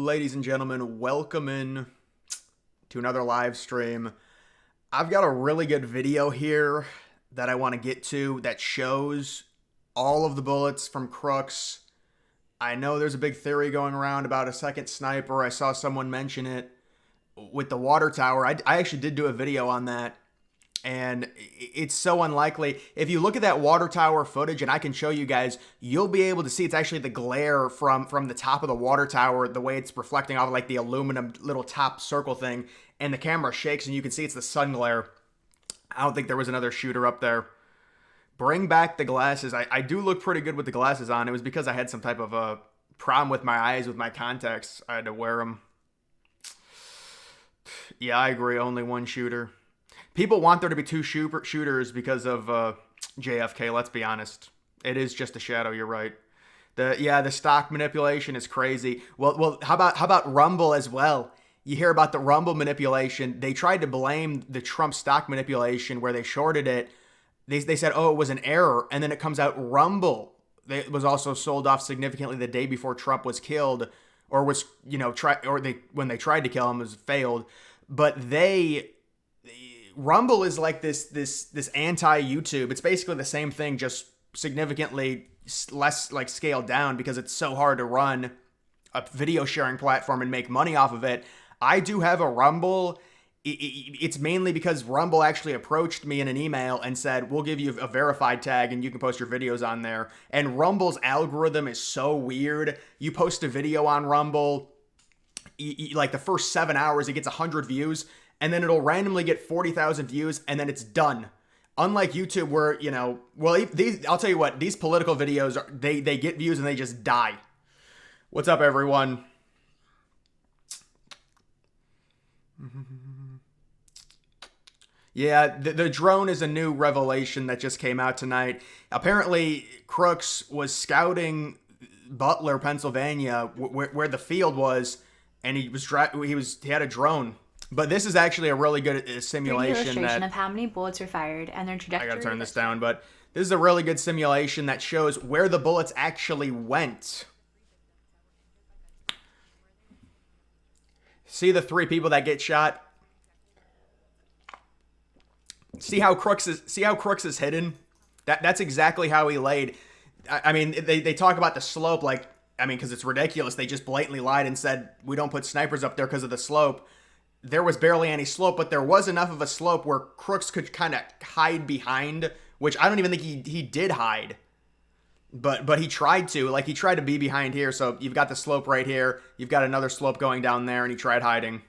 ladies and gentlemen. Welcome in to another live stream. I've got a really good video here that I want to get to that shows all of the bullets from Crooks. I know there's a big theory going around about a second sniper. I saw someone mention it with the water tower. I actually did do a video on that, and it's so unlikely. If you look at that water tower footage, and I can show you guys, you'll be able to see it's actually the glare from the top of the water tower, the way it's reflecting off like the aluminum little top circle thing, and the camera shakes and you can see it's the sun glare. I don't think there was another shooter up there. Bring back the glasses. I do look pretty good with the glasses on. It was because I had some type of a problem with my eyes with my contacts. I had to wear them. Yeah, I agree. Only one shooter. People want there to be two shooters because of JFK. Let's be honest. It is just a shadow. You're right. The stock manipulation is crazy. Well, how about Rumble as well? You hear about the Rumble manipulation. They tried to blame the Trump stock manipulation where they shorted it. They said, oh, it was an error. And then it comes out Rumble. It was also sold off significantly the day before Trump was killed, or was, when they tried to kill him, it was failed. But Rumble is like this anti-YouTube. It's basically the same thing, just significantly less like scaled down because it's so hard to run a video sharing platform and make money off of it. I do have a Rumble. It's mainly because Rumble actually approached me in an email and said, we'll give you a verified tag and you can post your videos on there. And Rumble's algorithm is so weird. You post a video on Rumble, like the first 7 hours, it gets 100 views, and then it'll randomly get 40,000 views, and then it's done. Unlike YouTube where, I'll tell you what, these political videos, they get views and they just die. What's up, everyone? Yeah, the drone is a new revelation that just came out tonight. Apparently, Crooks was scouting Butler, Pennsylvania, where the field was, and he had a drone. But this is actually a really good simulation of how many bullets were fired and their trajectory. I gotta turn this down, but this is a really good simulation that shows where the bullets actually went. See the three people that get shot? See how Crooks is hidden? That's exactly how he laid. I mean, they talk about the slope, because it's ridiculous. They just blatantly lied and said, we don't put snipers up there because of the slope. There was barely any slope, but there was enough of a slope where Crooks could kind of hide behind, which I don't even think he did hide. But he tried to. He tried to be behind here, so you've got the slope right here. You've got another slope going down there, and he tried hiding.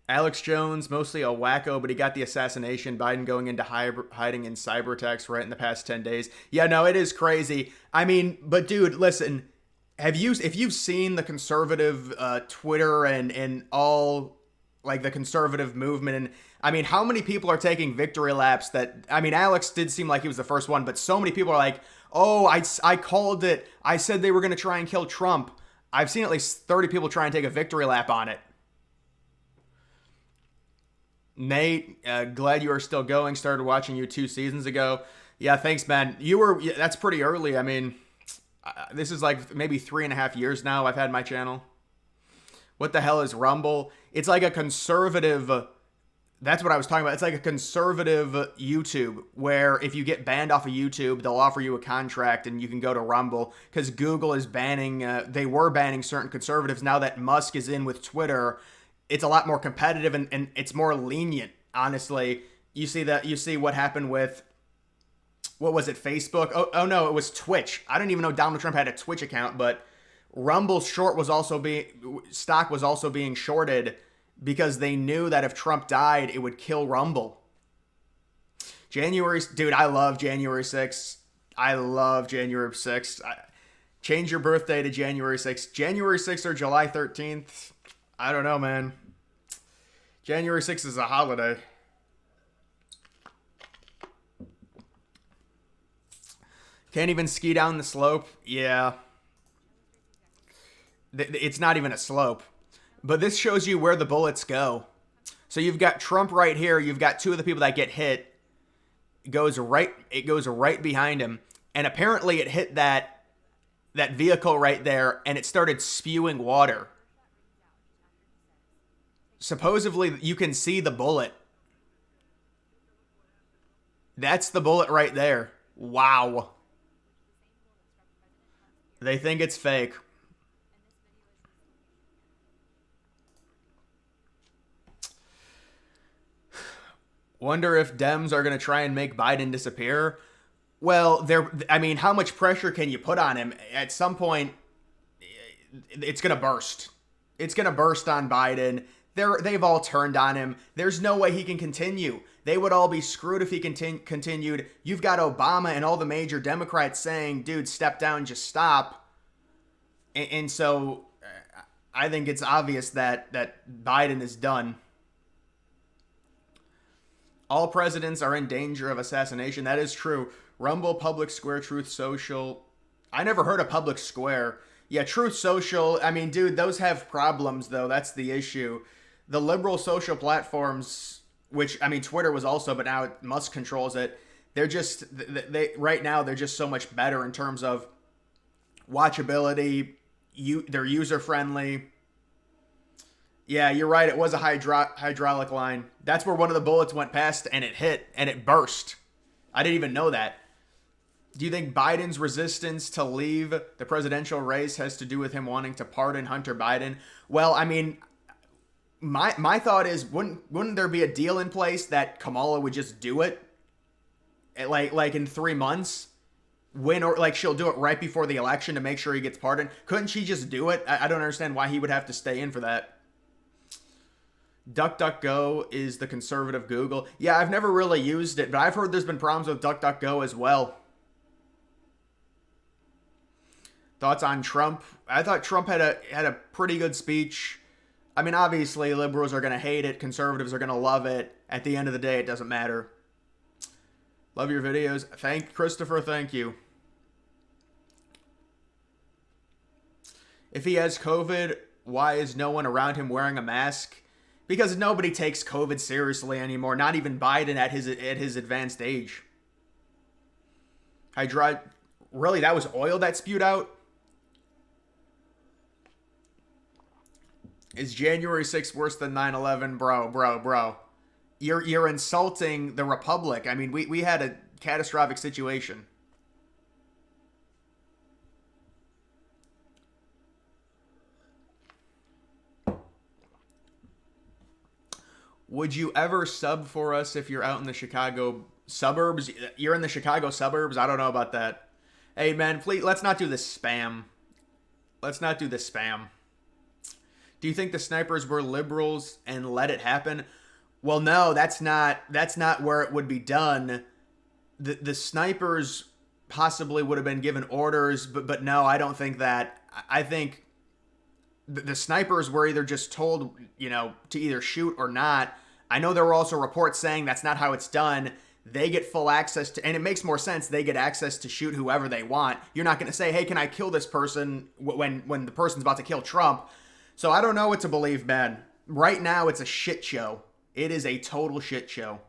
Alex Jones, mostly a wacko, but he got the assassination. Biden going into hiding in cyber attacks right in the past 10 days. Yeah, no, it is crazy. I mean, but dude, listen, if you've seen the conservative Twitter and all, the conservative movement, and I mean, how many people are taking victory laps Alex did seem like he was the first one, but so many people are like, oh, I called it. I said they were going to try and kill Trump. I've seen at least 30 people try and take a victory lap on it. Nate, glad you are still going. Started watching you 2 seasons ago. Yeah, thanks, man. That's pretty early. I mean, this is maybe 3.5 years now I've had my channel. What the hell is Rumble? It's like a conservative, that's what I was talking about. It's like a conservative YouTube where if you get banned off of YouTube, they'll offer you a contract and you can go to Rumble because Google is banning, they were banning certain conservatives. Now that Musk is in with Twitter, it's a lot more competitive and it's more lenient, honestly. You see what happened with, what was it, Facebook? Oh no, it was Twitch. I didn't even know Donald Trump had a Twitch account, but Rumble's stock was also being shorted because they knew that if Trump died, it would kill Rumble. Dude, I love January 6th. I love January 6th. Change your birthday to January 6th. January 6th or July 13th. I don't know, man. January 6th is a holiday. Can't even ski down the slope. Yeah. It's not even a slope. But this shows you where the bullets go. So you've got Trump right here. You've got two of the people that get hit. It goes right behind him. And apparently it hit that that vehicle right there, and it started spewing water. Supposedly, you can see the bullet. That's the bullet right there. Wow. They think it's fake. Wonder if Dems are going to try and make Biden disappear. Well, I mean, how much pressure can you put on him? At some point, it's going to burst. It's going to burst on Biden. They've all turned on him. There's no way he can continue. They would all be screwed if he continued. You've got Obama and all the major Democrats saying, dude, step down, just stop. And so I think it's obvious that Biden is done. All presidents are in danger of assassination. That is true. Rumble, Public Square, Truth Social. I never heard of Public Square. Yeah, Truth Social. I mean, dude, those have problems, though. That's the issue. The liberal social platforms, which, I mean, Twitter was also, but now Musk controls it. They're just, right now, they're just so much better in terms of watchability. They're user-friendly. Yeah, you're right. It was a hydraulic line. That's where one of the bullets went past, and it hit, and it burst. I didn't even know that. Do you think Biden's resistance to leave the presidential race has to do with him wanting to pardon Hunter Biden? Well, I mean, my thought is, wouldn't there be a deal in place that Kamala would just do it, like in 3 months? Or like she'll do it right before the election to make sure he gets pardoned? Couldn't she just do it? I don't understand why he would have to stay in for that. DuckDuckGo is the conservative Google. Yeah, I've never really used it, but I've heard there's been problems with DuckDuckGo as well. Thoughts on Trump? I thought Trump had a pretty good speech. I mean, obviously, liberals are going to hate it. Conservatives are going to love it. At the end of the day, it doesn't matter. Love your videos. Christopher, thank you. If he has COVID, why is no one around him wearing a mask? Because nobody takes COVID seriously anymore. Not even Biden at his advanced age. Really, that was oil that spewed out? Is January 6th worse than 9/11? Bro. You're insulting the Republic. I mean, we had a catastrophic situation. Would you ever sub for us if you're out in the Chicago suburbs? You're in the Chicago suburbs? I don't know about that. Hey, man, please, let's not do this spam. Let's not do this spam. Do you think the snipers were liberals and let it happen? Well, no, that's not where it would be done. The snipers possibly would have been given orders, but no, I don't think that. I think the snipers were either just told, to either shoot or not. I know there were also reports saying that's not how it's done. They get full access to, and it makes more sense, they get access to shoot whoever they want. You're not going to say, hey, can I kill this person when the person's about to kill Trump? So I don't know what to believe, man. Right now, it's a shit show. It is a total shit show.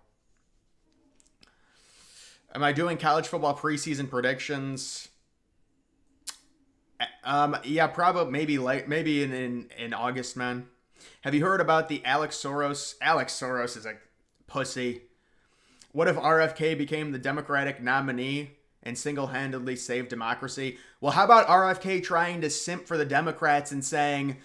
Am I doing college football preseason predictions? Yeah, probably maybe in August, man. Have you heard about the Alex Soros? Alex Soros is a pussy. What if RFK became the Democratic nominee and single-handedly saved democracy? Well, how about RFK trying to simp for the Democrats and saying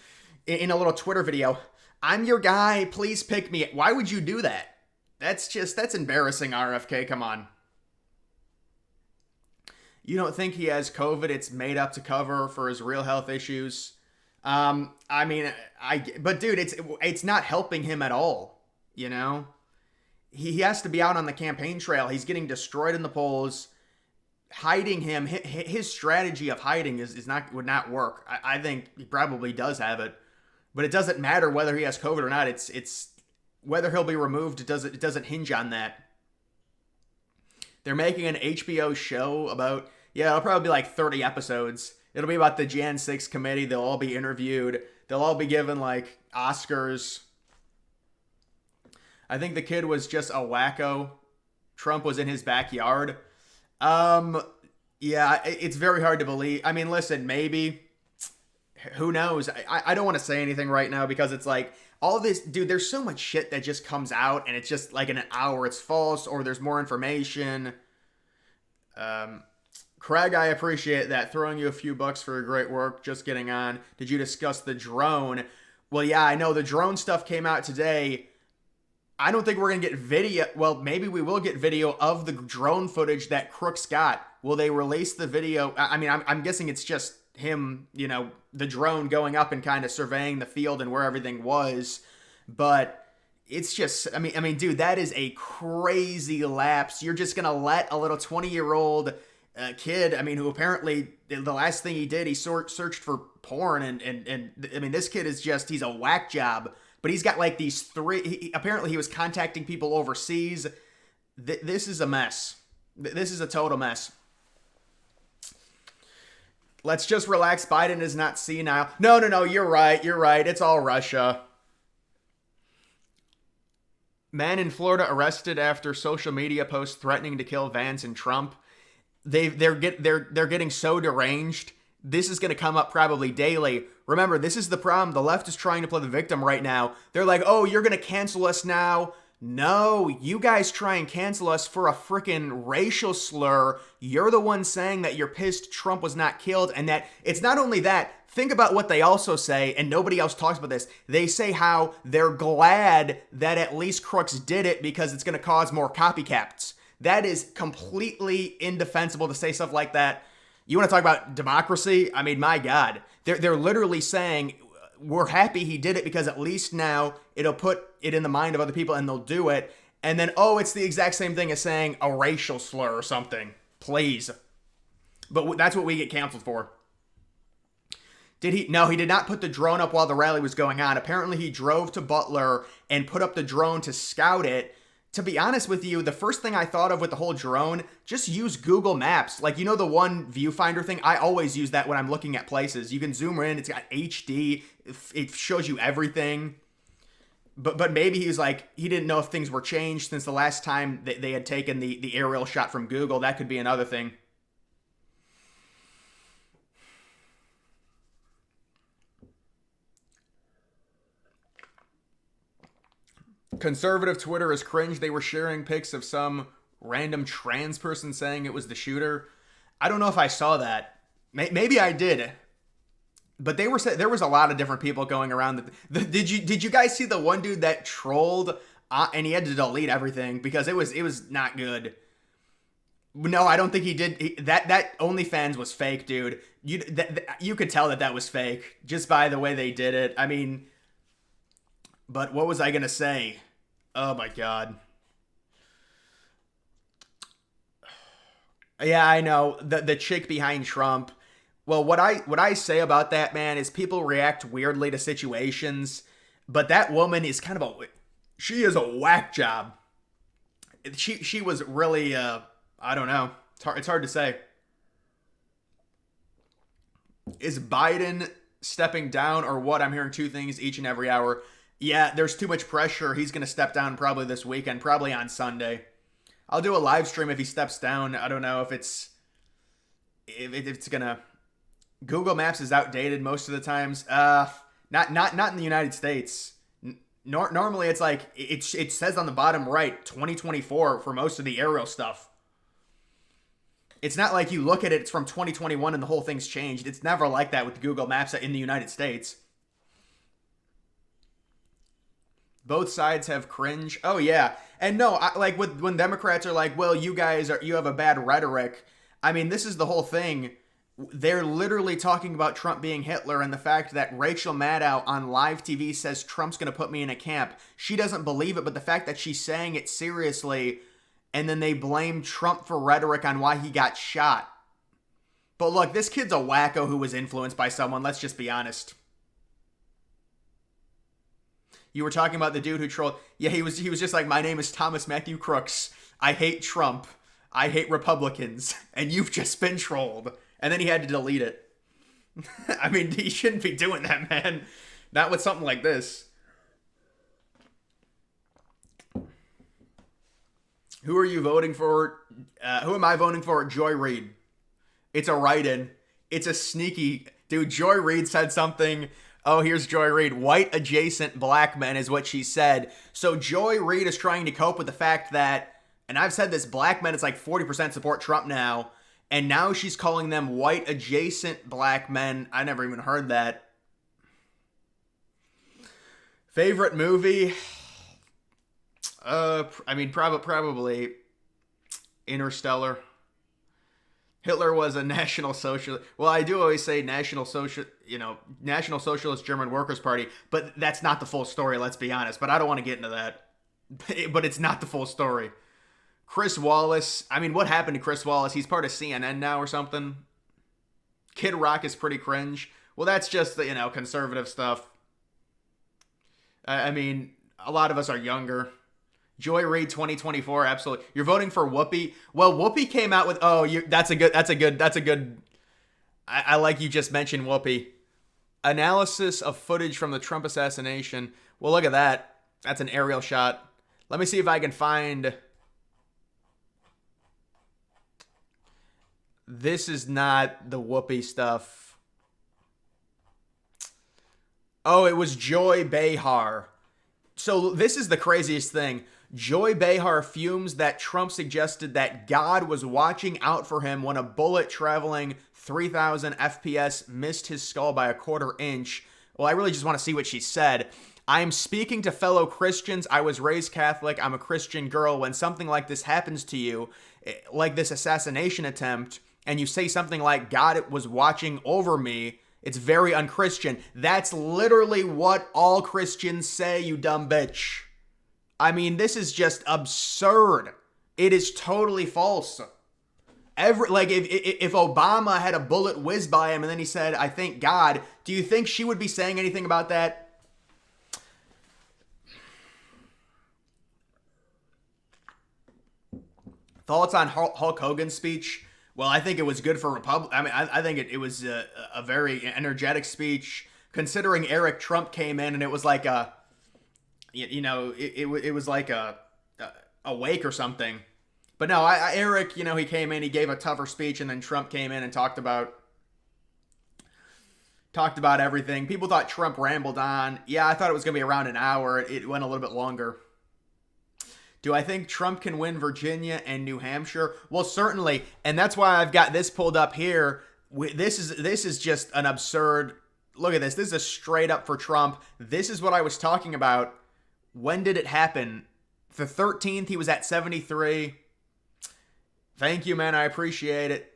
in a little Twitter video, I'm your guy, please pick me. Why would you do that? That's embarrassing, RFK, come on. You don't think he has COVID? It's made up to cover for his real health issues. But dude, it's not helping him at all. He has to be out on the campaign trail. He's getting destroyed in the polls. Hiding him, his strategy of hiding would not work. I think he probably does have it, but it doesn't matter whether he has COVID or not. It's whether he'll be removed. It doesn't hinge on that. They're making an HBO show about, it'll probably be like 30 episodes. It'll be about the Jan 6 committee. They'll all be interviewed. They'll all be given like Oscars. I think the kid was just a wacko. Trump was in his backyard. Yeah, it's very hard to believe. I mean, listen, maybe, who knows? I don't want to say anything right now because it's like all this, dude. There's so much shit that just comes out, and it's just like in an hour it's false or there's more information. Um, Craig, I appreciate that. Throwing you a few bucks for your great work. Just getting on. Did you discuss the drone? Well, yeah, I know the drone stuff came out today. I don't think we're gonna get video. Well, maybe we will get video of the drone footage that Crooks got. Will they release the video? I mean, I'm guessing it's just him, the drone going up and kind of surveying the field and where everything was. But it's just, dude, that is a crazy lapse. You're just gonna let a little 20-year-old kid, who apparently the last thing he did, he searched for porn, and this kid is just, he's a whack job. But he's got like these three. Apparently, he was contacting people overseas. This is a mess. This is a total mess. Let's just relax. Biden is not senile. No. You're right. It's all Russia. Man in Florida arrested after social media post threatening to kill Vance and Trump. They're getting so deranged. This is going to come up probably daily. Remember, this is the problem. The left is trying to play the victim right now. They're like, oh, you're going to cancel us now. No, you guys try and cancel us for a freaking racial slur. You're the one saying that you're pissed Trump was not killed, and that it's not only that. Think about what they also say, and nobody else talks about this. They say how they're glad that at least Crooks did it because it's going to cause more copycats. That is completely indefensible to say stuff like that. You want to talk about democracy? I mean, my God. They're literally saying, we're happy he did it because at least now it'll put it in the mind of other people and they'll do it. And then, oh, it's the exact same thing as saying a racial slur or something. Please. But that's what we get canceled for. Did he? No, he did not put the drone up while the rally was going on. Apparently, he drove to Butler and put up the drone to scout it. To be honest with you, the first thing I thought of with the whole drone, just use Google Maps. Like, the one viewfinder thing? I always use that when I'm looking at places. You can zoom in. It's got HD. It shows you everything. But maybe he's like, he didn't know if things were changed since the last time they had taken the aerial shot from Google. That could be another thing. Conservative Twitter is cringe. They were sharing pics of some random trans person saying it was the shooter. I don't know if I saw that. Maybe I did. But there was a lot of different people going around. Did you guys see the one dude that trolled and he had to delete everything because it was not good? No, I don't think he did. That OnlyFans was fake, dude. You could tell that was fake just by the way they did it. But what was I gonna say? Oh my God. Yeah, I know. The chick behind Trump. Well, what I say about that, man, is people react weirdly to situations, but that woman is she is a whack job. She was really I don't know. It's hard to say. Is Biden stepping down or what? I'm hearing two things each and every hour. Yeah, there's too much pressure. He's going to step down probably this weekend, probably on Sunday. I'll do a live stream if he steps down. I don't know if it's going to... Google Maps is outdated most of the times. Not in the United States. Normally it's like, it says on the bottom right, 2024 for most of the aerial stuff. It's not like you look at it, it's from 2021 and the whole thing's changed. It's never like that with Google Maps in the United States. Both sides have cringe. Oh yeah. And no, when Democrats are like, well, you have a bad rhetoric. This is the whole thing. They're literally talking about Trump being Hitler and the fact that Rachel Maddow on live TV says Trump's going to put me in a camp. She doesn't believe it, but the fact that she's saying it seriously, and then they blame Trump for rhetoric on why he got shot. But look, this kid's a wacko who was influenced by someone. Let's just be honest. You were talking about the dude who trolled. Yeah, he was just like, my name is Thomas Matthew Crooks. I hate Trump. I hate Republicans. And you've just been trolled. And then he had to delete it. He shouldn't be doing that, man. Not with something like this. Who are you voting for? Who am I voting for? Joy Reid. It's a write-in. It's a sneaky dude. Joy Reid said something. Oh, here's Joy Reid. White adjacent black men is what she said. So Joy Reid is trying to cope with the fact that, and I've said this, black men, it's like 40% support Trump now. And now she's calling them white adjacent black men. I never even heard that. Favorite movie? I mean, probably Interstellar. Hitler was a National Socialist. Well, I do always say National Socialist German Workers' Party, but that's not the full story, let's be honest. But I don't want to get into that. But it's not the full story. Chris Wallace. I mean, what happened to Chris Wallace? He's part of CNN now or something. Kid Rock is pretty cringe. Well, that's just the, conservative stuff. I mean, a lot of us are younger. Joy Reid 2024, absolutely. You're voting for Whoopi. Well, Whoopi came out with that's a good. I like you just mentioned Whoopi. Analysis of footage from the Trump assassination. Well, look at that. That's an aerial shot. Let me see if I can find. This is not the Whoopi stuff. Oh, it was Joy Behar. So this is the craziest thing. Joy Behar fumes that Trump suggested that God was watching out for him when a bullet traveling 3,000 FPS missed his skull by a quarter inch. Well, I really just want to see what she said. I'm speaking to fellow Christians. I was raised Catholic. I'm a Christian girl. When something like this happens to you, like this assassination attempt, and you say something like, God was watching over me, it's very unchristian. That's literally what all Christians say, you dumb bitch. I mean, this is just absurd. It is totally false. If Obama had a bullet whiz by him and then he said, I thank God, do you think she would be saying anything about that? Thoughts on Hulk Hogan's speech? Well, I think it was good for Republic. I mean, I think it was a very energetic speech, considering Eric Trump came in and it was like it was like a wake or something. But no, Eric, he came in, he gave a tougher speech, and then Trump came in and talked about everything. People thought Trump rambled on. Yeah, I thought it was going to be around an hour. It went a little bit longer. Do I think Trump can win Virginia and New Hampshire? Well, certainly, and that's why I've got this pulled up here. This is just an absurd. Look at this. This is a straight up for Trump. This is what I was talking about. When did it happen? The 13th, he was at 73. Thank you, man. I appreciate it.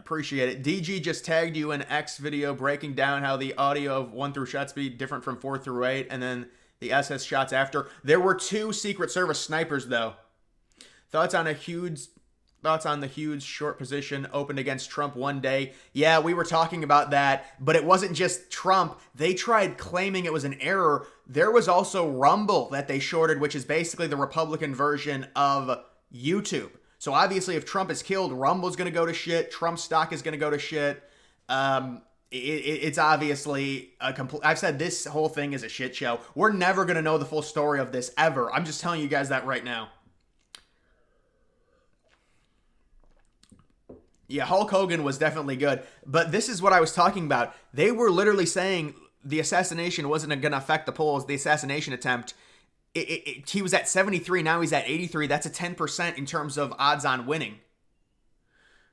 DG just tagged you in X video breaking down how the audio of 1 through shot speed different from 4 through 8, and then the SS shots after. There were 2 Secret Service snipers, though. Thoughts on the huge short position opened against Trump one day. Yeah, we were talking about that, but it wasn't just Trump. They tried claiming it was an error. There was also Rumble that they shorted, which is basically the Republican version of YouTube. So obviously, if Trump is killed, Rumble's going to go to shit. Trump's stock is going to go to shit. It's obviously a complete. I've said this whole thing is a shit show. We're never going to know the full story of this ever. I'm just telling you guys that right now. Yeah, Hulk Hogan was definitely good. But this is what I was talking about. They were literally saying the assassination wasn't going to affect the polls, the assassination attempt. He was at 73, now he's at 83. That's a 10% in terms of odds on winning.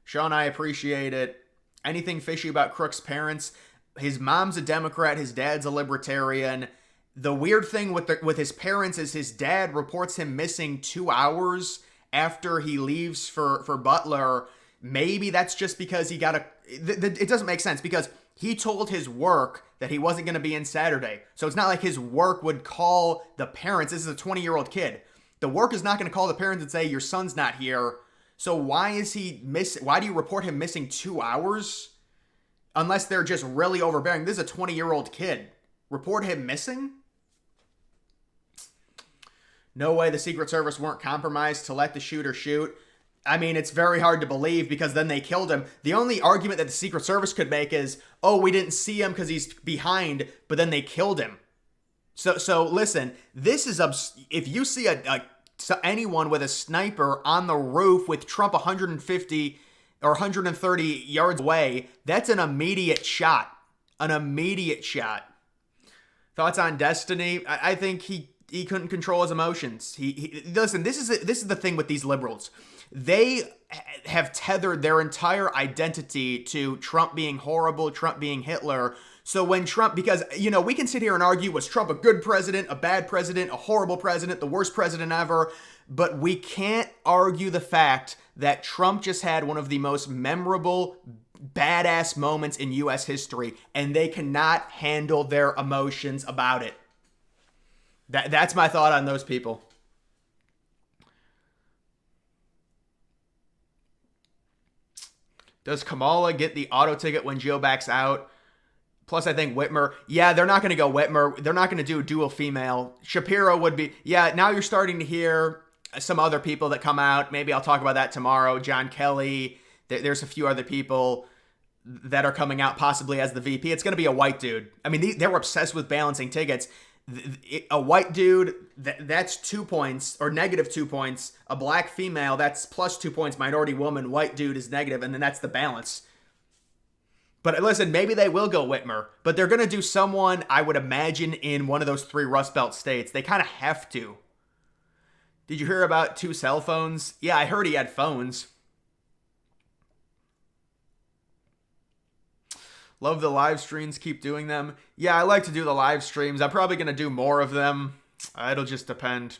Sean, I appreciate it. Anything fishy about Crook's parents? His mom's a Democrat, his dad's a Libertarian. The weird thing with his parents is his dad reports him missing 2 hours after he leaves for Butler. Maybe that's just because he got it doesn't make sense because he told his work that he wasn't going to be in Saturday. So it's not like his work would call the parents. This is a 20-year-old kid. The work is not going to call the parents and say, your son's not here. So why is he why do you report him missing 2 hours? Unless they're just really overbearing. This is a 20-year-old kid. Report him missing? No way the Secret Service weren't compromised to let the shooter shoot. I mean, it's very hard to believe because then they killed him. The only argument that the Secret Service could make is, oh, we didn't see him because he's behind, but then they killed him. So listen, this is if you see anyone with a sniper on the roof with Trump 150 or 130 yards away, that's an immediate shot. An immediate shot. Thoughts on Destiny? I think he couldn't control his emotions. He listen. This is the thing with these liberals. They have tethered their entire identity to Trump being horrible, Trump being Hitler. So when Trump, because, we can sit here and argue, was Trump a good president, a bad president, a horrible president, the worst president ever? But we can't argue the fact that Trump just had one of the most memorable, badass moments in U.S. history, and they cannot handle their emotions about it. That's my thought on those people. Does Kamala get the auto ticket when Joe backs out? Plus, I think Whitmer. Yeah, they're not going to go Whitmer. They're not going to do a dual female. Shapiro would be. Yeah, now you're starting to hear some other people that come out. Maybe I'll talk about that tomorrow. John Kelly. There's a few other people that are coming out possibly as the VP. It's going to be a white dude. I mean, they were obsessed with balancing tickets. A white dude, that's 2 points, or negative 2 points. A black female, that's plus 2 points. Minority woman, white dude is negative, and then that's the balance. But listen, maybe they will go Whitmer, but they're going to do someone, I would imagine, in one of those 3 Rust Belt states. They kind of have to. Did you hear about 2 cell phones? Yeah, I heard he had phones. Love the live streams. Keep doing them. Yeah, I like to do the live streams. I'm probably going to do more of them. It'll just depend.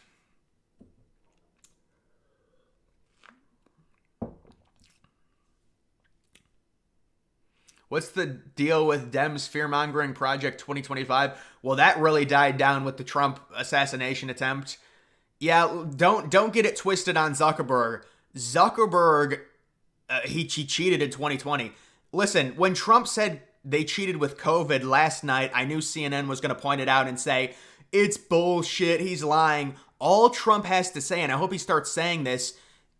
What's the deal with Dems fear-mongering Project 2025? Well, that really died down with the Trump assassination attempt. Yeah, don't get it twisted on Zuckerberg. Zuckerberg, he cheated in 2020. Listen, when Trump said they cheated with COVID last night, I knew CNN was going to point it out and say, it's bullshit, he's lying. All Trump has to say, and I hope he starts saying this,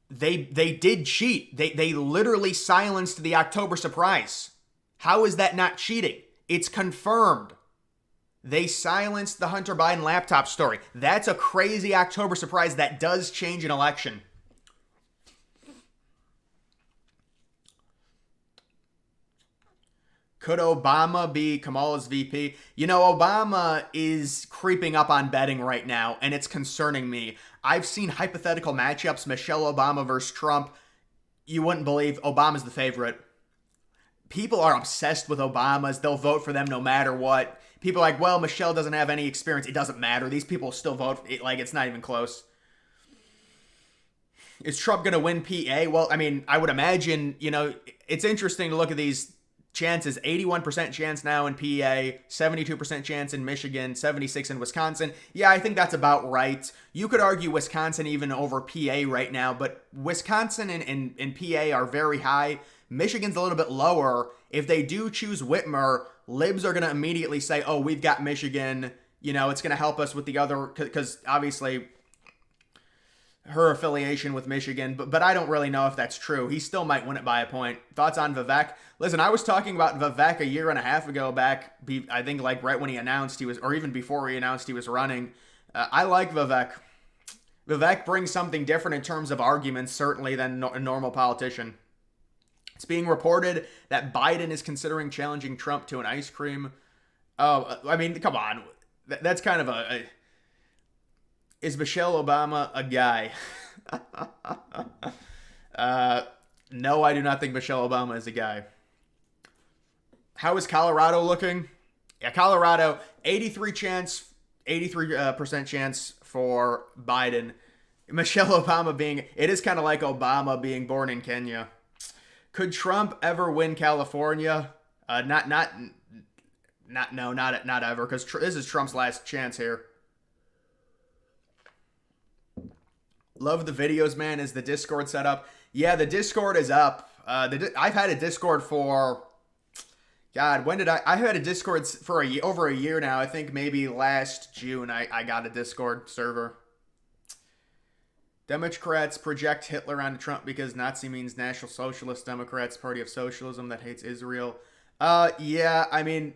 they did cheat. They literally silenced the October surprise. How is that not cheating? It's confirmed. They silenced the Hunter Biden laptop story. That's a crazy October surprise that does change an election. Could Obama be Kamala's VP? Obama is creeping up on betting right now, and it's concerning me. I've seen hypothetical matchups, Michelle Obama versus Trump. You wouldn't believe Obama's the favorite. People are obsessed with Obamas. They'll vote for them no matter what. People are like, well, Michelle doesn't have any experience. It doesn't matter. These people still vote. Like, it's not even close. Is Trump going to win PA? Well, I mean, I would imagine, it's interesting to look at these chances. 81% chance now in PA, 72% chance in Michigan, 76% in Wisconsin. Yeah, I think that's about right. You could argue Wisconsin even over PA right now, but Wisconsin and PA are very high. Michigan's a little bit lower. If they do choose Whitmer, libs are going to immediately say, oh, we've got Michigan. It's going to help us with the other, because obviously her affiliation with Michigan, but I don't really know if that's true. He still might win it by a point. Thoughts on Vivek? Listen, I was talking about Vivek a year and a half ago back, I think like right when he announced he was, or even before he announced he was running. I like Vivek. Vivek brings something different in terms of arguments, certainly, than a normal politician. It's being reported that Biden is considering challenging Trump to an ice cream. Oh, I mean, come on. That's kind of is Michelle Obama a guy? No, I do not think Michelle Obama is a guy. How is Colorado looking? Yeah, Colorado, 83% chance for Biden. Michelle Obama it is kind of like Obama being born in Kenya. Could Trump ever win California? Not ever, because this is Trump's last chance here. Love the videos, man. Is the Discord set up? Yeah, the Discord is up. I've had a Discord for, God, when did I've had a Discord for over a year now. I think maybe last June I got a Discord server. Democrats project Hitler onto Trump because Nazi means National Socialist Democrats, Party of Socialism that hates Israel. Yeah, I mean,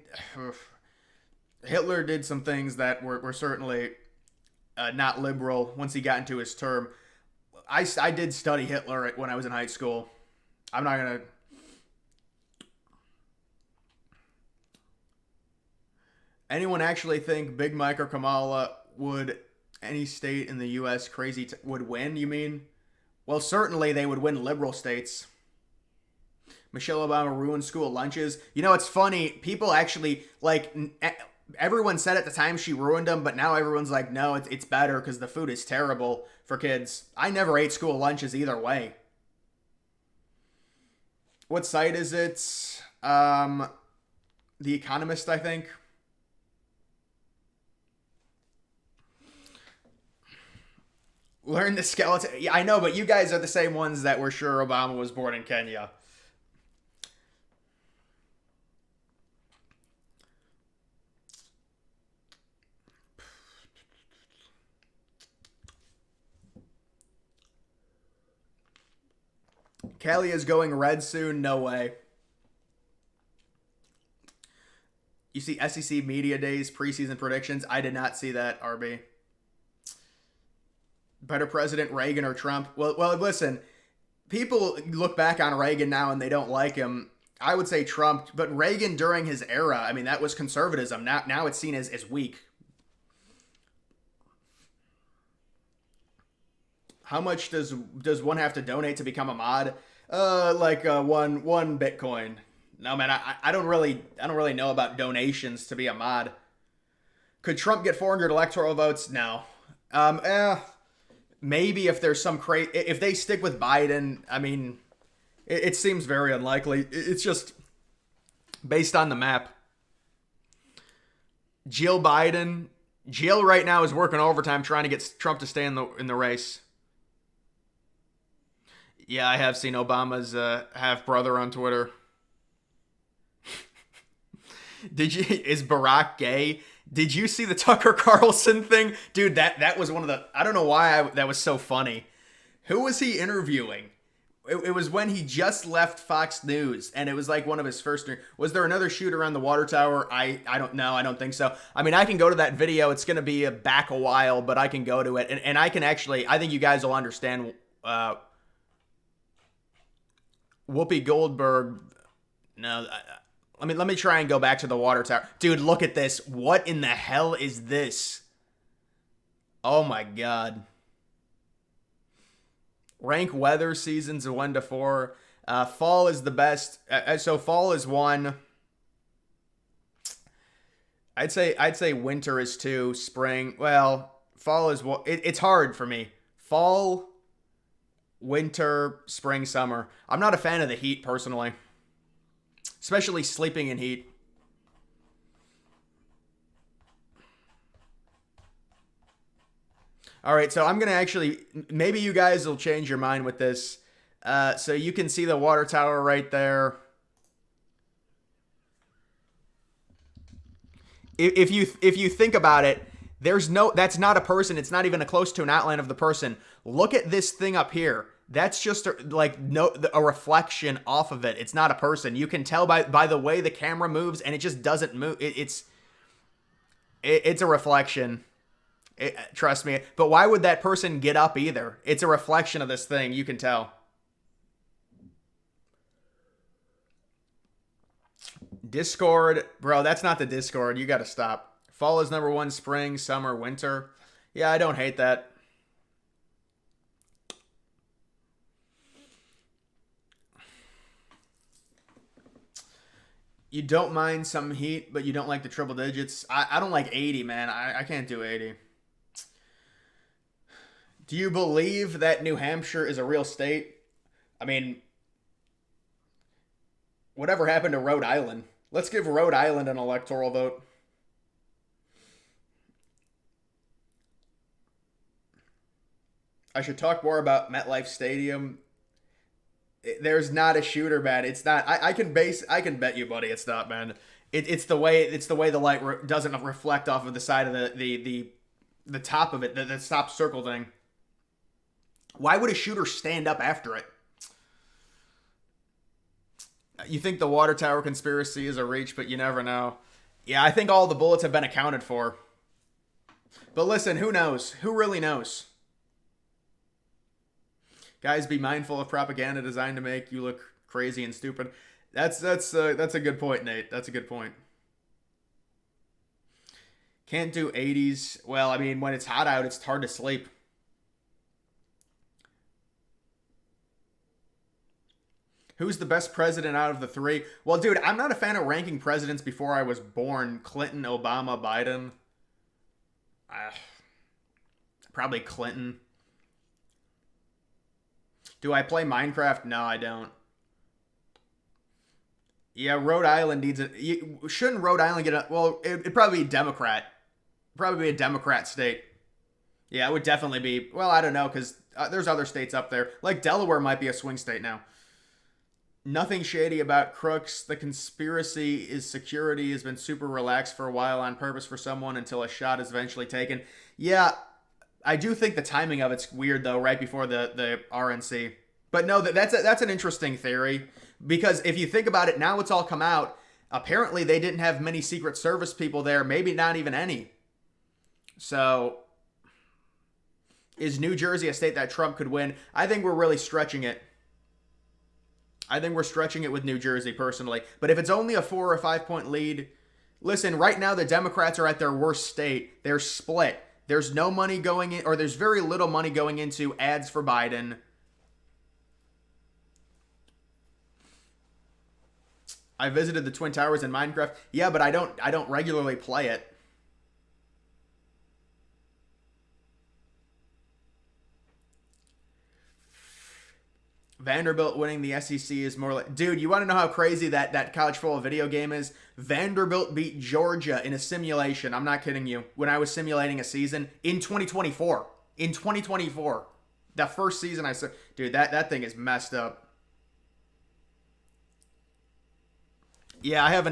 Hitler did some things that were certainly not liberal once he got into his term. I did study Hitler when I was in high school. I'm not gonna. Anyone actually think Big Mike or Kamala would any state in the U.S. would win? You mean? Well, certainly they would win liberal states. Michelle Obama ruined school lunches. You know, it's funny. People actually like. Everyone said at the time she ruined them, but now everyone's like, no, it's better because the food is terrible for kids. I never ate school lunches either way. What site is it? The Economist, I think. Learn the skeleton. Yeah, I know, but you guys are the same ones that were sure Obama was born in Kenya. Kelly is going red soon. No way. You see SEC Media Days preseason predictions. I did not see that, RB. Better President Reagan or Trump? Well, listen. People look back on Reagan now and they don't like him. I would say Trump, but Reagan during his era, I mean, that was conservatism. Now it's seen as weak. How much does one have to donate to become a mod? One Bitcoin. No man, I don't really know about donations to be a mod. Could Trump get 400 electoral votes? No. Maybe if there's some if they stick with Biden, I mean, it seems very unlikely. It's just based on the map. Jill right now is working overtime trying to get Trump to stay in the race. Yeah, I have seen Obama's half brother on Twitter. Is Barack gay? Did you see the Tucker Carlson thing? Dude, that was one of the, I don't know why that was so funny. Who was he interviewing? It was when he just left Fox News, and it was like one of his first. Was there another shoot around the water tower? I don't know. I don't think so. I mean, I can go to that video. It's going to be back a while, but I can go to it, and I can actually. I think you guys will understand. Whoopi Goldberg. No, let me try and go back to the water tower. Dude, look at this. What in the hell is this? Oh my god. Rank weather seasons 1 to 4. Fall is the best. So fall is 1. I'd say winter is 2. Spring. Well, fall is 1. It's hard for me. Fall, winter, spring, summer. I'm not a fan of the heat personally, especially sleeping in heat. All right, so I'm going to actually, maybe you guys will change your mind with this. So you can see the water tower right there. If you think about it, that's not a person. It's not even close to an outline of the person. Look at this thing up here. That's just a reflection off of it. It's not a person. You can tell by the way the camera moves, and it just doesn't move. It's a reflection. Trust me. But why would that person get up either? It's a reflection of this thing. You can tell. Discord. Bro, that's not the Discord. You got to stop. Fall is number 1. Spring, summer, winter. Yeah, I don't hate that. You don't mind some heat, but you don't like the triple digits. I don't like 80, man. I can't do 80. Do you believe that New Hampshire is a real state? I mean, whatever happened to Rhode Island? Let's give Rhode Island an electoral vote. I should talk more about MetLife Stadium. There's not a shooter, man. It's not. I can bet you, buddy, it's not, man. It's the way the light doesn't reflect off of the side of the top of it, the top circle thing. Why would a shooter stand up after it? You think the water tower conspiracy is a reach, but you never know. Yeah, I think all the bullets have been accounted for. But listen, who knows? Who really knows? Guys, be mindful of propaganda designed to make you look crazy and stupid. That's a good point, Nate. That's a good point. Can't do 80s. Well, I mean, when it's hot out, it's hard to sleep. Who's the best president out of the three? Well, dude, I'm not a fan of ranking presidents before I was born. Clinton, Obama, Biden. Probably Clinton. Do I play Minecraft? No, I don't. Yeah, Rhode Island needs it. Shouldn't Rhode Island get a... Well, it'd probably be Democrat. Probably be a Democrat state. Yeah, it would definitely be... Well, I don't know, because there's other states up there. Like, Delaware might be a swing state now. Nothing shady about crooks. The conspiracy is security has been super relaxed for a while on purpose for someone until a shot is eventually taken. Yeah, I do think the timing of it's weird, though, right before the RNC. But no, that's an interesting theory. Because if you think about it, now it's all come out. Apparently, they didn't have many Secret Service people there. Maybe not even any. So, is New Jersey a state that Trump could win? I think we're really stretching it. I think we're stretching it with New Jersey, personally. But if it's only a 4 or 5 point lead, listen, right now the Democrats are at their worst state. They're split. There's no money going in, or there's very little money going into ads for Biden. I visited the Twin Towers in Minecraft. Yeah, but I don't regularly play it. Vanderbilt winning the SEC is more like... Dude, you want to know how crazy that college football video game is? Vanderbilt beat Georgia in a simulation. I'm not kidding you. When I was simulating a season in 2024. In 2024. The first season I said... Dude, that thing is messed up. Yeah, I have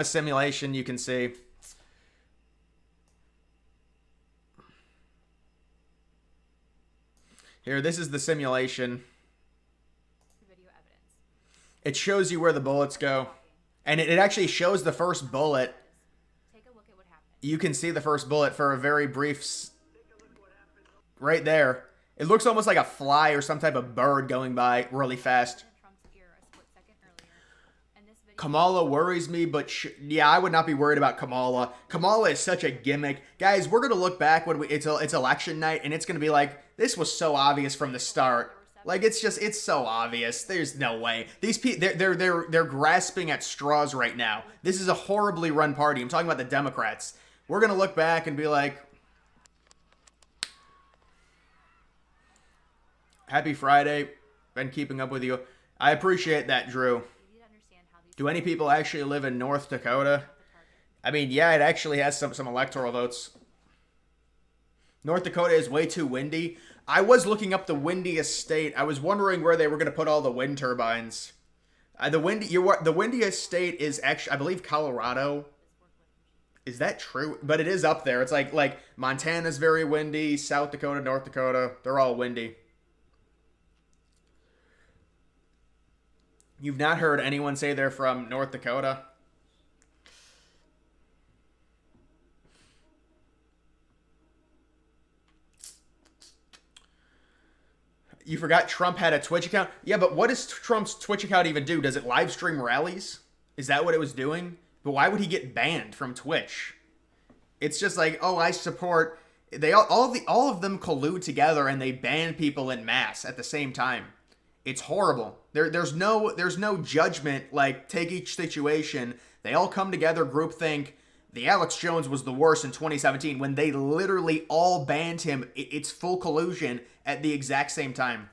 a simulation you can see. Here, this is the simulation. Video evidence. It shows you where the bullets go. And it actually shows the first bullet. Take a look at what happened. You can see the first bullet for a very brief... Right there. It looks almost like a fly or some type of bird going by really fast. Kamala worries me, but yeah, I would not be worried about Kamala. Kamala is such a gimmick. Guys, we're going to look back when it's election night, and it's going to be like, this was so obvious from the start. Like, it's so obvious. There's no way. These people, they're grasping at straws right now. This is a horribly run party. I'm talking about the Democrats. We're going to look back and be like, happy Friday. Been keeping up with you. I appreciate that, Drew. Do any people actually live in North Dakota? I mean, yeah, it actually has some electoral votes. North Dakota is way too windy. I was looking up the windiest state. I was wondering where they were going to put all the wind turbines. The windiest state is actually, I believe, Colorado. Is that true? But it is up there. It's like Montana's very windy. South Dakota, North Dakota, they're all windy. You've not heard anyone say they're from North Dakota? You forgot Trump had a Twitch account? Yeah, but what does Trump's Twitch account even do? Does it live stream rallies? Is that what it was doing? But why would he get banned from Twitch? It's just like, oh, I support... They all of them collude together and they ban people en masse at the same time. It's horrible. There's no judgment, like, take each situation. They all come together, groupthink. The Alex Jones was the worst in 2017 when they literally all banned him. It's full collusion at the exact same time.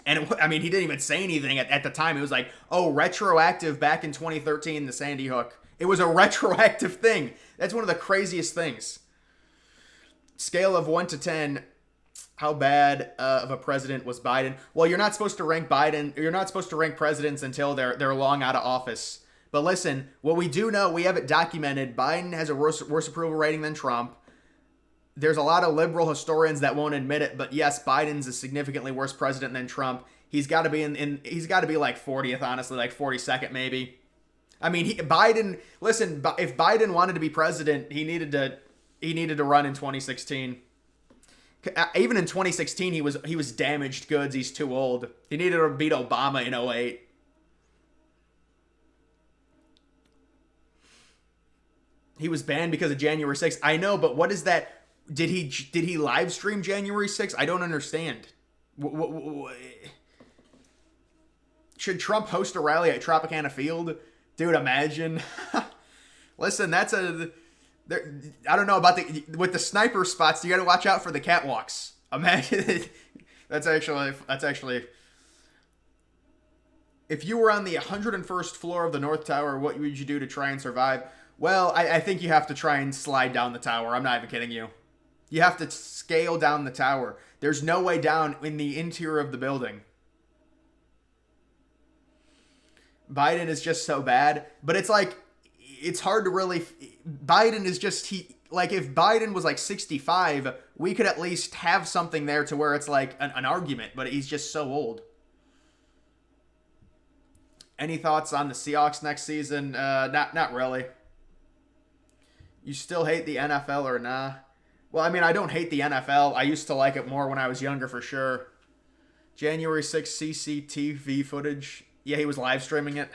And, I mean, he didn't even say anything at the time. It was like, oh, retroactive back in 2013, the Sandy Hook. It was a retroactive thing. That's one of the craziest things. Scale of 1 to 10... How bad of a president was Biden? Well, you're not supposed to rank Biden. You're not supposed to rank presidents until they're long out of office. But listen, what we do know, we have it documented. Biden has a worse approval rating than Trump. There's a lot of liberal historians that won't admit it, but yes, Biden's a significantly worse president than Trump. He's got to be he's got to be like 40th, honestly, like 42nd maybe. I mean, Biden. Listen, if Biden wanted to be president, he needed to run in 2016. Even in 2016, he was damaged goods. He's too old. He needed to beat Obama in 2008. He was banned because of January 6th. I know, but what is that? Did he live stream January 6th? I don't understand. Should Trump host a rally at Tropicana Field? Dude, imagine. Listen, that's a... I don't know about with the sniper spots. You got to watch out for the catwalks. Imagine. That's actually. If you were on the 101st floor of the North Tower, what would you do to try and survive? Well, I think you have to try and slide down the tower. I'm not even kidding you. You have to scale down the tower. There's no way down in the interior of the building. Biden is just so bad, but it's like, it's hard to really... Biden is just... Like, if Biden was like 65, we could at least have something there to where it's like an argument, but he's just so old. Any thoughts on the Seahawks next season? Not really. You still hate the NFL or nah? Well, I mean, I don't hate the NFL. I used to like it more when I was younger, for sure. January 6th CCTV footage. Yeah, he was live streaming it.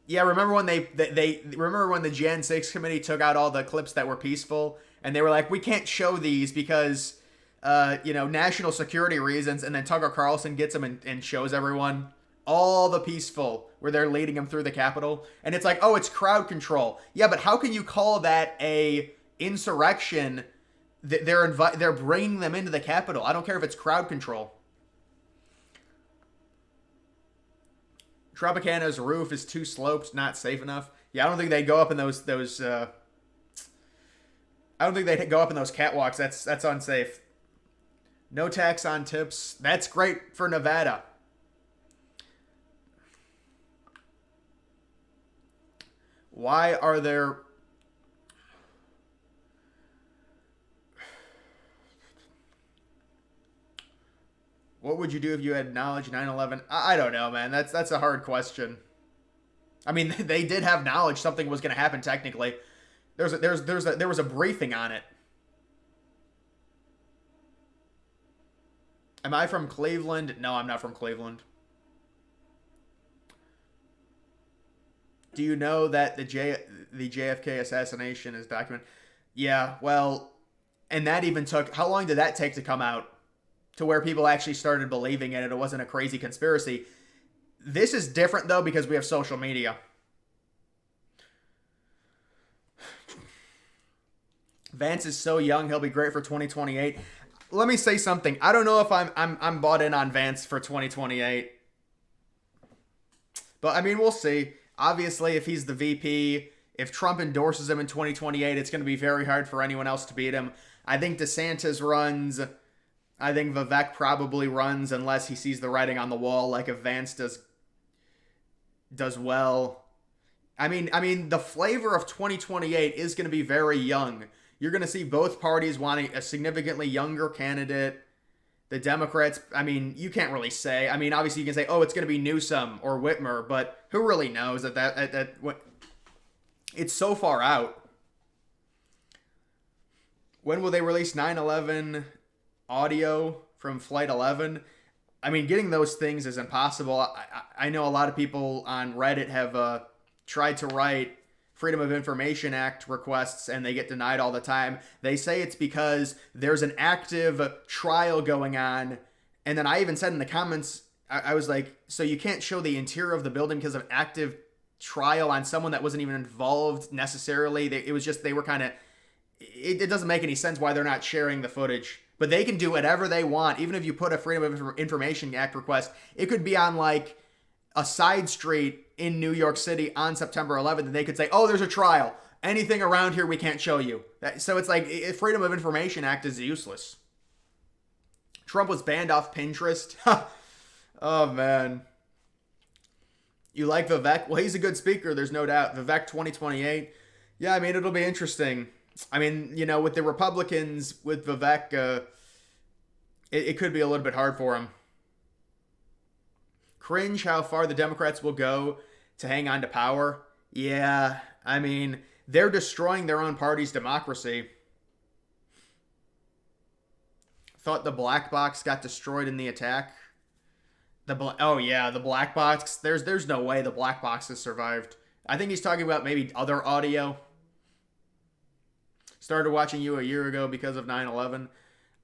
Yeah, remember when remember when the Jan 6 committee took out all the clips that were peaceful, and they were like, we can't show these because national security reasons, and then Tucker Carlson gets them and shows everyone all the peaceful where they're leading them through the Capitol, and it's like, oh, it's crowd control. Yeah, but how can you call that a insurrection? They're bringing them into the Capitol. I don't care if it's crowd control. Tropicana's roof is too sloped, not safe enough. Yeah, I don't think they go up in those. I don't think they go up in those catwalks. That's unsafe. No tax on tips. That's great for Nevada. Why are there... What would you do if you had knowledge 9/11? I don't know, man. That's a hard question. I mean, they did have knowledge something was going to happen technically. There was a briefing on it. Am I from Cleveland? No, I'm not from Cleveland. Do you know that the JFK assassination is documented? Yeah, well, and that even took... How long did that take to come out? To where people actually started believing in it. It wasn't a crazy conspiracy. This is different, though, because we have social media. Vance is so young, he'll be great for 2028. Let me say something. I don't know if I'm bought in on Vance for 2028. But, I mean, we'll see. Obviously, if he's the VP, if Trump endorses him in 2028, it's going to be very hard for anyone else to beat him. I think DeSantis runs... I think Vivek probably runs unless he sees the writing on the wall, like if Vance does well. I mean, the flavor of 2028 is going to be very young. You're going to see both parties wanting a significantly younger candidate. The Democrats, I mean, you can't really say. I mean, obviously you can say, oh, it's going to be Newsom or Whitmer, but who really knows what? It's so far out. When will they release 9/11? Audio from Flight 11? I mean, getting those things is impossible. I know a lot of people on Reddit have tried to write Freedom of Information Act requests and they get denied all the time. They say it's because there's an active trial going on. And then I even said in the comments, I was like, so you can't show the interior of the building because of active trial on someone that wasn't even involved necessarily. It was just, they were kind of, it doesn't make any sense why they're not sharing the footage. But they can do whatever they want. Even if you put a Freedom of Information Act request, it could be on like a side street in New York City on September 11th, and they could say, oh, there's a trial. Anything around here we can't show you. So it's like, Freedom of Information Act is useless. Trump was banned off Pinterest. Oh, man. You like Vivek? Well, he's a good speaker, there's no doubt. Vivek 2028. Yeah, I mean, it'll be interesting. I mean, with the Republicans, with Vivek, it could be a little bit hard for him. Cringe how far the Democrats will go to hang on to power. Yeah, I mean, they're destroying their own party's democracy. Thought the black box got destroyed in the attack. The black box. There's no way the black box has survived. I think he's talking about maybe other audio. Started watching you a year ago because of 9/11.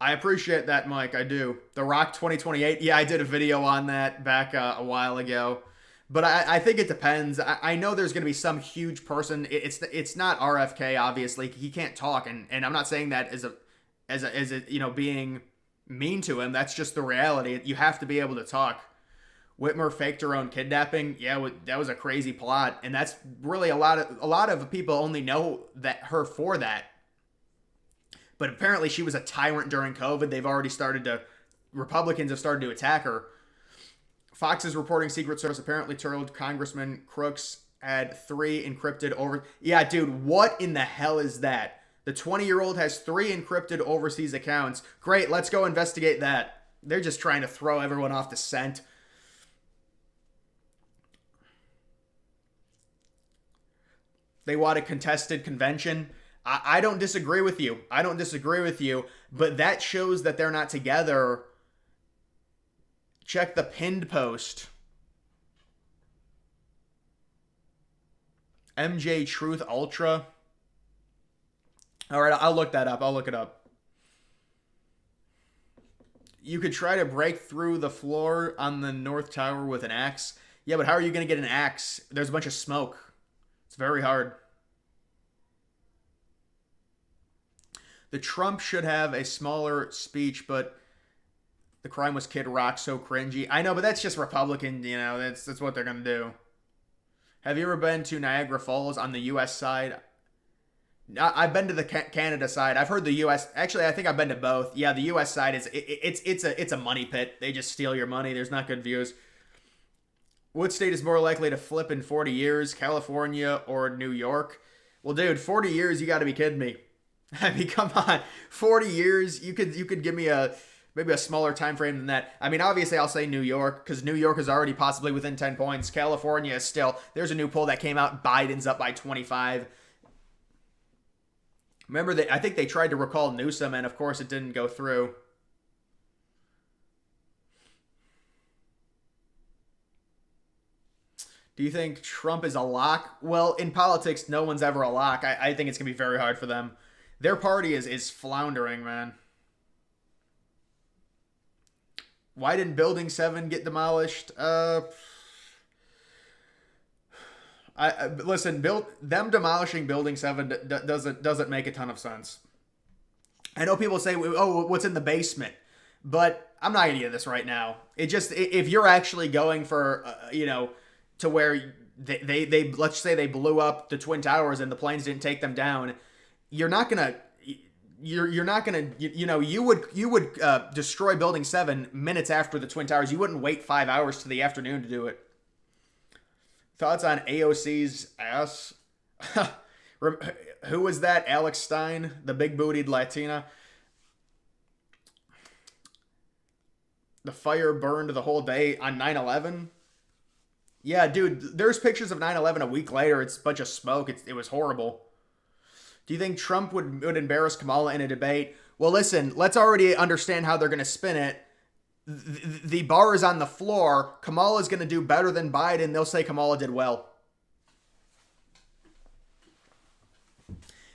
I appreciate that, Mike. I do. The Rock 2028. Yeah, I did a video on that back a while ago. But I think it depends. I know there's going to be some huge person. It's not RFK, obviously. He can't talk, and I'm not saying that as a being mean to him. That's just the reality. You have to be able to talk. Whitmer faked her own kidnapping. Yeah, that was a crazy plot, and that's really a lot of people only know that her for that. But apparently she was a tyrant during COVID. Republicans have started to attack her. Fox is reporting Secret Service apparently told Congressman Crooks had 3 encrypted over. Yeah, dude, what in the hell is that? The 20-year-old has 3 encrypted overseas accounts. Great, let's go investigate that. They're just trying to throw everyone off the scent. They want a contested convention. I don't disagree with you. But that shows that they're not together. Check the pinned post. MJ Truth Ultra. All right, I'll look that up. I'll look it up. You could try to break through the floor on the North Tower with an axe. Yeah, but how are you going to get an axe? There's a bunch of smoke. It's very hard. The Trump should have a smaller speech, but the crime was Kid Rock, so cringy. I know, but that's just Republican, that's what they're going to do. Have you ever been to Niagara Falls on the U.S. side? I've been to the Canada side. I've heard the U.S. Actually, I think I've been to both. Yeah, the U.S. side it's a money pit. They just steal your money. There's not good views. What state is more likely to flip in 40 years, California or New York? Well, dude, 40 years, you got to be kidding me. I mean, come on. 40 years, you could give me maybe a smaller time frame than that. I mean, obviously, I'll say New York, because New York is already possibly within 10 points. California is still, there's a new poll that came out, Biden's up by 25. Remember, I think they tried to recall Newsom, and of course it didn't go through. Do you think Trump is a lock? Well, in politics, no one's ever a lock. I think it's going to be very hard for them. Their party is floundering, man. Why didn't Building 7 get demolished? Listen, them demolishing Building 7 doesn't make a ton of sense. I know people say, oh, what's in the basement? But I'm not going to get this right now. If you're actually going for, to where they let's say they blew up the Twin Towers and the planes didn't take them down, you're not going to, you would destroy Building 7 minutes after the Twin Towers. You wouldn't wait 5 hours to the afternoon to do it. Thoughts on AOC's ass? Who was that? Alex Stein, the big-bootied Latina. The fire burned the whole day on 9/11. Yeah, dude, there's pictures of 9/11 a week later. It's a bunch of smoke. It was horrible. Do you think Trump would embarrass Kamala in a debate? Well, listen, let's already understand how they're going to spin it. The bar is on the floor. Kamala's going to do better than Biden. They'll say Kamala did well.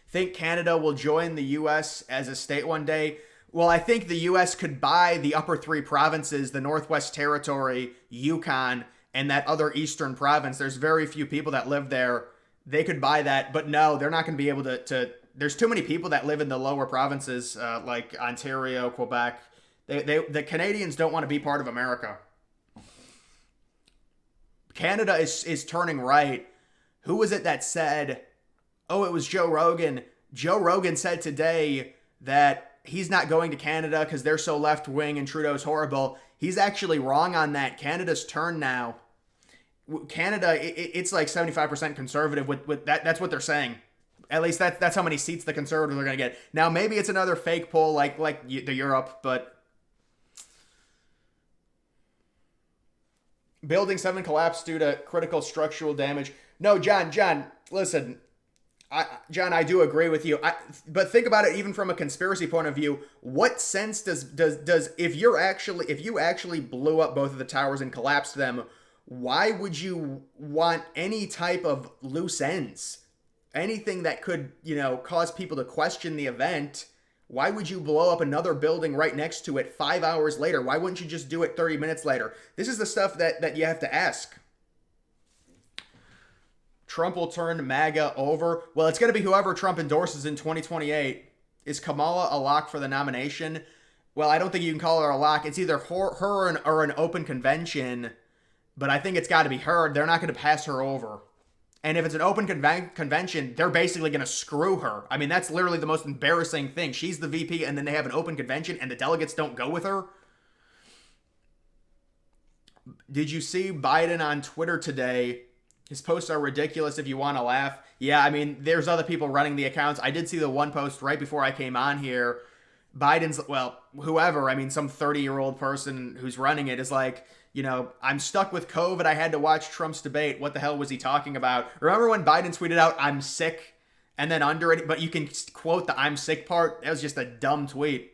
Think Canada will join the U.S. as a state one day? Well, I think the U.S. could buy the upper 3 provinces, the Northwest Territory, Yukon, and that other eastern province. There's very few people that live there. They could buy that, but no, they're not going to be able to. There's too many people that live in the lower provinces, like Ontario, Quebec. The Canadians don't want to be part of America. Canada is turning right. Who was it that said, oh, it was Joe Rogan. Joe Rogan said today that he's not going to Canada because they're so left-wing and Trudeau's horrible. He's actually wrong on that. Canada's turn now. Canada, it's like 75% conservative with that. That's what they're saying. At least that's how many seats the conservatives are going to get. Now, maybe it's another fake poll like the Europe, but Building 7 collapsed due to critical structural damage. No, John, listen. John, I do agree with you. But think about it even from a conspiracy point of view. What sense does if you actually blew up both of the towers and collapsed them, why would you want any type of loose ends? anything that could, cause people to question the event, why would you blow up another building right next to it 5 hours later? Why wouldn't you just do it 30 minutes later? This is the stuff that you have to ask. Trump will turn MAGA over. Well, it's going to be whoever Trump endorses in 2028. Is Kamala a lock for the nomination? Well, I don't think you can call her a lock. It's either her or an open convention, but I think it's got to be her. They're not going to pass her over. And if it's an open convention, they're basically going to screw her. I mean, that's literally the most embarrassing thing. She's the VP, and then they have an open convention, and the delegates don't go with her. Did you see Biden on Twitter today? His posts are ridiculous if you want to laugh. Yeah, I mean, there's other people running the accounts. I did see the one post right before I came on here. Biden's, whoever, I mean, some 30-year-old person who's running it is like, I'm stuck with COVID. I had to watch Trump's debate. What the hell was he talking about? Remember when Biden tweeted out, I'm sick? And then under it, but you can quote the I'm sick part. That was just a dumb tweet.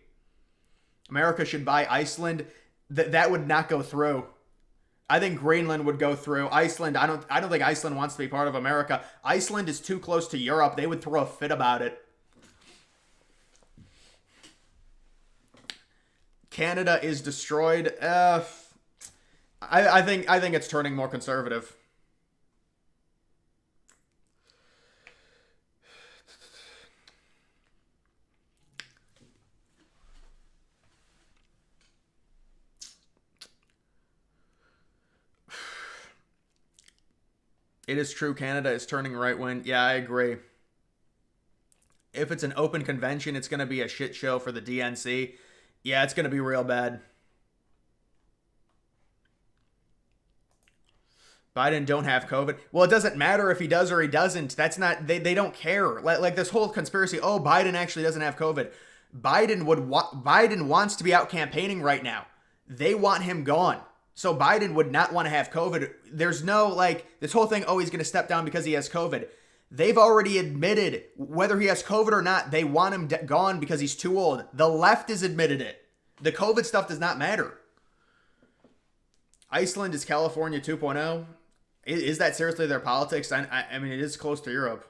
America should buy Iceland. That would not go through. I think Greenland would go through. Iceland, I don't think Iceland wants to be part of America. Iceland is too close to Europe. They would throw a fit about it. Canada is destroyed. I think it's turning more conservative. It is true Canada is turning right-wing. Yeah, I agree. If it's an open convention, it's going to be a shit show for the DNC. Yeah, it's going to be real bad. Biden don't have COVID. Well, it doesn't matter if he does or he doesn't. That's not, they don't care. Like this whole conspiracy, oh, Biden actually doesn't have COVID. Biden wants to be out campaigning right now. They want him gone. So Biden would not want to have COVID. There's no this whole thing, oh, he's going to step down because he has COVID. They've already admitted whether he has COVID or not, they want him gone because he's too old. The left has admitted it. The COVID stuff does not matter. Iceland is California 2.0. Is that seriously their politics? I mean, it is close to Europe.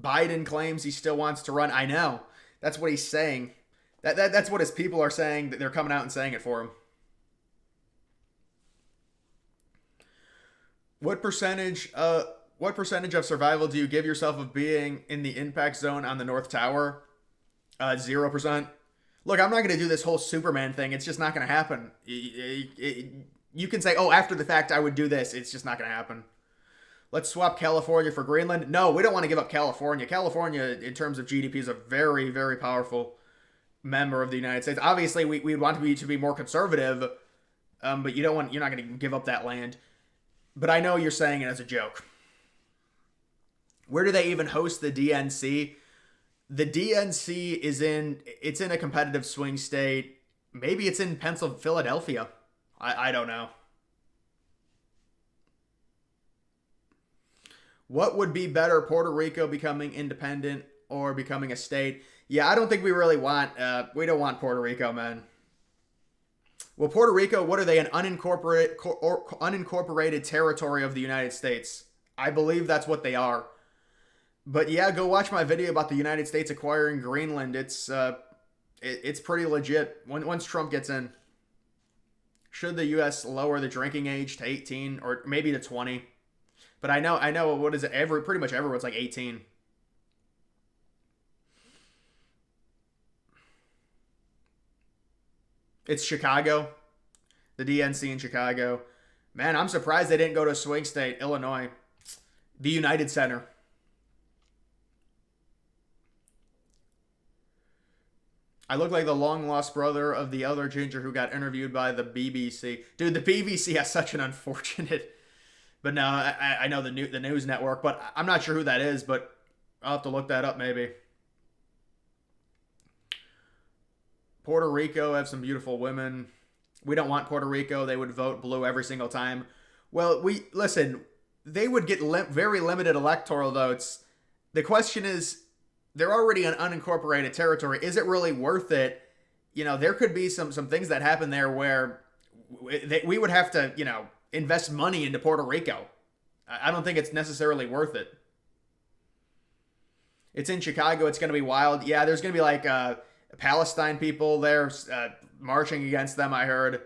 Biden claims he still wants to run. I know. That's what he's saying. That's what his people are saying, that they're coming out and saying it for him. What percentage of survival do you give yourself of being in the impact zone on the North Tower? 0%. Look, I'm not going to do this whole Superman thing. It's just not going to happen. You can say, oh, after the fact, I would do this. It's just not going to happen. Let's swap California for Greenland. No, we don't want to give up California. California, in terms of GDP, is a very, very powerful member of the United States. Obviously, we'd want to be more conservative, but you're not going to give up that land. But I know you're saying it as a joke. Where do they even host the DNC? The DNC it's in a competitive swing state. Maybe it's in Philadelphia. I don't know. What would be better, Puerto Rico becoming independent or becoming a state? Yeah, I don't think we really we don't want Puerto Rico, man. Well, Puerto Rico, what are they, an unincorporated territory of the United States? I believe that's what they are. But yeah, go watch my video about the United States acquiring Greenland. It's pretty legit once Trump gets in. Should the U.S. lower the drinking age to 18 or maybe to 20? But I know what is it? Pretty much everyone's like 18. It's Chicago. The DNC in Chicago. Man, I'm surprised they didn't go to a swing state, Illinois. The United Center. I look like the long-lost brother of the other ginger who got interviewed by the BBC. Dude, the BBC has such an unfortunate... But no, I know the news network, but I'm not sure who that is, but I'll have to look that up maybe. Puerto Rico have some beautiful women. We don't want Puerto Rico. They would vote blue every single time. Well, listen, they would get very limited electoral votes. The question is, they're already an unincorporated territory. Is it really worth it? There could be some things that happen there where we would have to, invest money into Puerto Rico. I don't think it's necessarily worth it. It's in Chicago. It's going to be wild. Yeah, there's going to be like Palestine people there marching against them, I heard.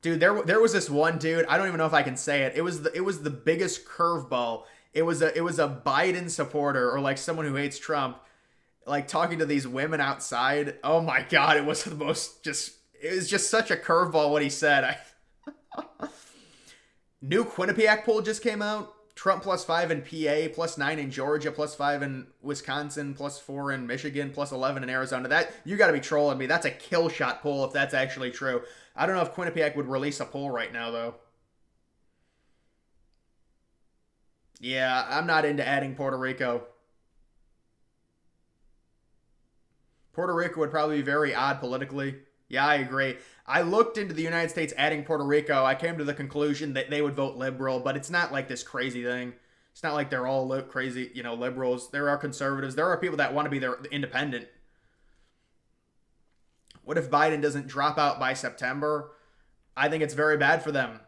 Dude, there was this one dude. I don't even know if I can say it. It was the biggest curveball. It was a Biden supporter or like someone who hates Trump, like talking to these women outside. Oh my god, it was the most just. It was just such a curveball what he said. New Quinnipiac poll just came out. Trump +5 in PA, +9 in Georgia, +5 in Wisconsin, +4 in Michigan, +11 in Arizona. That you got to be trolling me. That's a kill shot poll if that's actually true. I don't know if Quinnipiac would release a poll right now though. Yeah, I'm not into adding Puerto Rico. Puerto Rico would probably be very odd politically. Yeah, I agree. I looked into the United States adding Puerto Rico. I came to the conclusion that they would vote liberal, but it's not like this crazy thing. It's not like they're all crazy, liberals. There are conservatives. There are people that want to be their independent. What if Biden doesn't drop out by September? I think it's very bad for them.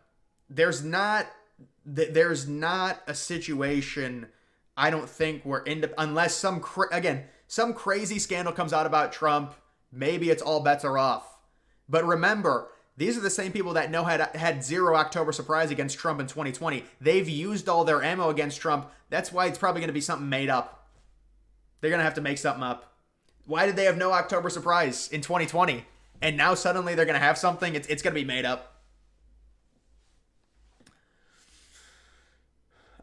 There's not a situation, I don't think, where unless some crazy scandal comes out about Trump, maybe it's all bets are off. But remember, these are the same people that had zero October surprise against Trump in 2020. They've used all their ammo against Trump. That's why it's probably going to be something made up. They're going to have to make something up. Why did they have no October surprise in 2020? And now suddenly they're going to have something? It's going to be made up.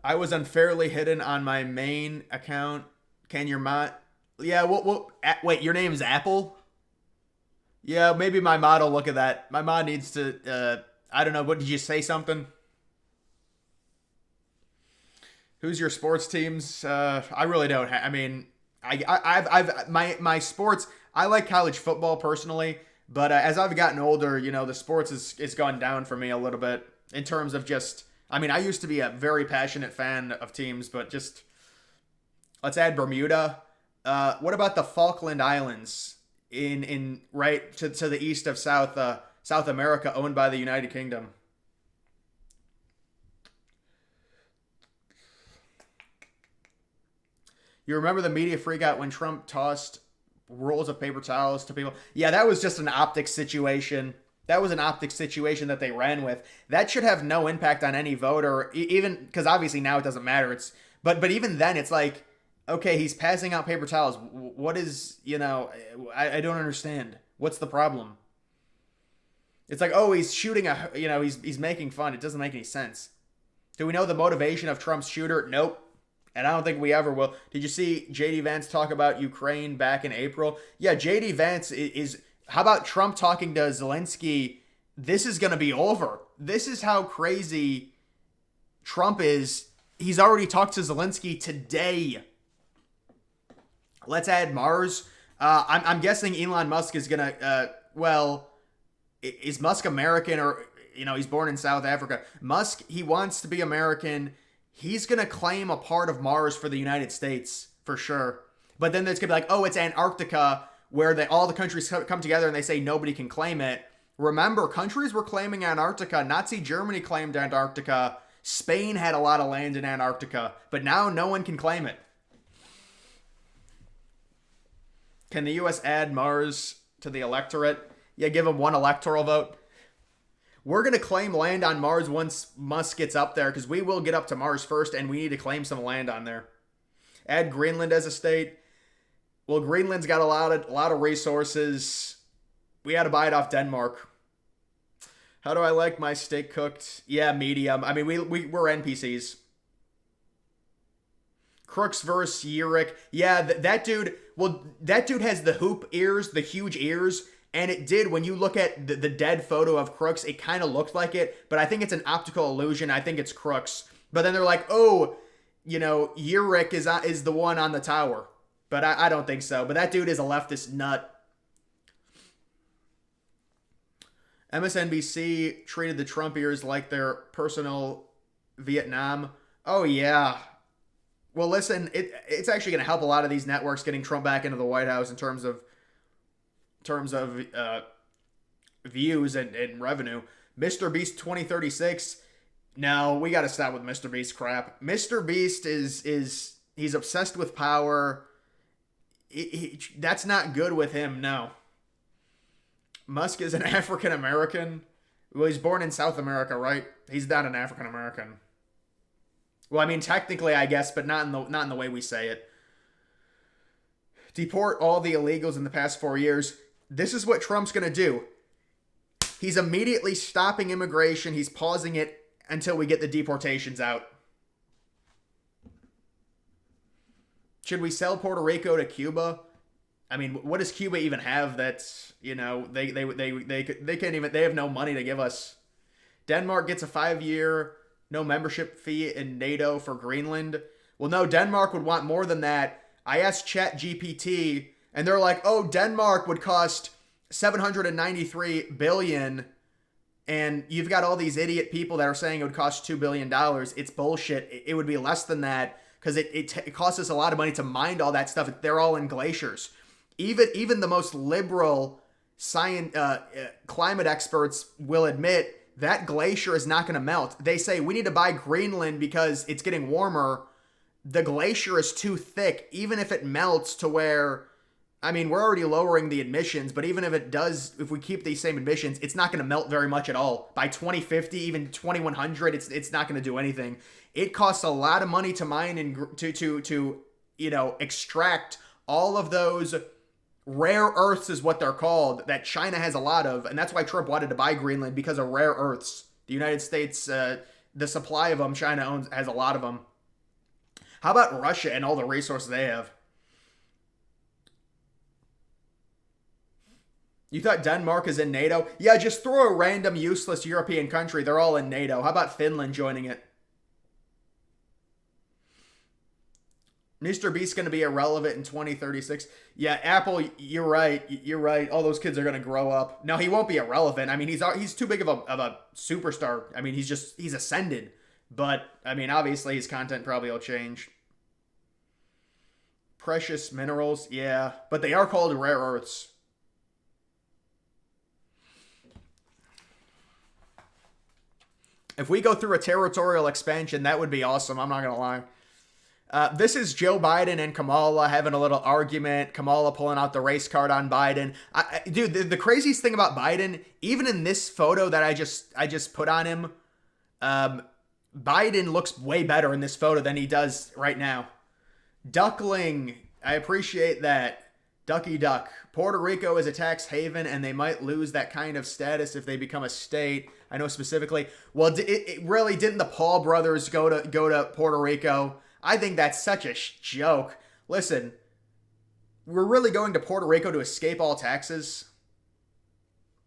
I was unfairly hidden on my main account. Can your mod... Yeah, wait, your name's Apple? Yeah, maybe my mod will look at that. My mod needs to, I don't know, what, did you say something? Who's your sports teams? I really don't. My sports, I like college football personally, but as I've gotten older, the sports is gone down for me a little bit in terms of just, I used to be a very passionate fan of teams, but just, let's add Bermuda. What about the Falkland Islands? In right to the east of South America, owned by the United Kingdom. You remember the media freak out when Trump tossed rolls of paper towels to people? Yeah, that was just an optics situation. That was an optics situation that they ran with. That should have no impact on any voter, even because obviously now it doesn't matter. But even then, it's like, okay, he's passing out paper towels. What is, I don't understand. What's the problem? It's like, oh, he's shooting he's making fun. It doesn't make any sense. Do we know the motivation of Trump's shooter? Nope. And I don't think we ever will. Did you see J.D. Vance talk about Ukraine back in April? Yeah, J.D. Vance is how about Trump talking to Zelensky? This is going to be over. This is how crazy Trump is. He's already talked to Zelensky today. Let's add Mars. I'm guessing Elon Musk is going to, is Musk American or, he's born in South Africa. Musk, he wants to be American. He's going to claim a part of Mars for the United States, for sure. But then there's going to be like, oh, it's Antarctica, where all the countries come together and they say nobody can claim it. Remember, countries were claiming Antarctica. Nazi Germany claimed Antarctica. Spain had a lot of land in Antarctica. But now no one can claim it. Can the U.S. add Mars to the electorate? Yeah, give them one electoral vote. We're going to claim land on Mars once Musk gets up there, because we will get up to Mars first, and we need to claim some land on there. Add Greenland as a state. Well, Greenland's got a lot of resources. We had to buy it off Denmark. How do I like my steak cooked? Yeah, medium. We're NPCs. Crooks versus Uric. Yeah, that dude... Well, that dude has the hoop ears, the huge ears, and it did, when you look at the dead photo of Crooks, it kind of looked like it, but I think it's an optical illusion. I think it's Crooks. But then they're like, oh, Uric is the one on the tower. But I don't think so. But that dude is a leftist nut. MSNBC treated the Trump ears like their personal Vietnam. Oh, yeah. Well, listen, it's actually going to help a lot of these networks getting Trump back into the White House in terms of views and revenue. Mr. Beast 2036 No, we got to stop with Mr. Beast crap. Mr. Beast is he's obsessed with power. That's not good with him. No. Musk is an African American. Well, he's born in South America, right? He's not an African American. Well, I mean, technically, I guess, but not in the way we say it. Deport all the illegals in the past 4 years. This is what Trump's going to do. He's immediately stopping immigration. He's pausing it until we get the deportations out. Should we sell Puerto Rico to Cuba? I mean, what does Cuba even have that's, you know, they can't even, they have no money to give us. Denmark gets a 5-year no membership fee in NATO for Greenland. Well, no, Denmark would want more than that. I asked ChatGPT and they're like, "Oh, Denmark would cost 793 billion." And you've got all these idiot people that are saying it would cost $2 billion. It's bullshit. It would be less than that because it costs us a lot of money to mine all that stuff. They're all in glaciers. Even the most liberal climate experts will admit that glacier is not going to melt. They say we need to buy Greenland because it's getting warmer. The glacier is too thick. Even if it melts to where, I mean, we're already lowering the emissions, but even if it does, if we keep these same emissions, it's not going to melt very much at all. By 2050, even 2100, it's not going to do anything. It costs a lot of money to mine and to extract all of those rare earths is what they're called, that China has a lot of, and that's why Trump wanted to buy Greenland, because of rare earths. The United States, the supply of them, China has a lot of them. How about Russia and all the resources they have? You thought Denmark is in NATO? Yeah, just throw a random useless European country. They're all in NATO. How about Finland joining it? Mr. Beast's going to be irrelevant in 2036. Yeah, Apple, you're right. You're right. All those kids are going to grow up. No, he won't be irrelevant. I mean, he's too big of a superstar. I mean, he's ascended. But, I mean, obviously his content probably will change. Precious minerals, yeah. But they are called rare earths. If we go through a territorial expansion, that would be awesome. I'm not going to lie. This is Joe Biden and Kamala having a little argument. Kamala pulling out the race card on Biden. Dude, the craziest thing about Biden, even in this photo that I just put on him, Biden looks way better in this photo than he does right now. Duckling, I appreciate that. Ducky Duck. Puerto Rico is a tax haven, and they might lose that kind of status if they become a state. I know specifically. Well, it really didn't the Paul brothers go to Puerto Rico? I think that's such a joke. Listen, we're really going to Puerto Rico to escape all taxes?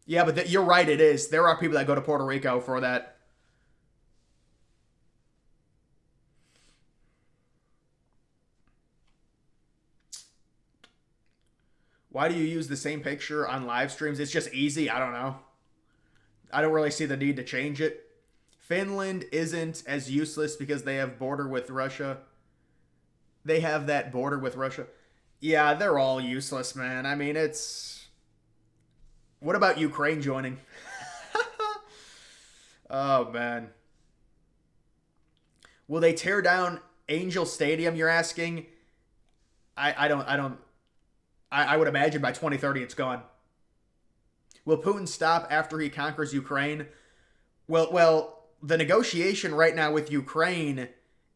Yeah, but you're right, it is. There are people that go to Puerto Rico for that. Why do you use the same picture on live streams? It's just easy. I don't know. I don't really see the need to change it. Finland isn't as useless because they have border with Russia. They have that border with Russia. Yeah, they're all useless, man. I mean, it's... What about Ukraine joining? Oh, man. Will they tear down Angel Stadium, you're asking? I would imagine by 2030 it's gone. Will Putin stop after he conquers Ukraine? Well, the negotiation right now with Ukraine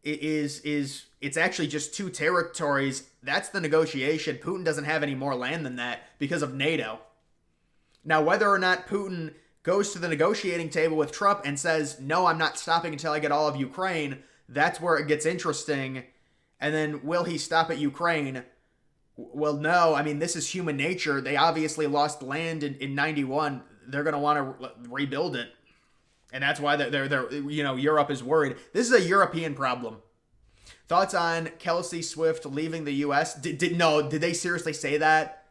is it's actually just 2 territories. That's the negotiation. Putin doesn't have any more land than that because of NATO. Now, whether or not Putin goes to the negotiating table with Trump and says, "No, I'm not stopping until I get all of Ukraine," that's where it gets interesting. And then, will he stop at Ukraine? Well, no. I mean, this is human nature. They obviously lost land in 91. They're going to want to rebuild it. And that's why they're Europe is worried. This is a European problem. Thoughts on Kelsey Swift leaving the U.S.? Did they seriously say that?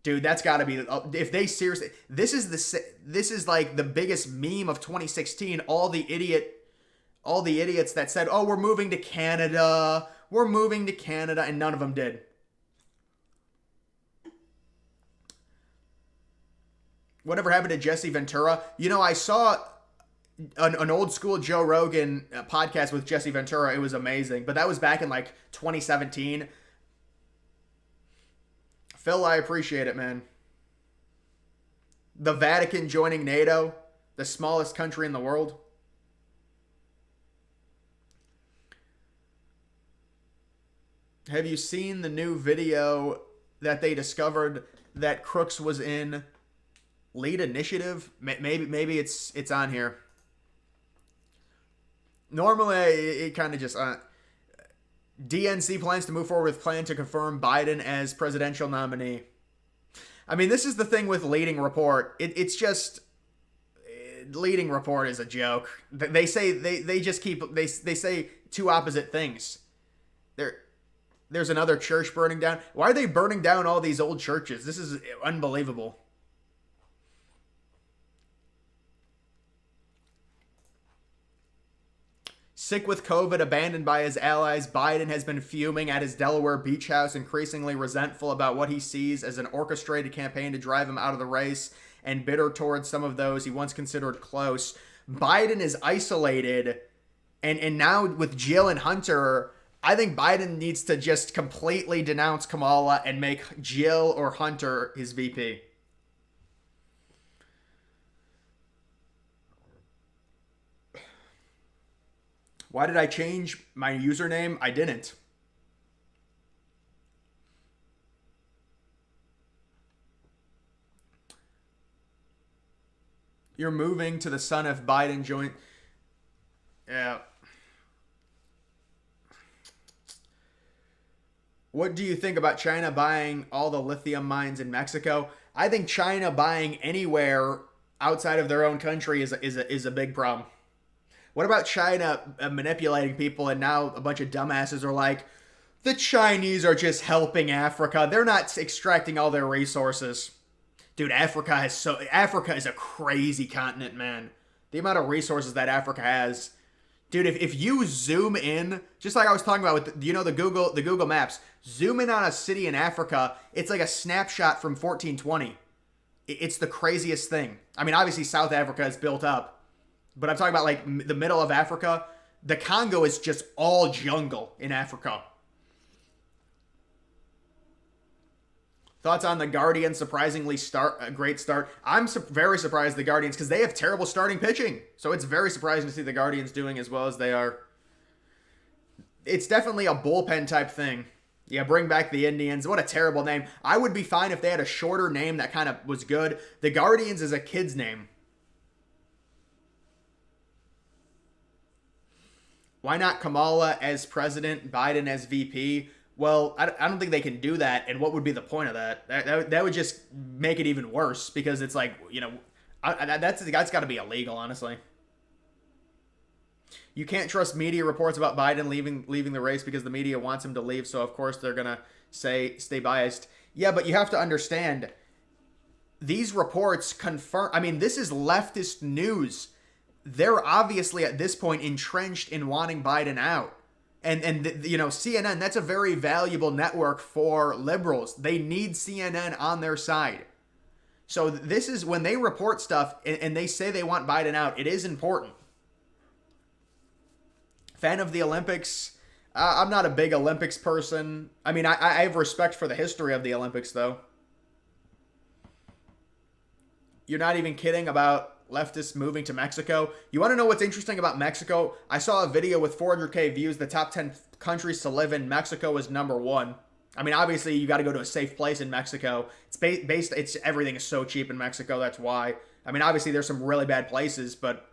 Dude, that's got to be, if they seriously, this is like the biggest meme of 2016. All the idiots that said, "Oh, we're moving to Canada, and none of them did. Whatever happened to Jesse Ventura? I saw an old school Joe Rogan podcast with Jesse Ventura. It was amazing, but that was back in like 2017. Phil, I appreciate it, man. The Vatican joining NATO, the smallest country in the world. Have you seen the new video that they discovered that Crooks was in? Lead Initiative? Maybe it's on here. Normally, it kind of just... DNC plans to move forward with plan to confirm Biden as presidential nominee. I mean, this is the thing with leading report. It's just... Leading report is a joke. They say... They just keep... They say two opposite things. There's another church burning down. Why are they burning down all these old churches? This is unbelievable. Sick with COVID, abandoned by his allies, Biden has been fuming at his Delaware beach house, increasingly resentful about what he sees as an orchestrated campaign to drive him out of the race, and bitter towards some of those he once considered close. Biden is isolated, and now with Jill and Hunter, I think Biden needs to just completely denounce Kamala and make Jill or Hunter his VP. Why did I change my username? I didn't. You're moving to the son if Biden joined. Yeah. What do you think about China buying all the lithium mines in Mexico? I think China buying anywhere outside of their own country is a big problem. What about China manipulating people, and now a bunch of dumbasses are like, the Chinese are just helping Africa. They're not extracting all their resources. Dude, Africa is a crazy continent, man. The amount of resources that Africa has. Dude, if you zoom in, just like I was talking about with, the Google Maps, zoom in on a city in Africa, it's like a snapshot from 1420. It's the craziest thing. I mean, obviously South Africa is built up, but I'm talking about like the middle of Africa. The Congo is just all jungle in Africa. Thoughts on the Guardians? Surprisingly a great start. I'm very surprised the Guardians, because they have terrible starting pitching. So it's very surprising to see the Guardians doing as well as they are. It's definitely a bullpen type thing. Yeah, bring back the Indians. What a terrible name. I would be fine if they had a shorter name that kind of was good. The Guardians is a kid's name. Why not Kamala as president, Biden as VP? Well, I don't think they can do that, and what would be the point of that? That would just make it even worse, because it's like, that's got to be illegal, honestly. You can't trust media reports about Biden leaving the race because the media wants him to leave, so of course they're going to say stay biased. Yeah, but you have to understand, these reports confirm, I mean, this is leftist news. They're obviously at this point entrenched in wanting Biden out. And CNN, that's a very valuable network for liberals. They need CNN on their side. So this is, when they report stuff and they say they want Biden out, it is important. Fan of the Olympics? I'm not a big Olympics person. I mean, I have respect for the history of the Olympics, though. You're not even kidding about leftists moving to Mexico. You want to know what's interesting about Mexico? I saw a video with 400K views. The top 10 countries to live in. Mexico was number 1. I mean, obviously, you got to go to a safe place in Mexico. It's everything is so cheap in Mexico. That's why. I mean, obviously, there's some really bad places, but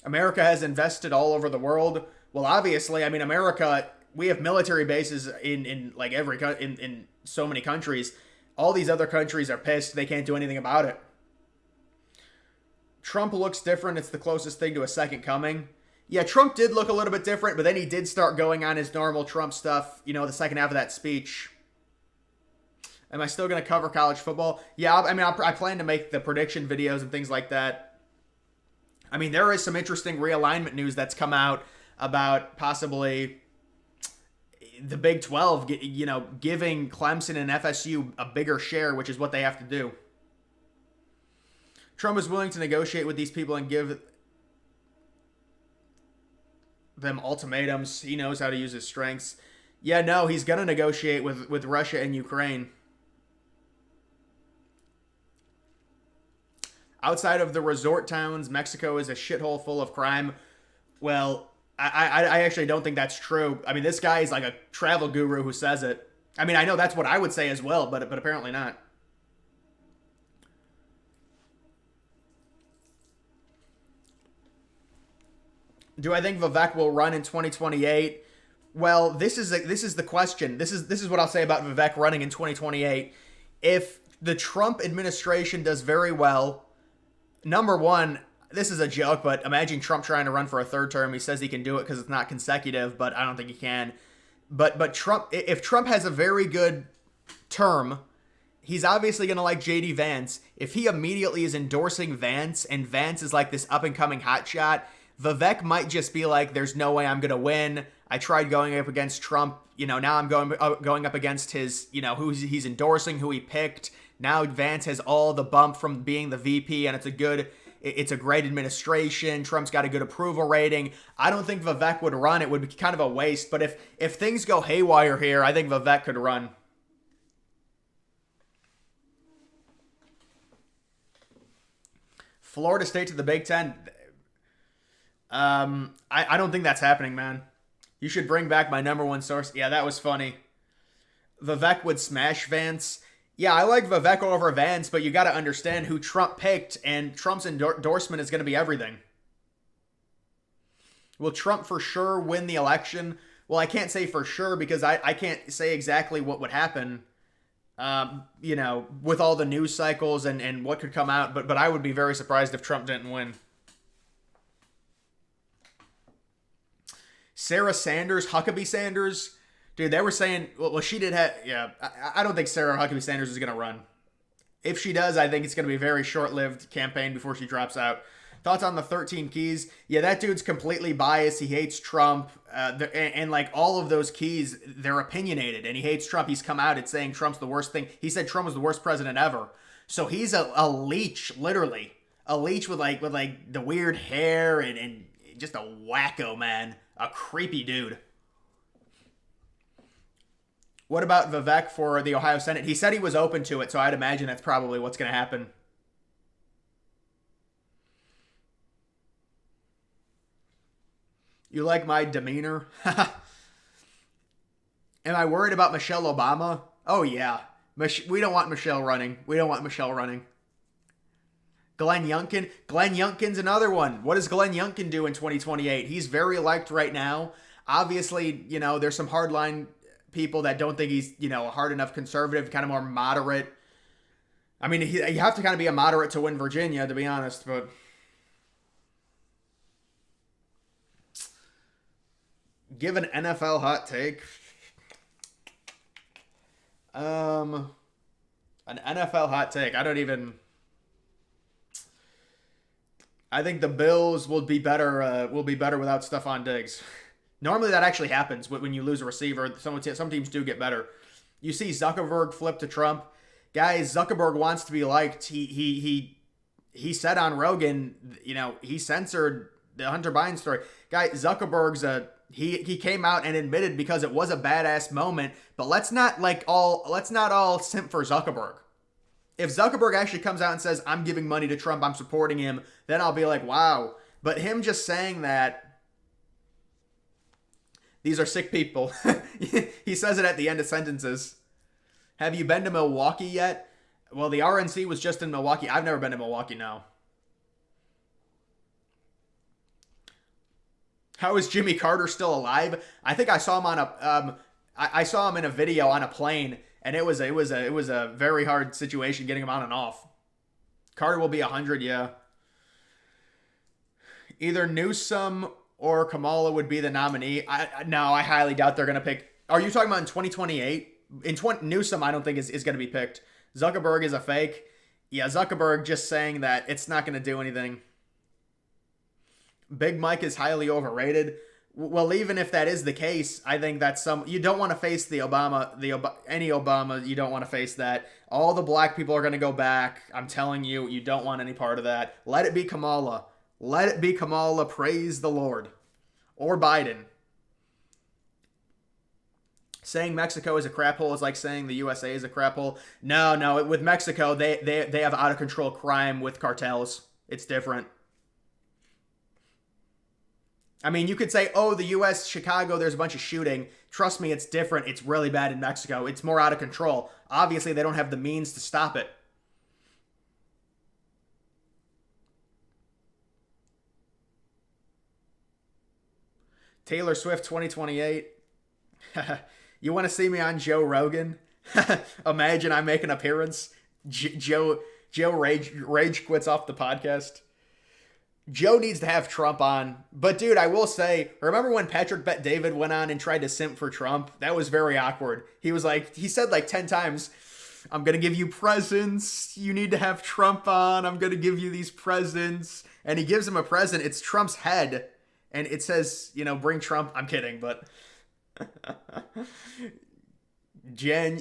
America has invested all over the world. Well, obviously, I mean, America, we have military bases in like in so many countries. All these other countries are pissed. They can't do anything about it. Trump looks different. It's the closest thing to a second coming. Yeah, Trump did look a little bit different, but then he did start going on his normal Trump stuff, the second half of that speech. Am I still going to cover college football? Yeah, I mean, I plan to make the prediction videos and things like that. I mean, there is some interesting realignment news that's come out about possibly the Big 12, giving Clemson and FSU a bigger share, which is what they have to do. Trump is willing to negotiate with these people and give them ultimatums. He knows how to use his strengths. Yeah, no, he's going to negotiate with Russia and Ukraine. Outside of the resort towns, Mexico is a shithole full of crime. Well, I actually don't think that's true. I mean, this guy is like a travel guru who says it. I mean, I know that's what I would say as well, but apparently not. Do I think Vivek will run in 2028? Well, this is the question. This is what I'll say about Vivek running in 2028. If the Trump administration does very well, number one, this is a joke, but imagine Trump trying to run for a third term. He says he can do it because it's not consecutive, but I don't think he can. But Trump, if Trump has a very good term, he's obviously going to like J.D. Vance. If he immediately is endorsing Vance, and Vance is like this up-and-coming hotshot, Vivek might just be like, there's no way I'm going to win. I tried going up against Trump. Now I'm going up against his, who he's endorsing, who he picked. Now Vance has all the bump from being the VP, and it's a great administration. Trump's got a good approval rating. I don't think Vivek would run. It would be kind of a waste. But if things go haywire here, I think Vivek could run. Florida State to the Big Ten. I don't think that's happening, man. You should bring back my number one source. Yeah, that was funny. Vivek would smash Vance. Yeah, I like Vivek over Vance, but you got to understand who Trump picked, and Trump's endorsement is going to be everything. Will Trump for sure win the election? Well, I can't say for sure because I can't say exactly what would happen, with all the news cycles and what could come out, but I would be very surprised if Trump didn't win. Sarah Sanders, Huckabee Sanders, dude, they were saying, well, she did have, yeah, I don't think Sarah Huckabee Sanders is going to run. If she does, I think it's going to be a very short-lived campaign before she drops out. Thoughts on the 13 keys? Yeah, that dude's completely biased. He hates Trump. And like all of those keys, they're opinionated. And he hates Trump. He's come out and saying Trump's the worst thing. He said Trump was the worst president ever. So he's a leech, literally. A leech with like the weird hair and just a wacko, man. A creepy dude. What about Vivek for the Ohio Senate? He said he was open to it, so I'd imagine that's probably what's going to happen. You like my demeanor? Am I worried about Michelle Obama? Oh, yeah. We don't want Michelle running. We don't want Michelle running. Glenn Youngkin. Glenn Youngkin's another one. What does Glenn Youngkin do in 2028? He's very liked right now. Obviously, there's some hardline people that don't think he's, a hard enough conservative, kind of more moderate. I mean, you have to kind of be a moderate to win Virginia, to be honest, but give an NFL hot take. An NFL hot take. I think the Bills will be better. Will be better without Stephon Diggs. Normally that actually happens when you lose a receiver. Some teams do get better. You see Zuckerberg flip to Trump. Guys, Zuckerberg wants to be liked. He said on Rogan, he censored the Hunter Biden story. Guy, Zuckerberg's he came out and admitted because it was a badass moment. But let's not all simp for Zuckerberg. If Zuckerberg actually comes out and says, I'm giving money to Trump, I'm supporting him, then I'll be like, wow. But him just saying that, these are sick people. He says it at the end of sentences. Have you been to Milwaukee yet? Well, the RNC was just in Milwaukee. I've never been to Milwaukee, no. How is Jimmy Carter still alive? I think I saw him I saw him in a video on a plane. And it was a very hard situation getting him on and off. Carter will be 100, yeah. Either Newsom or Kamala would be the nominee. I highly doubt they're going to pick. Are you talking about in 2028? Newsom, I don't think is going to be picked. Zuckerberg is a fake. Yeah, Zuckerberg just saying that it's not going to do anything. Big Mike is highly overrated. Well, even if that is the case, I think that's you don't want to face any Obama. You don't want to face that. All the black people are going to go back. I'm telling you, you don't want any part of that. Let it be Kamala. Let it be Kamala. Praise the Lord. Or Biden. Saying Mexico is a crap hole is like saying the USA is a crap hole. No. With Mexico, they have out of control crime with cartels. It's different. I mean, you could say, oh, the U.S., Chicago, there's a bunch of shooting. Trust me, it's different. It's really bad in Mexico. It's more out of control. Obviously, they don't have the means to stop it. Taylor Swift 2028. You want to see me on Joe Rogan? Imagine I make an appearance. Joe rage quits off the podcast. Joe needs to have Trump on. But, dude, I will say, remember when Patrick Bet-David went on and tried to simp for Trump? That was very awkward. He said like 10 times, I'm going to give you presents. You need to have Trump on. I'm going to give you these presents. And he gives him a present. It's Trump's head. And it says, bring Trump. I'm kidding, but...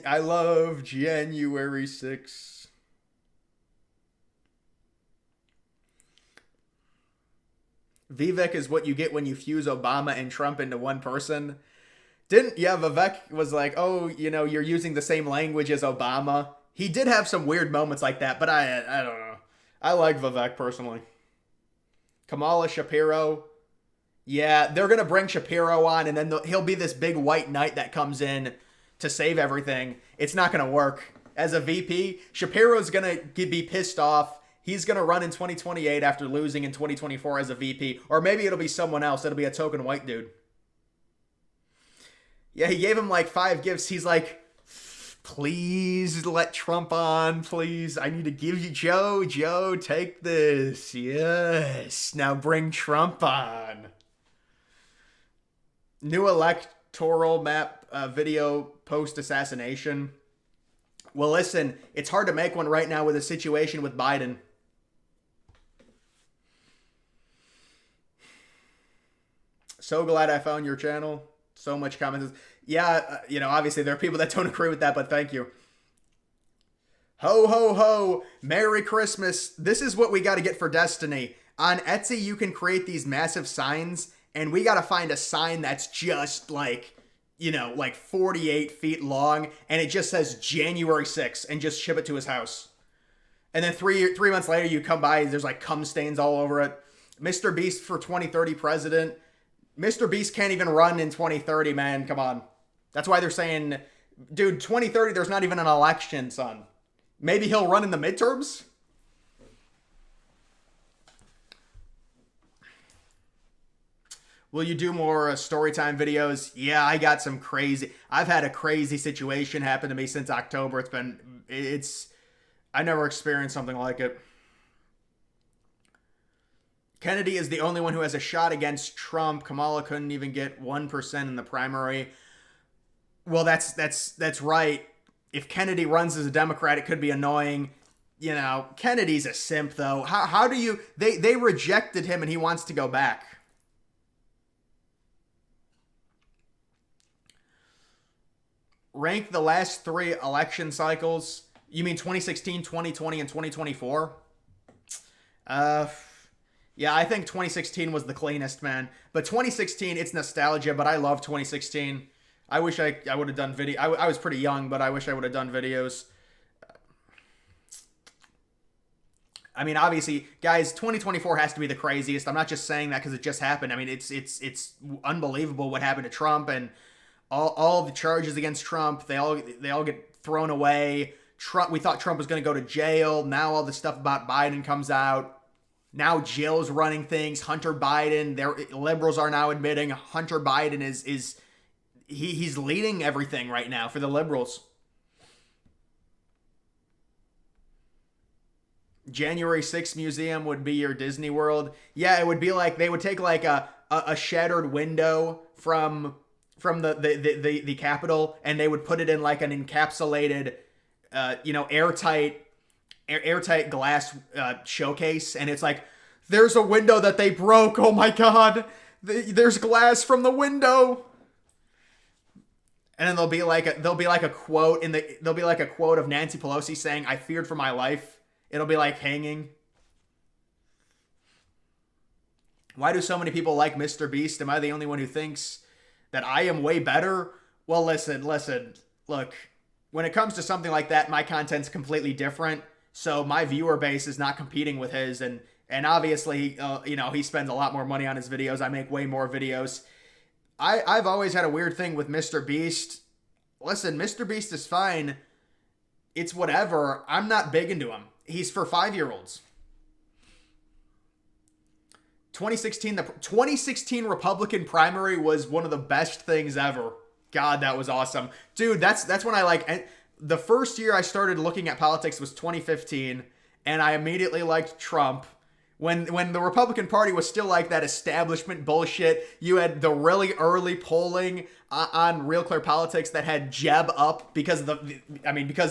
I love January 6th. Vivek is what you get when you fuse Obama and Trump into one person. Vivek was like, oh, you're using the same language as Obama. He did have some weird moments like that, but I don't know. I like Vivek personally. Kamala Shapiro. Yeah, they're going to bring Shapiro on, and then he'll be this big white knight that comes in to save everything. It's not going to work. As a VP, Shapiro's going to be pissed off. He's going to run in 2028 after losing in 2024 as a VP. Or maybe it'll be someone else. It'll be a token white dude. Yeah, he gave him like 5 gifts. He's like, please let Trump on, please. I need to give you Joe, take this. Yes, now bring Trump on. New electoral map video post-assassination. Well, listen, it's hard to make one right now with a situation with Biden. So glad I found your channel. So much comments. Yeah, obviously there are people that don't agree with that, but thank you. Ho, ho, ho. Merry Christmas. This is what we got to get for Destiny. On Etsy, you can create these massive signs, and we got to find a sign that's just like 48 feet long, and it just says January 6th, and just ship it to his house. And then three months later, you come by, there's like cum stains all over it. Mr. Beast for 2030 president. Mr. Beast can't even run in 2030, man. Come on. That's why they're saying, dude, 2030, there's not even an election, son. Maybe he'll run in the midterms? Will you do more storytime videos? Yeah, I got some crazy... I've had a crazy situation happen to me since October. I never experienced something like it. Kennedy is the only one who has a shot against Trump. Kamala couldn't even get 1% in the primary. Well, that's right. If Kennedy runs as a Democrat, it could be annoying. Kennedy's a simp, though. How do you... They rejected him, and he wants to go back. Rank the last 3 election cycles. You mean 2016, 2020, and 2024? Yeah, I think 2016 was the cleanest, man. But 2016, it's nostalgia, but I love 2016. I wish I would have done video. I was pretty young, but I wish I would have done videos. I mean, obviously, guys, 2024 has to be the craziest. I'm not just saying that because it just happened. I mean, it's unbelievable what happened to Trump, and all the charges against Trump, they all get thrown away. We thought Trump was going to go to jail. Now all the stuff about Biden comes out. Now Jill's running things. Hunter Biden, liberals are now admitting Hunter Biden he's leading everything right now for the liberals. January 6th museum would be your Disney World. Yeah, it would be like they would take like a shattered window from the Capitol, and they would put it in like an encapsulated, airtight glass showcase, and it's like, there's a window that they broke. Oh my God, There's glass from the window. And then there'll be like a quote of Nancy Pelosi saying, "I feared for my life." It'll be like hanging. Why do so many people like Mr. Beast? Am I the only one who thinks that I am way better? Well, listen. Look, when it comes to something like that, my content's completely different. So my viewer base is not competing with his, and obviously, he spends a lot more money on his videos. I make way more videos. I've always had a weird thing with Mr. Beast. Listen, Mr. Beast is fine. It's whatever. I'm not big into him. He's for 5-year-olds. 2016, the 2016 Republican primary was one of the best things ever. God, that was awesome. Dude, that's when the first year I started looking at politics was 2015, and I immediately liked Trump. When the Republican Party was still like that establishment bullshit, you had the really early polling on Real Clear Politics that had Jeb up because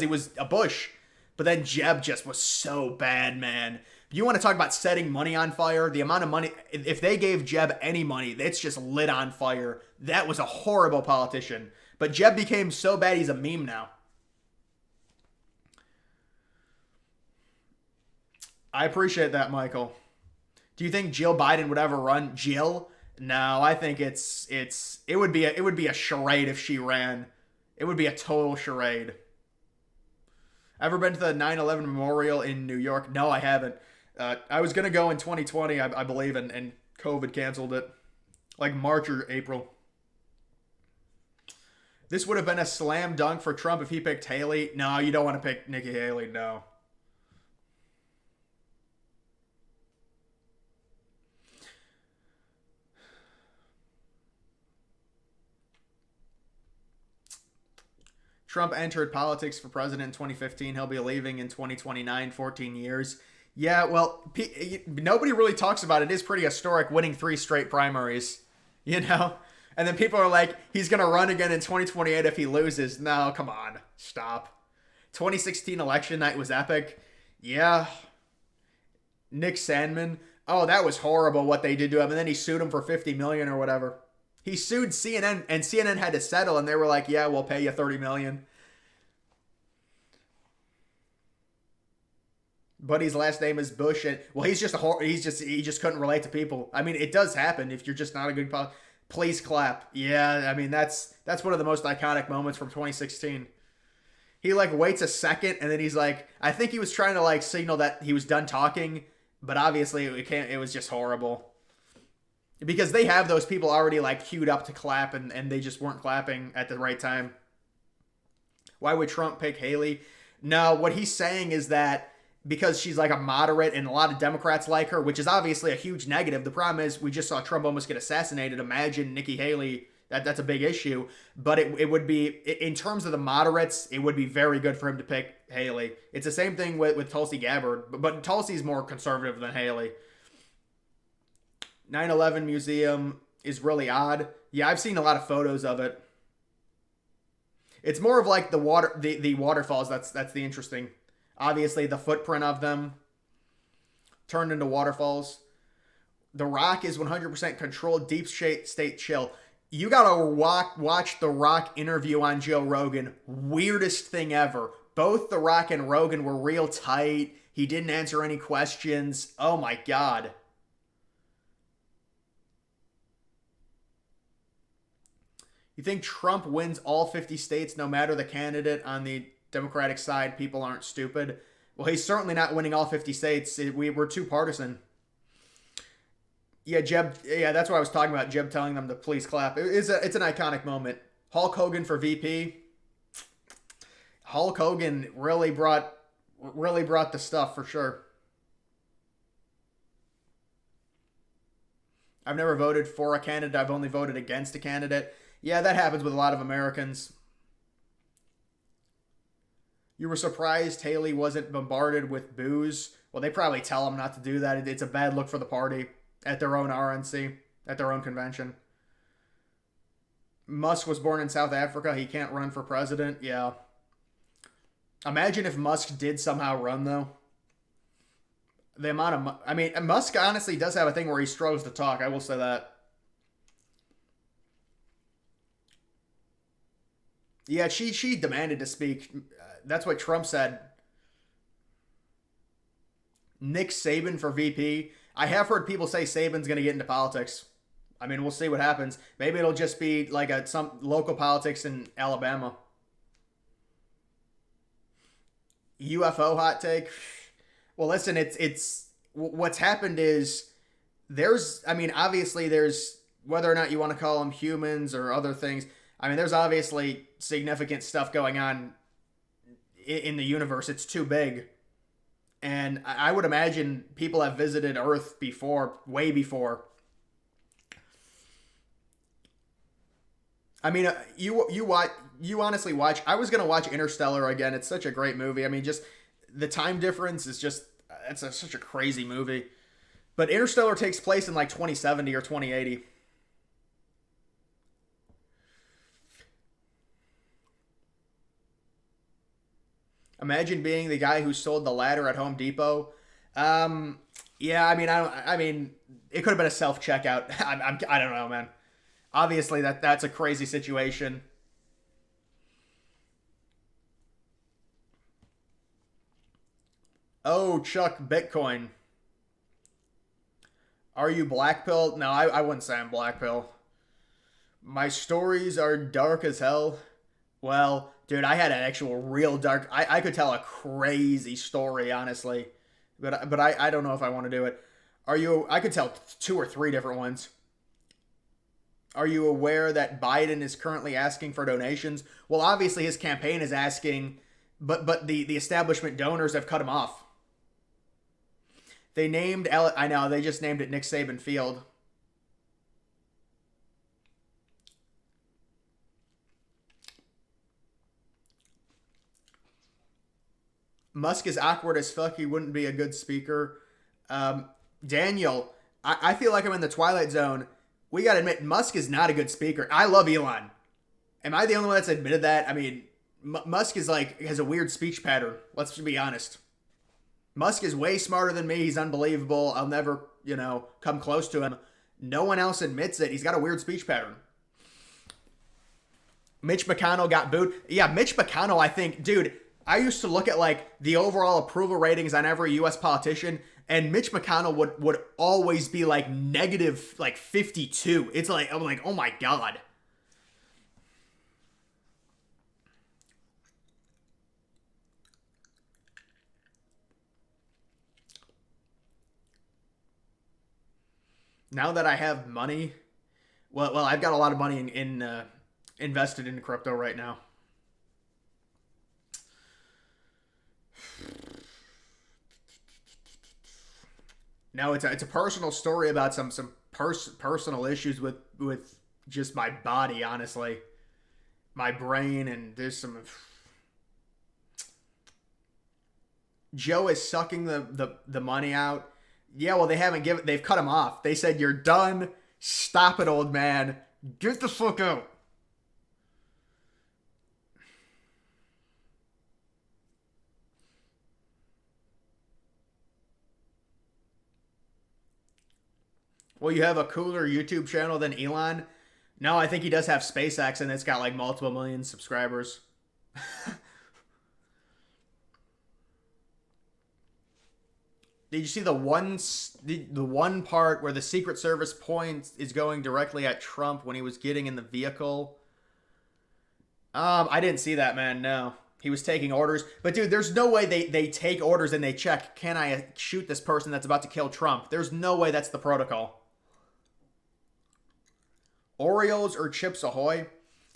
he was a Bush. But then Jeb just was so bad, man. You want to talk about setting money on fire? The amount of money, if they gave Jeb any money, it's just lit on fire. That was a horrible politician. But Jeb became so bad, he's a meme now. I appreciate that, Michael. Do you think Jill Biden would ever run? Jill? No, I think it would be a charade if she ran. It would be a total charade. Ever been to the 9/11 memorial in New York? No, I haven't. I was going to go in 2020, I believe, and COVID canceled it. Like March or April. This would have been a slam dunk for Trump if he picked Haley. No, you don't want to pick Nikki Haley, no. Trump entered politics for president in 2015. He'll be leaving in 2029, 14 years. Yeah, well, nobody really talks about it. It is pretty historic, winning 3 straight primaries, And then people are like, he's going to run again in 2028 if he loses. No, come on. Stop. 2016 election night was epic. Yeah. Nick Sandmann. Oh, that was horrible what they did to him. And then he sued him for $50 million or whatever. He sued CNN, and CNN had to settle, and they were like, yeah, we'll pay you $30 million. Buddy's last name is Bush, and well, he just couldn't relate to people. I mean, it does happen if you're just not a good please clap. Yeah, I mean that's one of the most iconic moments from 2016. He waits a second, and then he's like, I think he was trying to signal that he was done talking, but obviously it was just horrible. Because they have those people already queued up to clap, and they just weren't clapping at the right time. Why would Trump pick Haley? No, what he's saying is that because she's a moderate and a lot of Democrats like her, which is obviously a huge negative. The problem is we just saw Trump almost get assassinated. Imagine Nikki Haley. That's a big issue. But it would be, in terms of the moderates, it would be very good for him to pick Haley. It's the same thing with Tulsi Gabbard. But Tulsi's more conservative than Haley. 9/11 museum is really odd. Yeah, I've seen a lot of photos of it. It's more of the waterfalls. That's the interesting. Obviously, the footprint of them turned into waterfalls. The Rock is 100% controlled, deep state chill. You gotta watch The Rock interview on Joe Rogan. Weirdest thing ever. Both The Rock and Rogan were real tight. He didn't answer any questions. Oh my God. You think Trump wins all 50 states no matter the candidate on the Democratic side? People aren't stupid. Well, he's certainly not winning all 50 states. We're too partisan. Yeah, Jeb. Yeah, that's what I was talking about. Jeb telling them to please clap. It's an iconic moment. Hulk Hogan for VP. Hulk Hogan really brought the stuff for sure. I've never voted for a candidate. I've only voted against a candidate. Yeah, that happens with a lot of Americans. You were surprised Haley wasn't bombarded with boos. Well, they probably tell him not to do that. It's a bad look for the party at their own RNC, at their own convention. Musk was born in South Africa. He can't run for president. Yeah. Imagine if Musk did somehow run, though. The amount of... Musk honestly does have a thing where he struggles to talk. I will say that. Yeah, she demanded to speak. That's what Trump said. Nick Saban for VP. I have heard people say Saban's going to get into politics. I mean, we'll see what happens. Maybe it'll just be like some local politics in Alabama. UFO hot take. Well, listen, it's what's happened is I mean, obviously there's whether or not you want to call them humans or other things. I mean, there's obviously significant stuff going on in the universe. It's too big. And I would imagine people have visited Earth before, way before. I mean, you honestly watch. I was gonna watch Interstellar again. It's such a great movie. I mean, just the time difference is just such a crazy movie. But Interstellar takes place in like 2070 or 2080. Imagine being the guy who sold the ladder at Home Depot. Yeah, I mean, I mean, it could have been a self checkout. I don't know, man. Obviously, that's a crazy situation. Oh, Chuck, Bitcoin. Are you black pill? No, I wouldn't say I'm black pill. My stories are dark as hell. Well, dude, I had an actual real dark. I could tell a crazy story, honestly, but I don't know if I want to do it. Are you? I could tell two or three different ones. Are you aware that Biden is currently asking for donations? Well, obviously his campaign is asking, but the establishment donors have cut him off. They named I know they just named it Nick Saban Field. Musk is awkward as fuck. He wouldn't be a good speaker. Daniel, I feel like I'm in the Twilight Zone. We got to admit, Musk is not a good speaker. I love Elon. Am I the only one that's admitted that? I mean, Musk is like, has a weird speech pattern. Let's be honest. Musk is way smarter than me. He's unbelievable. I'll never, come close to him. No one else admits it. He's got a weird speech pattern. Mitch McConnell got booed. Yeah, Mitch McConnell, I think, dude, I used to look at like the overall approval ratings on every U.S. politician, and Mitch McConnell would always be like negative like 52. It's like, I'm like, oh my God. Now that I have money, well, I've got a lot of money in invested in crypto right now. No, it's a personal story about some personal issues with just my body, honestly, my brain, and there's some. Joe is sucking the money out. Yeah, well, they've cut him off. They said, you're done. Stop it, old man. Get the fuck out. Well, you have a cooler YouTube channel than Elon? No, I think he does have SpaceX and it's got like multiple million subscribers. Did you see the one part where the Secret Service point is going directly at Trump when he was getting in the vehicle? I didn't see that, man. No, he was taking orders. But dude, there's no way they take orders and they check, can I shoot this person that's about to kill Trump? There's no way that's the protocol. Oreos or Chips Ahoy?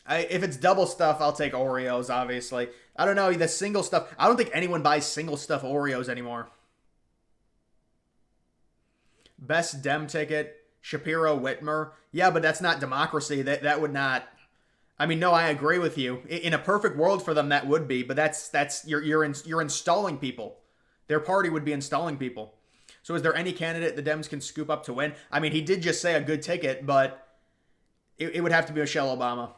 If it's double stuff, I'll take Oreos, obviously. I don't know, the single stuff. I don't think anyone buys single stuff Oreos anymore. Best Dem ticket, Shapiro Whitmer. Yeah, but that's not democracy. That would not. I mean, no, I agree with you. In a perfect world for them, that would be. But that's you're installing people. Their party would be installing people. So is there any candidate the Dems can scoop up to win? I mean, he did just say a good ticket, but it would have to be Michelle Obama.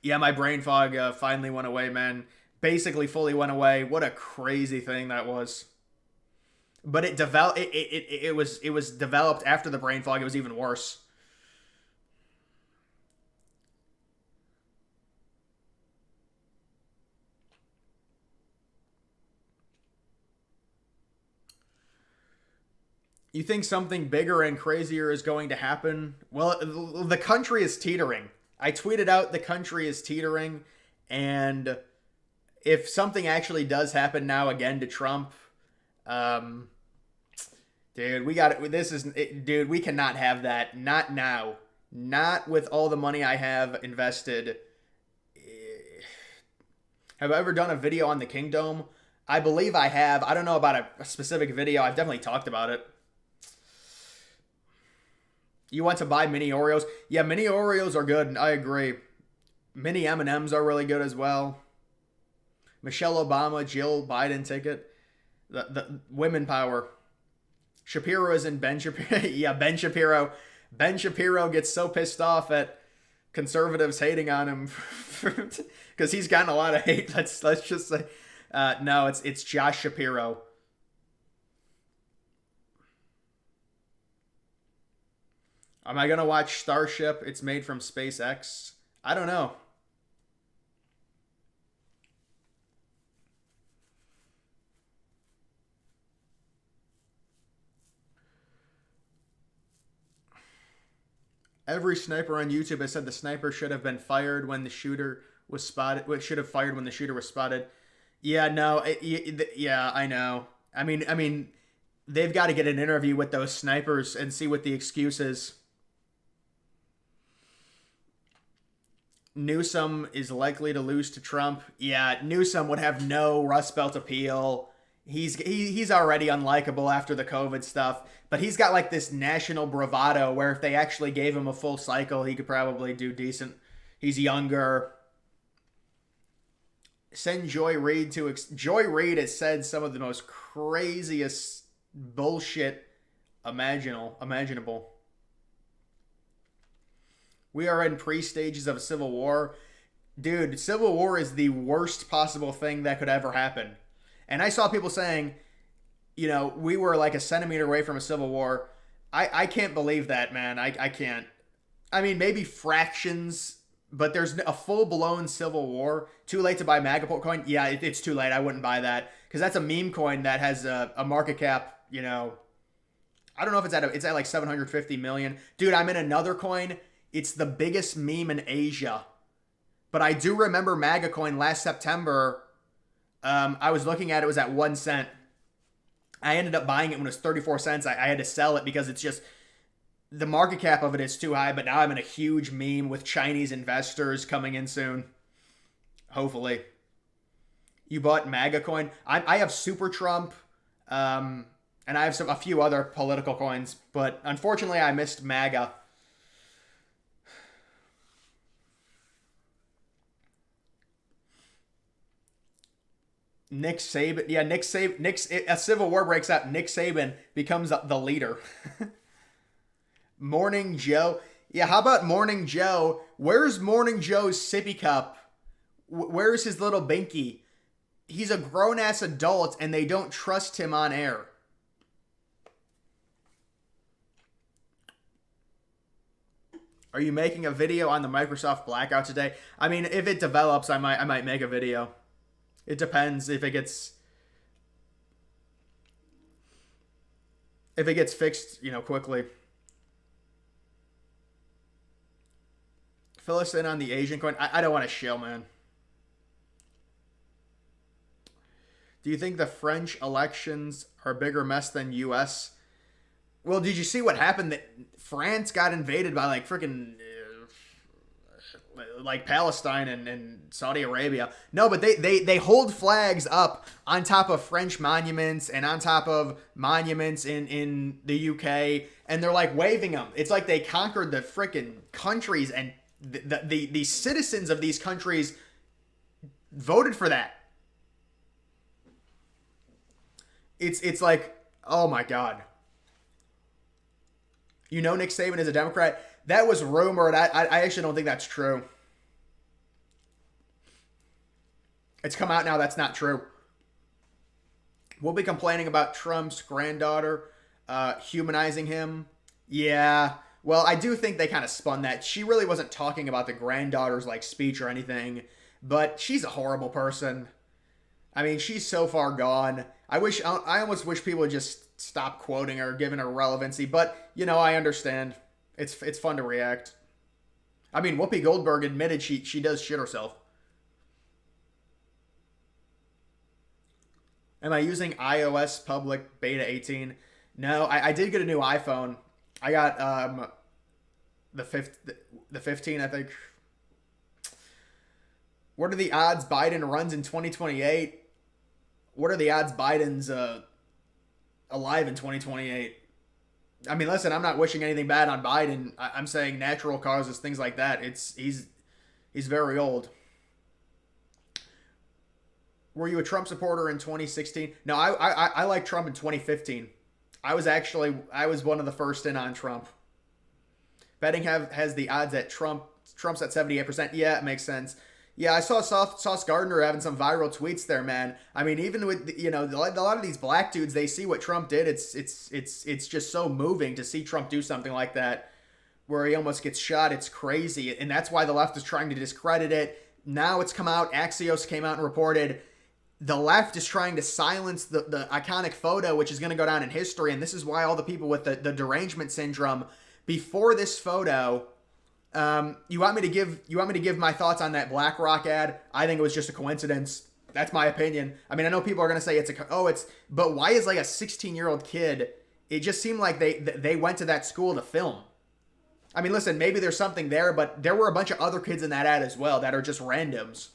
Yeah, my brain fog finally went away, man. Basically fully went away. What a crazy thing that was. But it developed. It was developed after the brain fog. It was developed after the brain fog. It was even worse. It was developed after the brain fog. It was even worse. But it developed. It was developed after the brain fog. It was even worse. But it developed. It was developed after the brain fog. It was even worse. But it developed. It was developed after the brain fog. It was even worse. You think something bigger and crazier is going to happen? Well, the country is teetering. I tweeted out the country is teetering, and if something actually does happen now again to Trump, dude, we got it. Dude, we cannot have that. Not now. Not with all the money I have invested. Have I ever done a video on the Kingdom? I believe I have. I don't know about a specific video. I've definitely talked about it. You want to buy mini Oreos? Yeah, mini Oreos are good. I agree. Mini M&Ms are really good as well. Michelle Obama, Jill Biden ticket. The women power. Shapiro is in Ben Shapiro. Yeah, Ben Shapiro. Ben Shapiro gets so pissed off at conservatives hating on him because he's gotten a lot of hate. Let's just say, no, it's Josh Shapiro. Am I gonna watch Starship? It's made from SpaceX. I don't know. Every sniper on YouTube has said the sniper should have been fired when the shooter was spotted. Should have fired when the shooter was spotted. Yeah, no, yeah, I know. I mean, they've got to get an interview with those snipers and see what the excuse is. Newsom is likely to lose to Trump. Yeah, Newsom would have no Rust Belt appeal. He's already unlikable after the COVID stuff, but he's got like this national bravado where if they actually gave him a full cycle, he could probably do decent. He's younger. Send Joy Reid to... Joy Reid has said some of the most craziest bullshit imaginable. We are in pre-stages of a civil war. Dude, civil war is the worst possible thing that could ever happen. And I saw people saying, you know, we were like a centimeter away from a civil war. I can't believe that, man. I can't. I mean, maybe fractions, but there's a full-blown civil war. Too late to buy MAGA coin? Yeah, it's too late. I wouldn't buy that. Because that's a meme coin that has a market cap, you know. I don't know if it's at like 750 million. Dude, I'm in another coin. It's the biggest meme in Asia. But I do remember MAGA coin last September. I was looking at it, was at 1 cent. I ended up buying it when it was 34 cents. I had to sell it because it's just, the market cap of it is too high, but now I'm in a huge meme with Chinese investors coming in soon. Hopefully. You bought MAGA coin? I have Super Trump, and I have a few other political coins, but unfortunately I missed MAGA. Nick Saban, yeah, a civil war breaks out. Nick Saban becomes the leader. Morning Joe, yeah, how about Morning Joe? Where's Morning Joe's sippy cup? Where's his little binky? He's a grown-ass adult, and they don't trust him on air. Are you making a video on the Microsoft blackout today? I mean, if it develops, I might make a video. It depends if it gets fixed, you know, quickly. Fill us in on the Asian coin. I don't want to shill, man. Do you think the French elections are a bigger mess than U.S.? Well, did you see what happened? That France got invaded by like freaking like Palestine and Saudi Arabia. No, but they hold flags up on top of French monuments and on top of monuments in the UK, and they're like waving them. It's like they conquered the freaking countries, and the citizens of these countries voted for that. It's like, oh my God. You know Nick Saban is a Democrat? That was rumored. I actually don't think that's true. It's come out now that's not true. We'll be complaining about Trump's granddaughter humanizing him. Yeah. Well, I do think they kind of spun that. She really wasn't talking about the granddaughter's like speech or anything, but she's a horrible person. I mean, she's so far gone. I almost wish people would just stop quoting her, giving her relevancy. But I understand. It's fun to react. I mean, Whoopi Goldberg admitted she does shit herself. Am I using iOS public beta 18? No, I did get a new iPhone. I got the 15, I think. What are the odds Biden runs in 2028? What are the odds Biden's alive in 2028? I mean, listen, I'm not wishing anything bad on Biden. I'm saying natural causes, things like that. He's very old. Were you a Trump supporter in 2016? No, I liked Trump in 2015. I was one of the first in on Trump. Betting has the odds at Trump's at 78%. Yeah, it makes sense. Yeah, I saw Sauce Gardner having some viral tweets there, man. I mean, even with a lot of these black dudes, they see what Trump did. It's just so moving to see Trump do something like that, where he almost gets shot. It's crazy, and that's why the left is trying to discredit it. Now it's come out. Axios came out and reported the left is trying to silence the iconic photo, which is going to go down in history. And this is why all the people with the derangement syndrome before this photo. You want me to give my thoughts on that BlackRock ad? I think it was just a coincidence. That's my opinion. I mean, I know people are gonna say but why is like a 16-year-old kid? It just seemed like they went to that school to film. I mean, listen, maybe there's something there, but there were a bunch of other kids in that ad as well that are just randoms.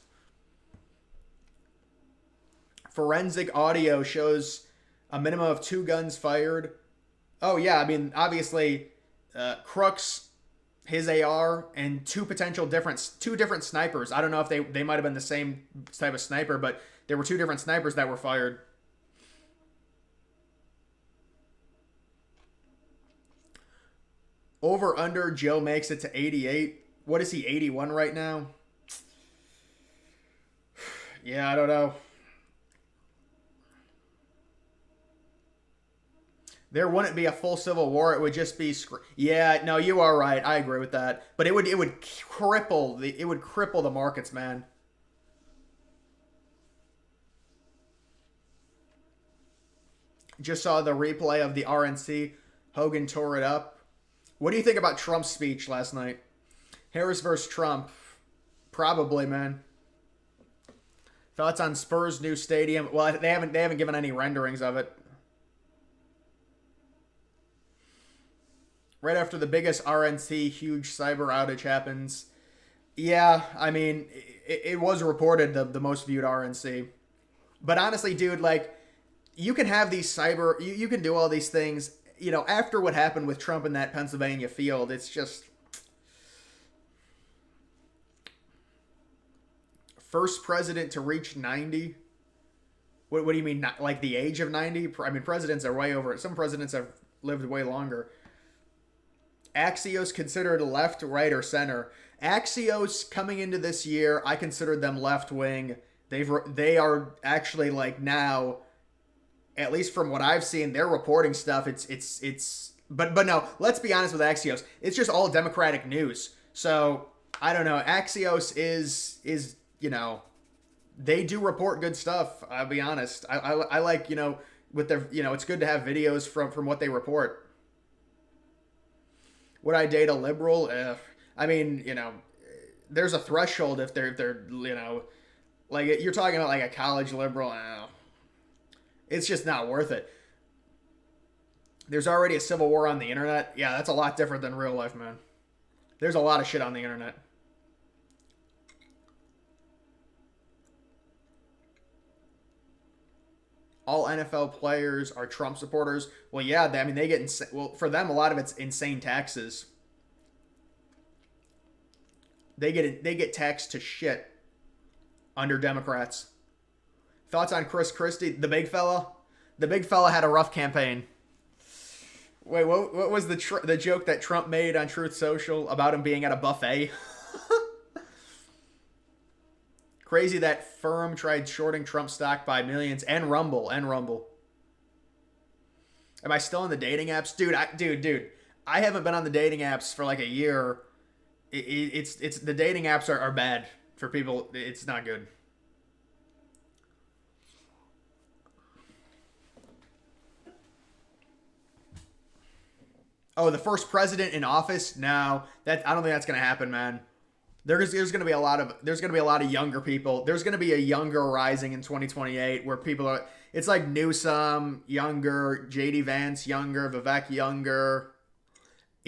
Forensic audio shows a minimum of 2 guns fired. Oh yeah, I mean, obviously, Crooks, his AR, and two different snipers. I don't know if they might have been the same type of sniper, but there were 2 different snipers that were fired. Over under, Joe makes it to 88. What is he, 81 right now? Yeah, I don't know. There wouldn't be a full civil war. It would just be yeah. No, you are right. I agree with that. But it would cripple the markets, man. Just saw the replay of the RNC. Hogan tore it up. What do you think about Trump's speech last night? Harris versus Trump. Probably, man. Thoughts on Spurs' new stadium? Well, they haven't given any renderings of it. Right after the biggest RNC huge cyber outage happens. Yeah, I mean, it was reported the most viewed RNC. But honestly, dude, like, you can have these you can do all these things. After what happened with Trump in that Pennsylvania field, it's just... First president to reach 90? What do you mean, not like the age of 90? I mean, presidents are way over it. Some presidents have lived way longer. Axios considered left, right, or center. Axios coming into this year, I considered them left wing. They are actually like now, at least from what I've seen, they're reporting stuff. But no, let's be honest with Axios. It's just all Democratic news. So I don't know. Axios is they do report good stuff. I'll be honest. I like with their it's good to have videos from what they report. Would I date a liberal? I mean, there's a threshold if they're like you're talking about like a college liberal. It's just not worth it. There's already a civil war on the internet. Yeah, that's a lot different than real life, man. There's a lot of shit on the internet. All NFL players are Trump supporters. Well, yeah, I mean, they get for them, a lot of it's insane taxes. They get taxed to shit under Democrats. Thoughts on Chris Christie, the big fella? The big fella had a rough campaign. Wait, what was the joke that Trump made on Truth Social about him being at a buffet? Crazy that firm tried shorting Trump stock by millions and Rumble. Am I still on the dating apps? Dude, I haven't been on the dating apps for like a year. It's the dating apps are bad for people. It's not good. Oh, the first president in office? No, that I don't think that's gonna happen, man. There's gonna be a lot of younger people. There's gonna be a younger rising in 2028 where people are. It's like Newsom younger, JD Vance younger, Vivek younger.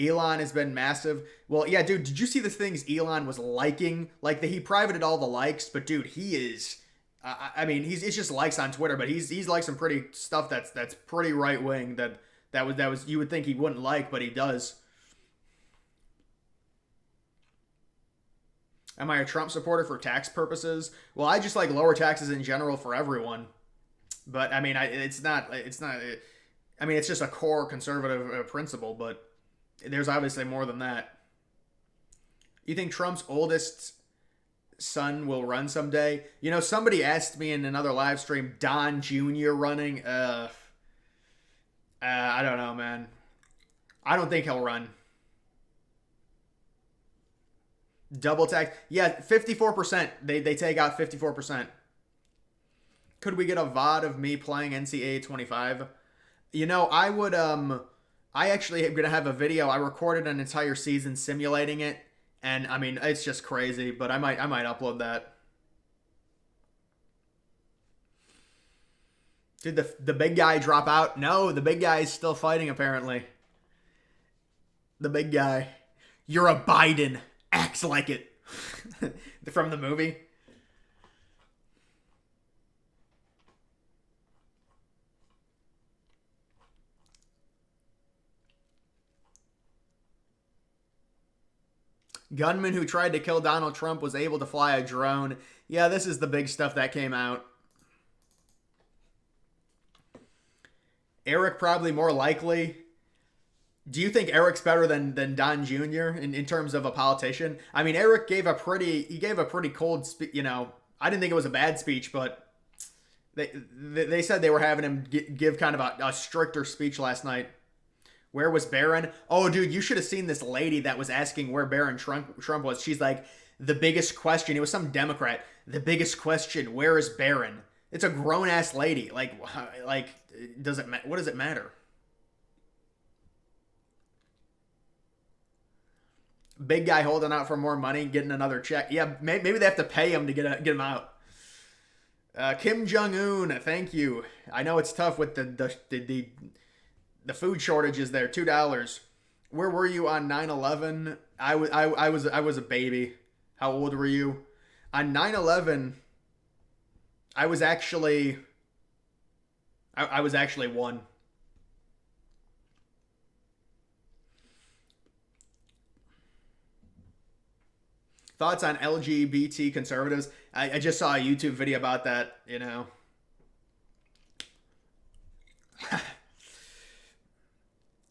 Elon has been massive. Well, yeah, dude, did you see the things Elon was liking? Like he privated all the likes, but dude, he is. I mean, it's just likes on Twitter, but he's like some pretty stuff that's pretty right wing. That was you would think he wouldn't like, but he does. Am I a Trump supporter for tax purposes? Well, I just like lower taxes in general for everyone. But I mean, it's not. I mean, it's just a core conservative principle, but there's obviously more than that. You think Trump's oldest son will run someday? You know, somebody asked me in another live stream, Don Jr. running. I don't know, man. I don't think he'll run. Double tax. Yeah, 54%. They take out 54%. Could we get a VOD of me playing NCAA 25? You know, I would I actually am gonna have a video. I recorded an entire season simulating it, and I mean it's just crazy, but I might upload that. Did the big guy drop out? No, the big guy is still fighting apparently. The big guy. You're a Biden. Acts like it. From the movie. Gunman who tried to kill Donald Trump was able to fly a drone. Yeah, this is the big stuff that came out. Eric probably more likely. Do you think Eric's better than Don Jr. in terms of a politician? I mean, Eric gave a pretty cold speech. You know, I didn't think it was a bad speech, but they said they were having him give kind of a stricter speech last night. Where was Barron? Oh, dude, you should have seen this lady that was asking where Barron Trump was. She's like, the biggest question. It was some Democrat. The biggest question. Where is Barron? It's a grown ass lady. Like, does it? What does it matter? Big guy holding out for more money, getting another check. Yeah, maybe they have to pay him to get him out. Kim Jong Un, thank you. I know it's tough with the food shortages there. $2. Where were you on 9/11? I was a baby. How old were you? On 9/11, I was actually one. Thoughts on LGBT conservatives? I just saw a YouTube video about that, you know.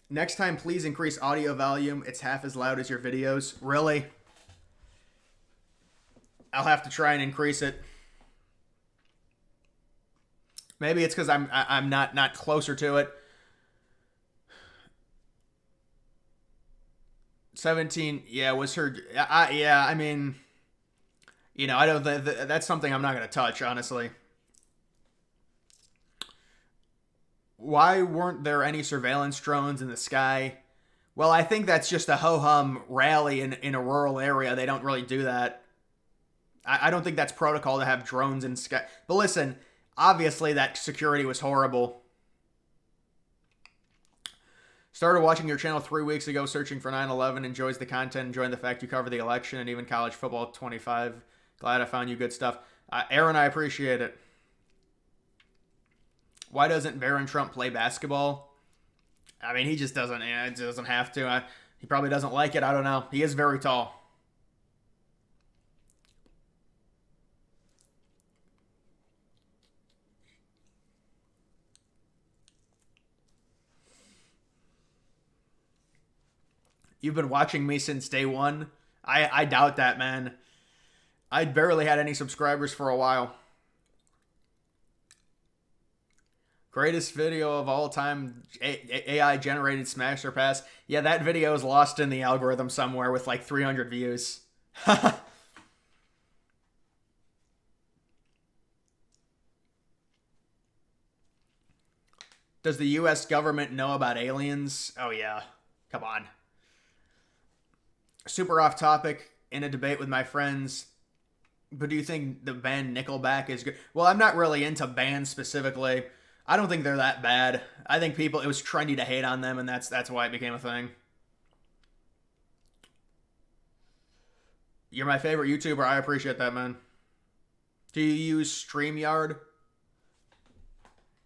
Next time, please increase audio volume. It's half as loud as your videos. Really? I'll have to try and increase it. Maybe it's because I'm not closer to it. 17, yeah, was her. Yeah, I mean, you know, I don't. That's something I'm not gonna touch, honestly. Why weren't there any surveillance drones in the sky? Well, I think that's just a ho-hum rally in a rural area. They don't really do that. I don't think that's protocol to have drones in sky. But listen, obviously that security was horrible. Started watching your channel 3 weeks ago, searching for 9/11. Enjoys the content, enjoying the fact you cover the election and even college football 25. Glad I found you good stuff. Aaron, I appreciate it. Why doesn't Barron Trump play basketball? I mean, he just doesn't. It doesn't have to. He probably doesn't like it. I don't know. He is very tall. You've been watching me since day one? I doubt that, man. I barely had any subscribers for a while. Greatest video of all time, AI generated smash or pass. Yeah, that video is lost in the algorithm somewhere with like 300 views. Does the US government know about aliens? Oh yeah. Come on. Super off topic. In a debate with my friends, but do you think the band Nickelback is good? Well, I'm not really into bands specifically. I don't think they're that bad. I think people, it was trendy to hate on them, and that's why it became a thing. You're my favorite YouTuber. I appreciate that, man. Do you use StreamYard?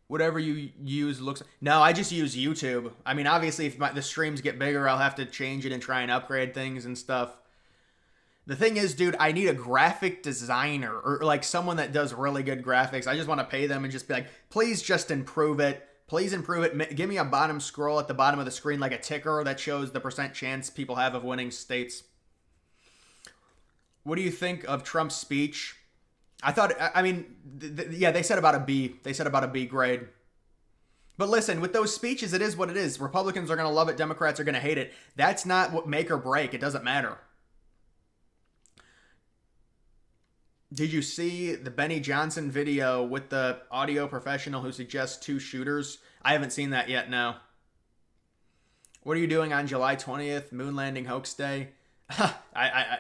Whatever you use looks. No, I just use YouTube. I mean, obviously, if the streams get bigger, I'll have to change it and try and upgrade things and stuff. The thing is, dude, I need a graphic designer or like someone that does really good graphics. I just want to pay them and just be like, please just improve it. Please improve it. Give me a bottom scroll at the bottom of the screen, like a ticker that shows the percent chance people have of winning states. What do you think of Trump's speech? I mean, yeah, they said about a B. They said about a B grade. But listen, with those speeches, it is what it is. Republicans are going to love it. Democrats are going to hate it. That's not what make or break. It doesn't matter. Did you see the Benny Johnson video with the audio professional who suggests 2 shooters? I haven't seen that yet, no. What are you doing on July 20th, moon landing hoax day? I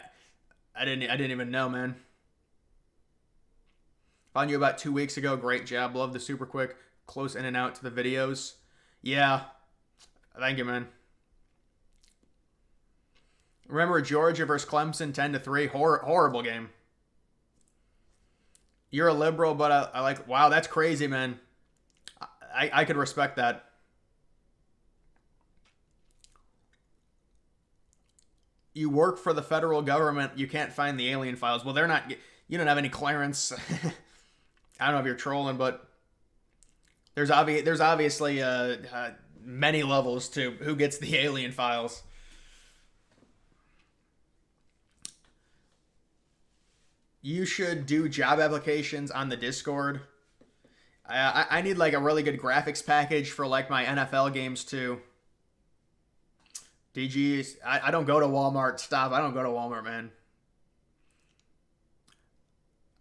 didn't even know, man. Found you about 2 weeks ago. Great job. Love the super quick, close in and out to the videos. Yeah. Thank you, man. Remember Georgia versus Clemson, 10-3. Horrible game. You're a liberal, but I like... Wow, that's crazy, man. I could respect that. You work for the federal government. You can't find the alien files. Well, they're not... You don't have any clearance. I don't know if you're trolling, but... There's obviously many levels to who gets the alien files. You should do job applications on the Discord. I need like a really good graphics package for like my NFL games too. DGs. I don't go to Walmart. Stop. I don't go to Walmart, man.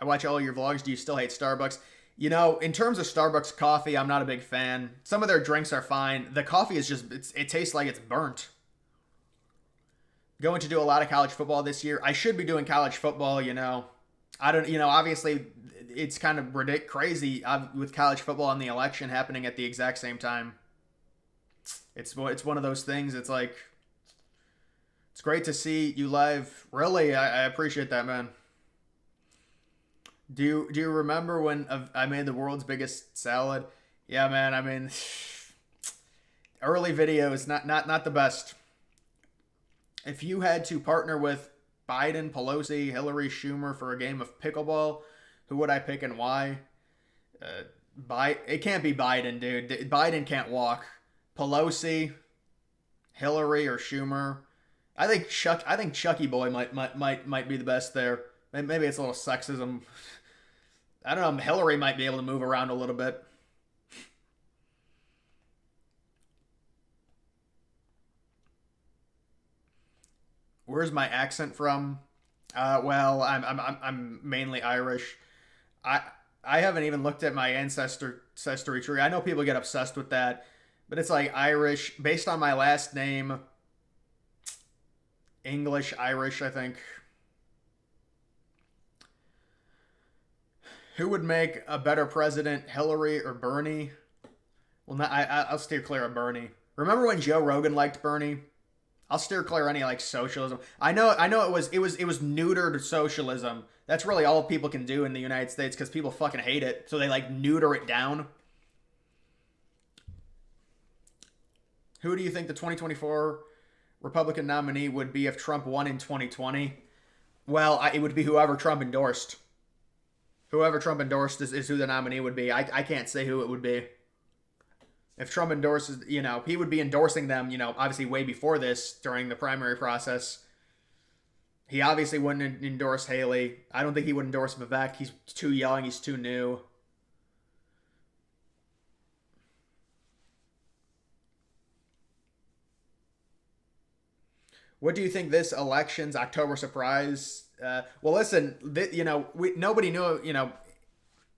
I watch all your vlogs. Do you still hate Starbucks? You know, in terms of Starbucks coffee, I'm not a big fan. Some of their drinks are fine. The coffee is just, it tastes like it's burnt. Going to do a lot of college football this year. I should be doing college football, you know. I don't, you know, obviously it's kind of crazy with college football and the election happening at the exact same time. It's one of those things. It's like, it's great to see you live. Really, I appreciate that, man. Do you remember when I made the world's biggest salad? Yeah, man. I mean, early videos, not the best. If you had to partner with Biden, Pelosi, Hillary, Schumer for a game of pickleball, who would I pick and why? It can't be Biden, dude. Biden can't walk. Pelosi, Hillary, or Schumer. I think Chucky Boy might be the best there. Maybe it's a little sexism. I don't know. Hillary might be able to move around a little bit. Where's my accent from? Well, I'm mainly Irish. I haven't even looked at my ancestry tree. I know people get obsessed with that, but it's like Irish based on my last name. English, Irish, I think. Who would make a better president, Hillary or Bernie? Well, I'll steer clear of Bernie. Remember when Joe Rogan liked Bernie? I'll steer clear of any like socialism. I know it was neutered socialism. That's really all people can do in the United States because people fucking hate it. So they like neuter it down. Who do you think the 2024 Republican nominee would be if Trump won in 2020? Well, it would be whoever Trump endorsed. Whoever Trump endorsed is who the nominee would be. I can't say who it would be. If Trump endorses, you know, he would be endorsing them, you know, obviously way before this during the primary process. He obviously wouldn't endorse Haley. I don't think he would endorse Vivek. He's too young. He's too new. What do you think this election's October surprise? Well, listen, you know, nobody knew, you know,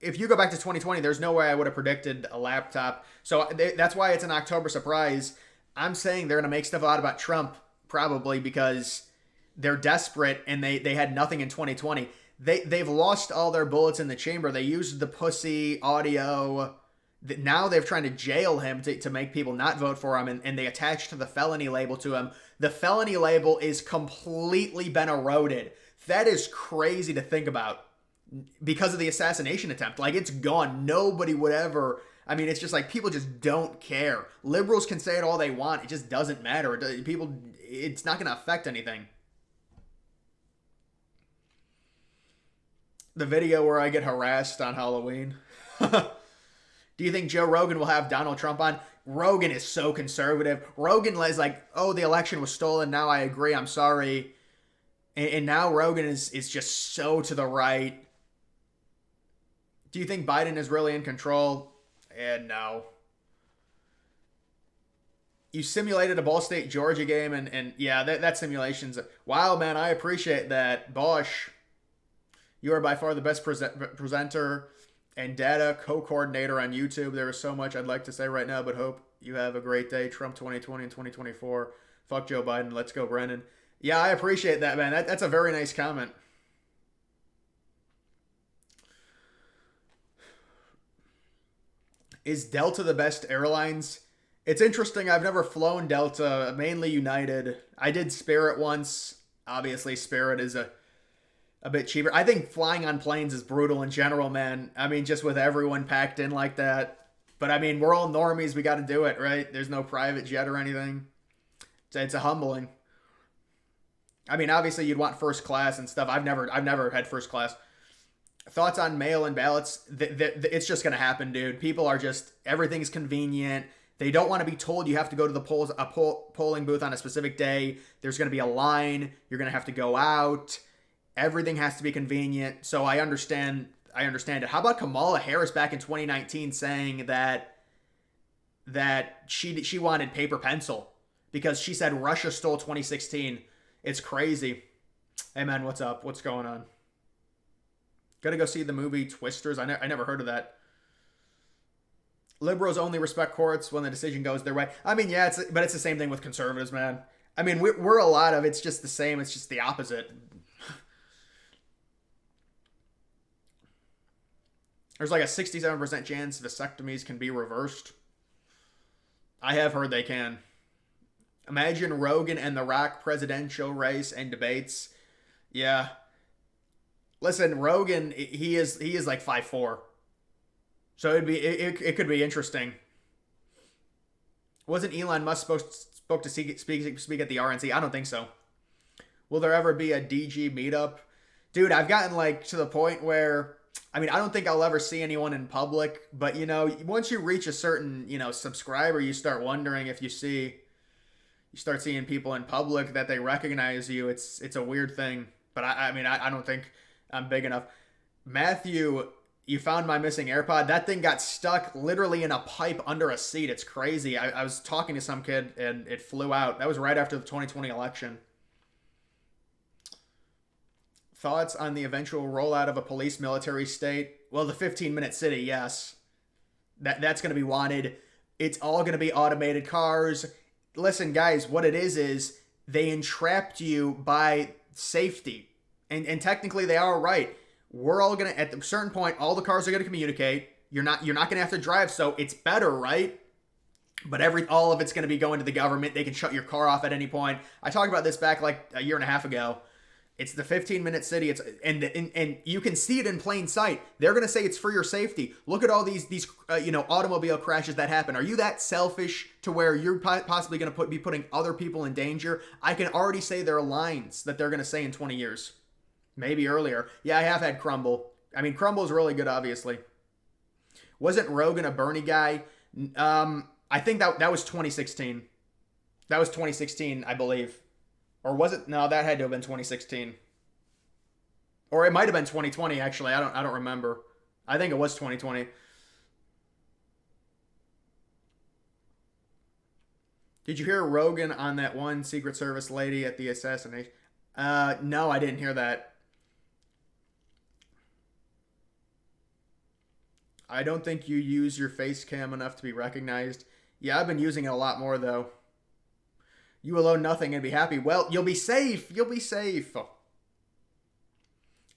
if you go back to 2020, there's no way I would have predicted a laptop. So that's why it's an October surprise. I'm saying they're going to make stuff out about Trump probably because they're desperate and they had nothing in 2020. They've lost all their bullets in the chamber. They used the pussy audio. Now they're trying to jail him to make people not vote for him, and they attached the felony label to him. The felony label is completely been eroded. That is crazy to think about because of the assassination attempt. Like, it's gone. Nobody would ever... I mean, it's just like people just don't care. Liberals can say it all they want. It just doesn't matter. It's not going to affect anything. The video where I get harassed on Halloween. Do you think Joe Rogan will have Donald Trump on? Rogan is so conservative. Rogan is like, oh, the election was stolen. Now I agree. I'm sorry. And now Rogan is just so to the right. Do you think Biden is really in control? And no. You simulated a Ball State Georgia game, and yeah, that simulation's... Wow, man, I appreciate that. Bosch, you are by far the best presenter and data co-coordinator on YouTube. There is so much I'd like to say right now, but hope you have a great day. Trump 2020 and 2024. Fuck Joe Biden. Let's go, Brennan. Yeah, I appreciate that, man. That's a very nice comment. Is Delta the best airlines? It's interesting. I've never flown Delta, mainly United. I did Spirit once. Obviously, Spirit is a bit cheaper. I think flying on planes is brutal in general, man. I mean, just with everyone packed in like that. But I mean, we're all normies. We got to do it, right? There's no private jet or anything. It's a humbling. I mean, obviously, you'd want first class and stuff. I've never had first class. Thoughts on mail-in ballots? It's just going to happen, dude. People are just, everything's convenient. They don't want to be told you have to go to the polling booth on a specific day. There's going to be a line. You're going to have to go out. Everything has to be convenient. So I understand it. How about Kamala Harris back in 2019 saying that she wanted paper pencil because she said Russia stole 2016. It's crazy. Hey, man, what's up? What's going on? Gotta go see the movie Twisters. I never heard of that. Liberals only respect courts when the decision goes their way. I mean, yeah, but it's the same thing with conservatives, man. I mean, we're a lot of, it's just the same. It's just the opposite. There's like a 67% chance vasectomies can be reversed. I have heard they can. Imagine Rogan and The Rock presidential race and debates. Yeah. Listen, Rogan, he is like 5'4". So it could be interesting. Wasn't Elon Musk spoke to speak at the RNC? I don't think so. Will there ever be a DG meetup? Dude, I've gotten like to the point where, I mean, I don't think I'll ever see anyone in public, but you know, once you reach a certain, subscriber, you start wondering if you start seeing people in public that they recognize you. It's a weird thing, but I mean, I don't think I'm big enough. Matthew, you found my missing AirPod. That thing got stuck literally in a pipe under a seat. It's crazy. I was talking to some kid and it flew out. That was right after the 2020 election. Thoughts on the eventual rollout of a police military state? Well, the 15-minute city, yes. That's going to be wanted. It's all going to be automated cars. Listen, guys, what it is they entrapped you by safety. And technically they are right. We're all going to, at a certain point, all the cars are going to communicate. You're not going to have to drive, so it's better, right? But all of it's going to be going to the government. They can shut your car off at any point. I talked about this back like a year and a half ago. It's the 15-minute city. And you can see it in plain sight. They're going to say it's for your safety. Look at all these automobile crashes that happen. Are you that selfish to where you're possibly going to be putting other people in danger? I can already say there are lines that they're going to say in 20 years. Maybe earlier. Yeah, I have had Crumble. I mean, Crumble is really good, obviously. Wasn't Rogan a Bernie guy? I think that was 2016. That was 2016, I believe. Or was it? No, that had to have been 2016. Or it might have been 2020, actually. I don't remember. I think it was 2020. Did you hear Rogan on that one Secret Service lady at the assassination? No, I didn't hear that. I don't think you use your face cam enough to be recognized. Yeah, I've been using it a lot more, though. You will own nothing and be happy. Well, you'll be safe. You'll be safe. Do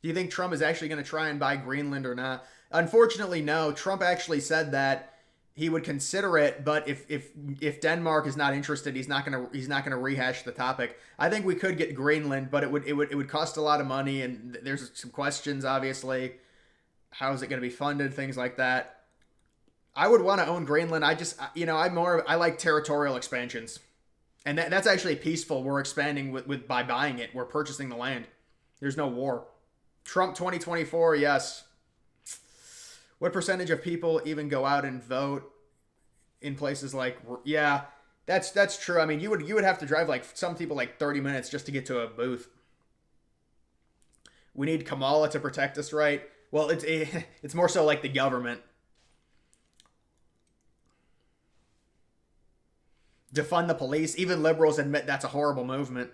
you think Trump is actually going to try and buy Greenland or not? Unfortunately, no. Trump actually said that he would consider it, but if Denmark is not interested, he's not gonna rehash the topic. I think we could get Greenland, but it would cost a lot of money, and there's some questions, obviously. How is it going to be funded? Things like that. I would want to own Greenland. I like territorial expansions, and that's actually peaceful. We're expanding by buying it. We're purchasing the land. There's no war. Trump 2024, yes. What percentage of people even go out and vote in places like, yeah, that's true. I mean, you would have to drive like some people like 30 minutes just to get to a booth. We need Kamala to protect us, right? Well, it's more so like the government. Defund the police. Even liberals admit that's a horrible movement.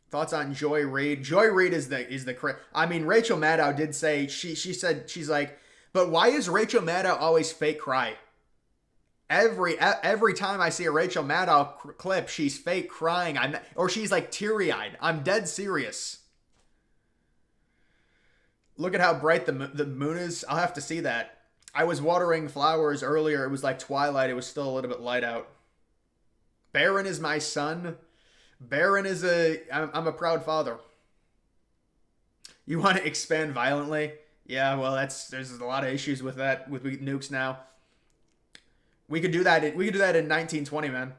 Thoughts on Joy Reid? Joy Reid is the. I mean, Rachel Maddow did say she said she's like, but why is Rachel Maddow always fake cry? Every time I see a Rachel Maddow clip, she's fake crying. Or she's like teary eyed. I'm dead serious. Look at how bright the moon is. I'll have to see that. I was watering flowers earlier. It was like twilight. It was still a little bit light out. Barron is my son. Barron is I'm a proud father. You want to expand violently? Yeah, well, there's a lot of issues with that with nukes now. We could do that. We could do that in 1920, man.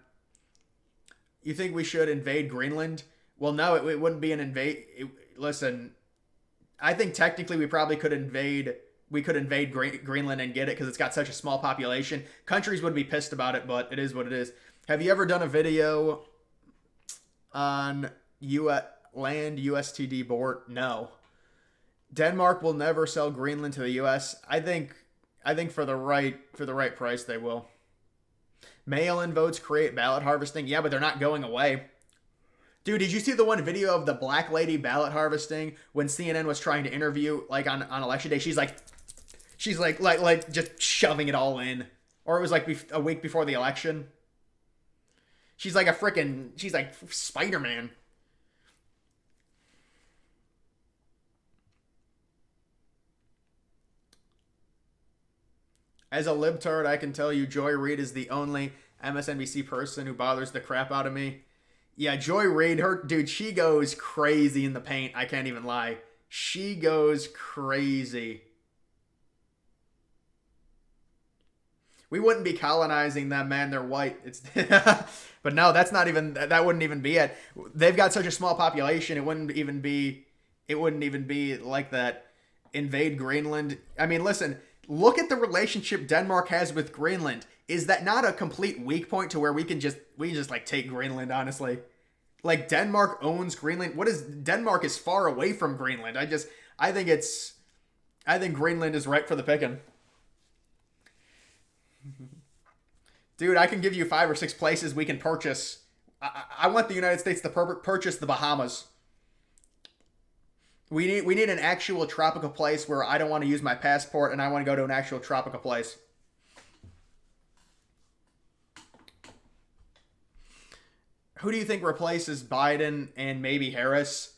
You think we should invade Greenland? Well, no, it wouldn't be an invade. Listen, I think technically we probably could invade. We could invade Greenland and get it because it's got such a small population. Countries would be pissed about it, but it is what it is. Have you ever done a video on land USTD board? No. Denmark will never sell Greenland to the US. I think for the right price they will. Mail-in votes create ballot harvesting. Yeah, but they're not going away. Dude, did you see the one video of the black lady ballot harvesting when CNN was trying to interview like on election day? She's like just shoving it all in. Or it was like a week before the election. She's like Spider-Man. As a libtard, I can tell you Joy Reid is the only MSNBC person who bothers the crap out of me. Yeah, Joy Reid, she goes crazy in the paint. I can't even lie. She goes crazy. We wouldn't be colonizing them, man. They're white. But no, that wouldn't even be it. They've got such a small population. It wouldn't even be like that. Invade Greenland. I mean, listen, look at the relationship Denmark has with Greenland. Is that not a complete weak point to where we can just like take Greenland, honestly? Like Denmark owns Greenland. Denmark is far away from Greenland. I think Greenland is ripe for the picking. Dude, I can give you 5 or 6 places we can purchase. I want the United States to purchase the Bahamas. We need an actual tropical place where I don't want to use my passport and I want to go to an actual tropical place. Who do you think replaces Biden and maybe Harris?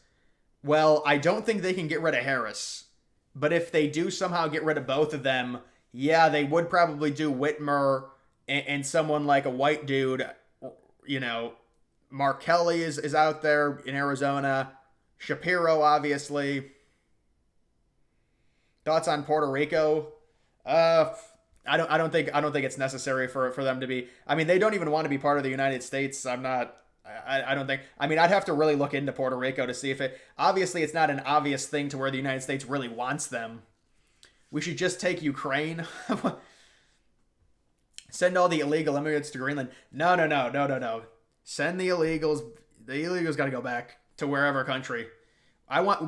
Well, I don't think they can get rid of Harris. But if they do somehow get rid of both of them, yeah, they would probably do Whitmer and someone like a white dude. You know, Mark Kelly is out there in Arizona. Shapiro, obviously. Thoughts on Puerto Rico? I don't think it's necessary for them to be. I mean, they don't even want to be part of the United States. I don't think. I mean, I'd have to really look into Puerto Rico to see if it. Obviously, it's not an obvious thing to where the United States really wants them. We should just take Ukraine. Send all the illegal immigrants to Greenland. No. Send the illegals. The illegals got to go back to wherever country.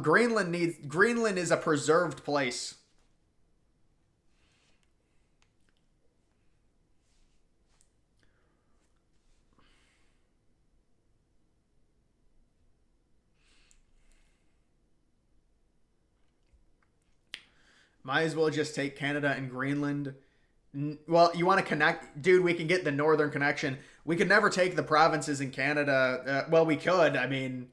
Greenland is a preserved place. Might as well just take Canada and Greenland. Well, you want to connect, dude? We can get the northern connection. We could never take the provinces in Canada. Well, we could. I mean,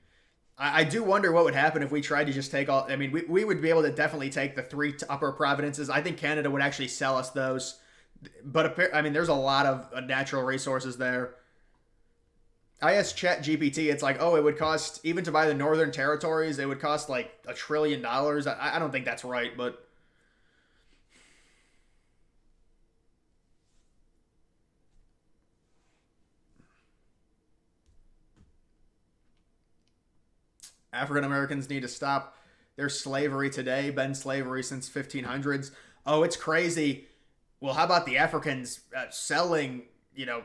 I do wonder what would happen if we tried to just take all. I mean, we would be able to definitely take the three upper provinces. I think Canada would actually sell us those. But I mean, there's a lot of natural resources there. I asked Chat GPT. It's like, oh, it would cost even to buy the northern territories. It would cost like $1 trillion. I don't think that's right, but African Americans need to stop their slavery today. Been slavery since 1500s. Oh, it's crazy. Well, how about the Africans selling,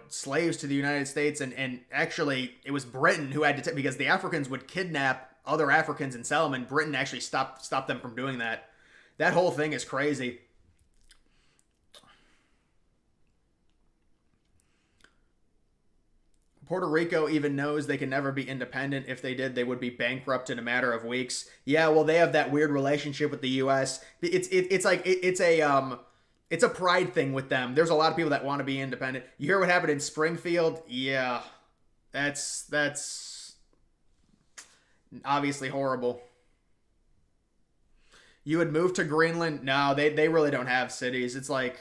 slaves to the United States? And actually, it was Britain who had to because the Africans would kidnap other Africans and sell them, and Britain actually stopped them from doing that. That whole thing is crazy. Puerto Rico even knows they can never be independent. If they did, they would be bankrupt in a matter of weeks. Yeah, well, they have that weird relationship with the U.S. It's a pride thing with them. There's a lot of people that want to be independent. You hear what happened in Springfield? Yeah, that's obviously horrible. You would move to Greenland? No, they really don't have cities. It's like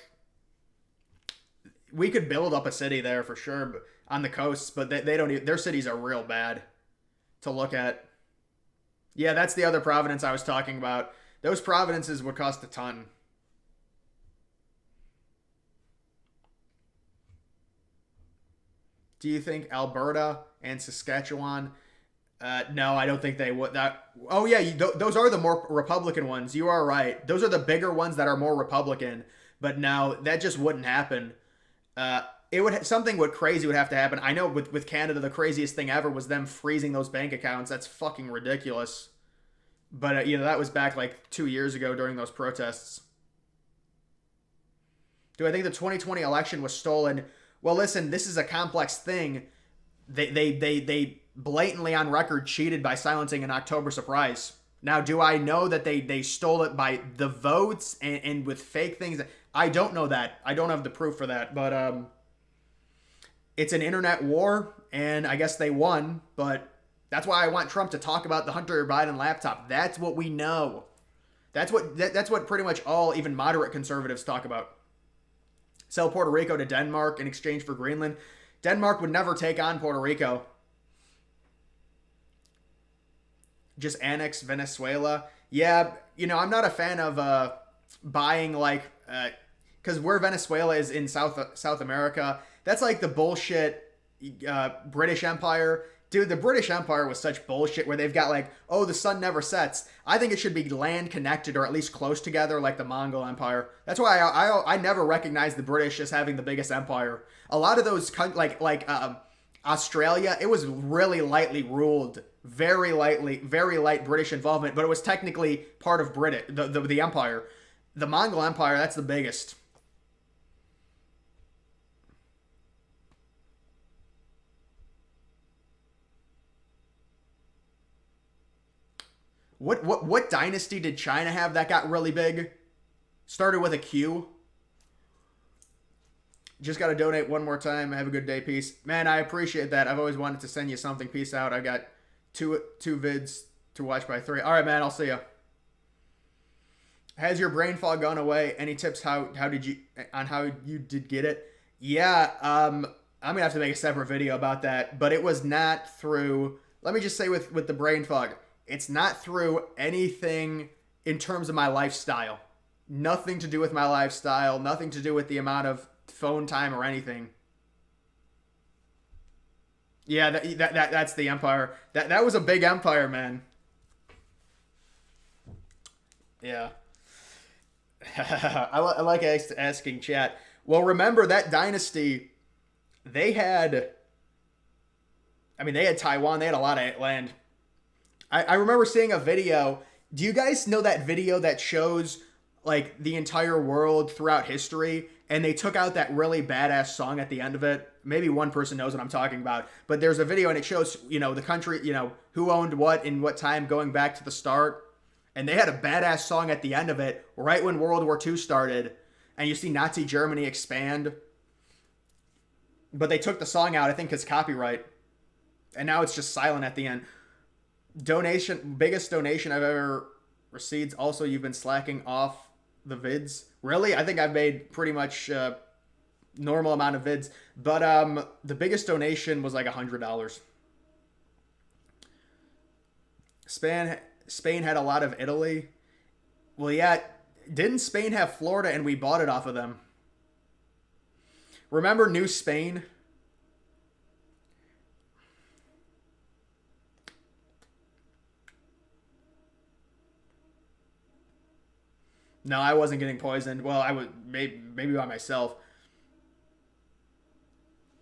we could build up a city there for sure, but on the coasts, but they don't even, their cities are real bad to look at. Yeah, that's the other province I was talking about. Those provinces would cost a ton. Do you think Alberta and Saskatchewan? No, I don't think they would. Oh yeah, those are the more Republican ones. You are right. Those are the bigger ones that are more Republican. But no, that just wouldn't happen. Something crazy would have to happen. I know with Canada, the craziest thing ever was them freezing those bank accounts. That's fucking ridiculous. But that was back like 2 years ago during those protests. Do I think the 2020 election was stolen? Well, listen, this is a complex thing. They blatantly on record cheated by silencing an October surprise. Now, do I know that they stole it by the votes and with fake things? I don't know that. I don't have the proof for that. But it's an internet war, and I guess they won. But that's why I want Trump to talk about the Hunter Biden laptop. That's what we know. That's what pretty much all even moderate conservatives talk about. Sell Puerto Rico to Denmark in exchange for Greenland. Denmark would never take on Puerto Rico. Just annex Venezuela. Yeah, I'm not a fan of buying because where Venezuela is in South America, that's like the bullshit British Empire. Dude, the British Empire was such bullshit where they've got the sun never sets. I think it should be land connected or at least close together like the Mongol Empire. That's why I never recognized the British as having the biggest empire. A lot of those, Australia, it was really lightly ruled. Very light British involvement, but it was technically part of the empire. The Mongol Empire, that's the biggest. What dynasty did China have that got really big? Started with a Q. Just got to donate one more time. Have a good day. Peace. Man, I appreciate that. I've always wanted to send you something. Peace out. I got two vids to watch by 3. All right, man. I'll see ya. Has your brain fog gone away? Any tips how you did get it? Yeah, I'm gonna have to make a separate video about that. But it was not through. Let me just say with the brain fog, it's not through anything in terms of my lifestyle. Nothing to do with my lifestyle. Nothing to do with the amount of phone time or anything. Yeah, that's the empire. That was a big empire, man. Yeah. I like asking chat. Well, remember that dynasty, they had Taiwan, they had a lot of land. I remember seeing a video. Do you guys know that video that shows the entire world throughout history, and they took out that really badass song at the end of it? Maybe one person knows what I'm talking about, but there's a video and it shows, the country, who owned what in what time going back to the start. And they had a badass song at the end of it right when World War II started. and you see Nazi Germany expand. But they took the song out, I think, because copyright. And now it's just silent at the end. Biggest donation I've ever received. Also, you've been slacking off the vids. Really? I think I've made pretty much normal amount of vids. But the biggest donation was like $100. Spain had a lot of Italy. Well, yeah. Didn't Spain have Florida and we bought it off of them? Remember New Spain? No, I wasn't getting poisoned. Well, I would maybe by myself.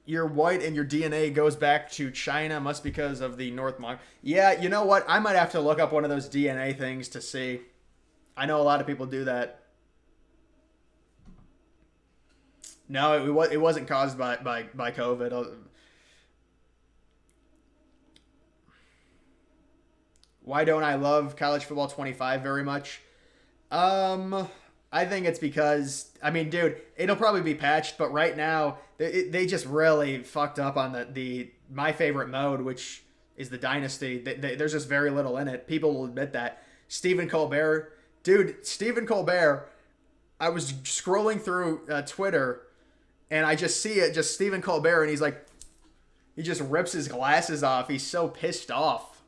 You're white and your DNA goes back to China, must because of the North Mong. Yeah, you know what? I might have to look up one of those DNA things to see. I know a lot of people do that. No, it wasn't caused by COVID. Why don't I love college football 25 very much? I think it's because, I mean, dude, it'll probably be patched, but right now they just really fucked up on the my favorite mode, which is the Dynasty. There's just very little in it. People will admit that. Stephen Colbert, I was scrolling through Twitter, and I just see it, just Stephen Colbert, and he's like, he just rips his glasses off. He's so pissed off.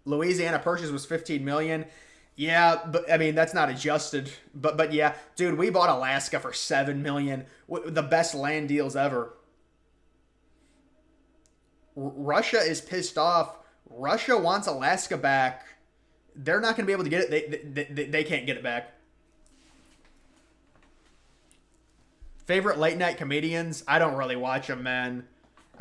Louisiana purchase was $15 million. Yeah, but I mean that's not adjusted. But yeah, dude, we bought Alaska for $7 million. The best land deals ever. Russia is pissed off. Russia wants Alaska back. They're not going to be able to get it. They can't get it back. Favorite late night comedians? I don't really watch them, man.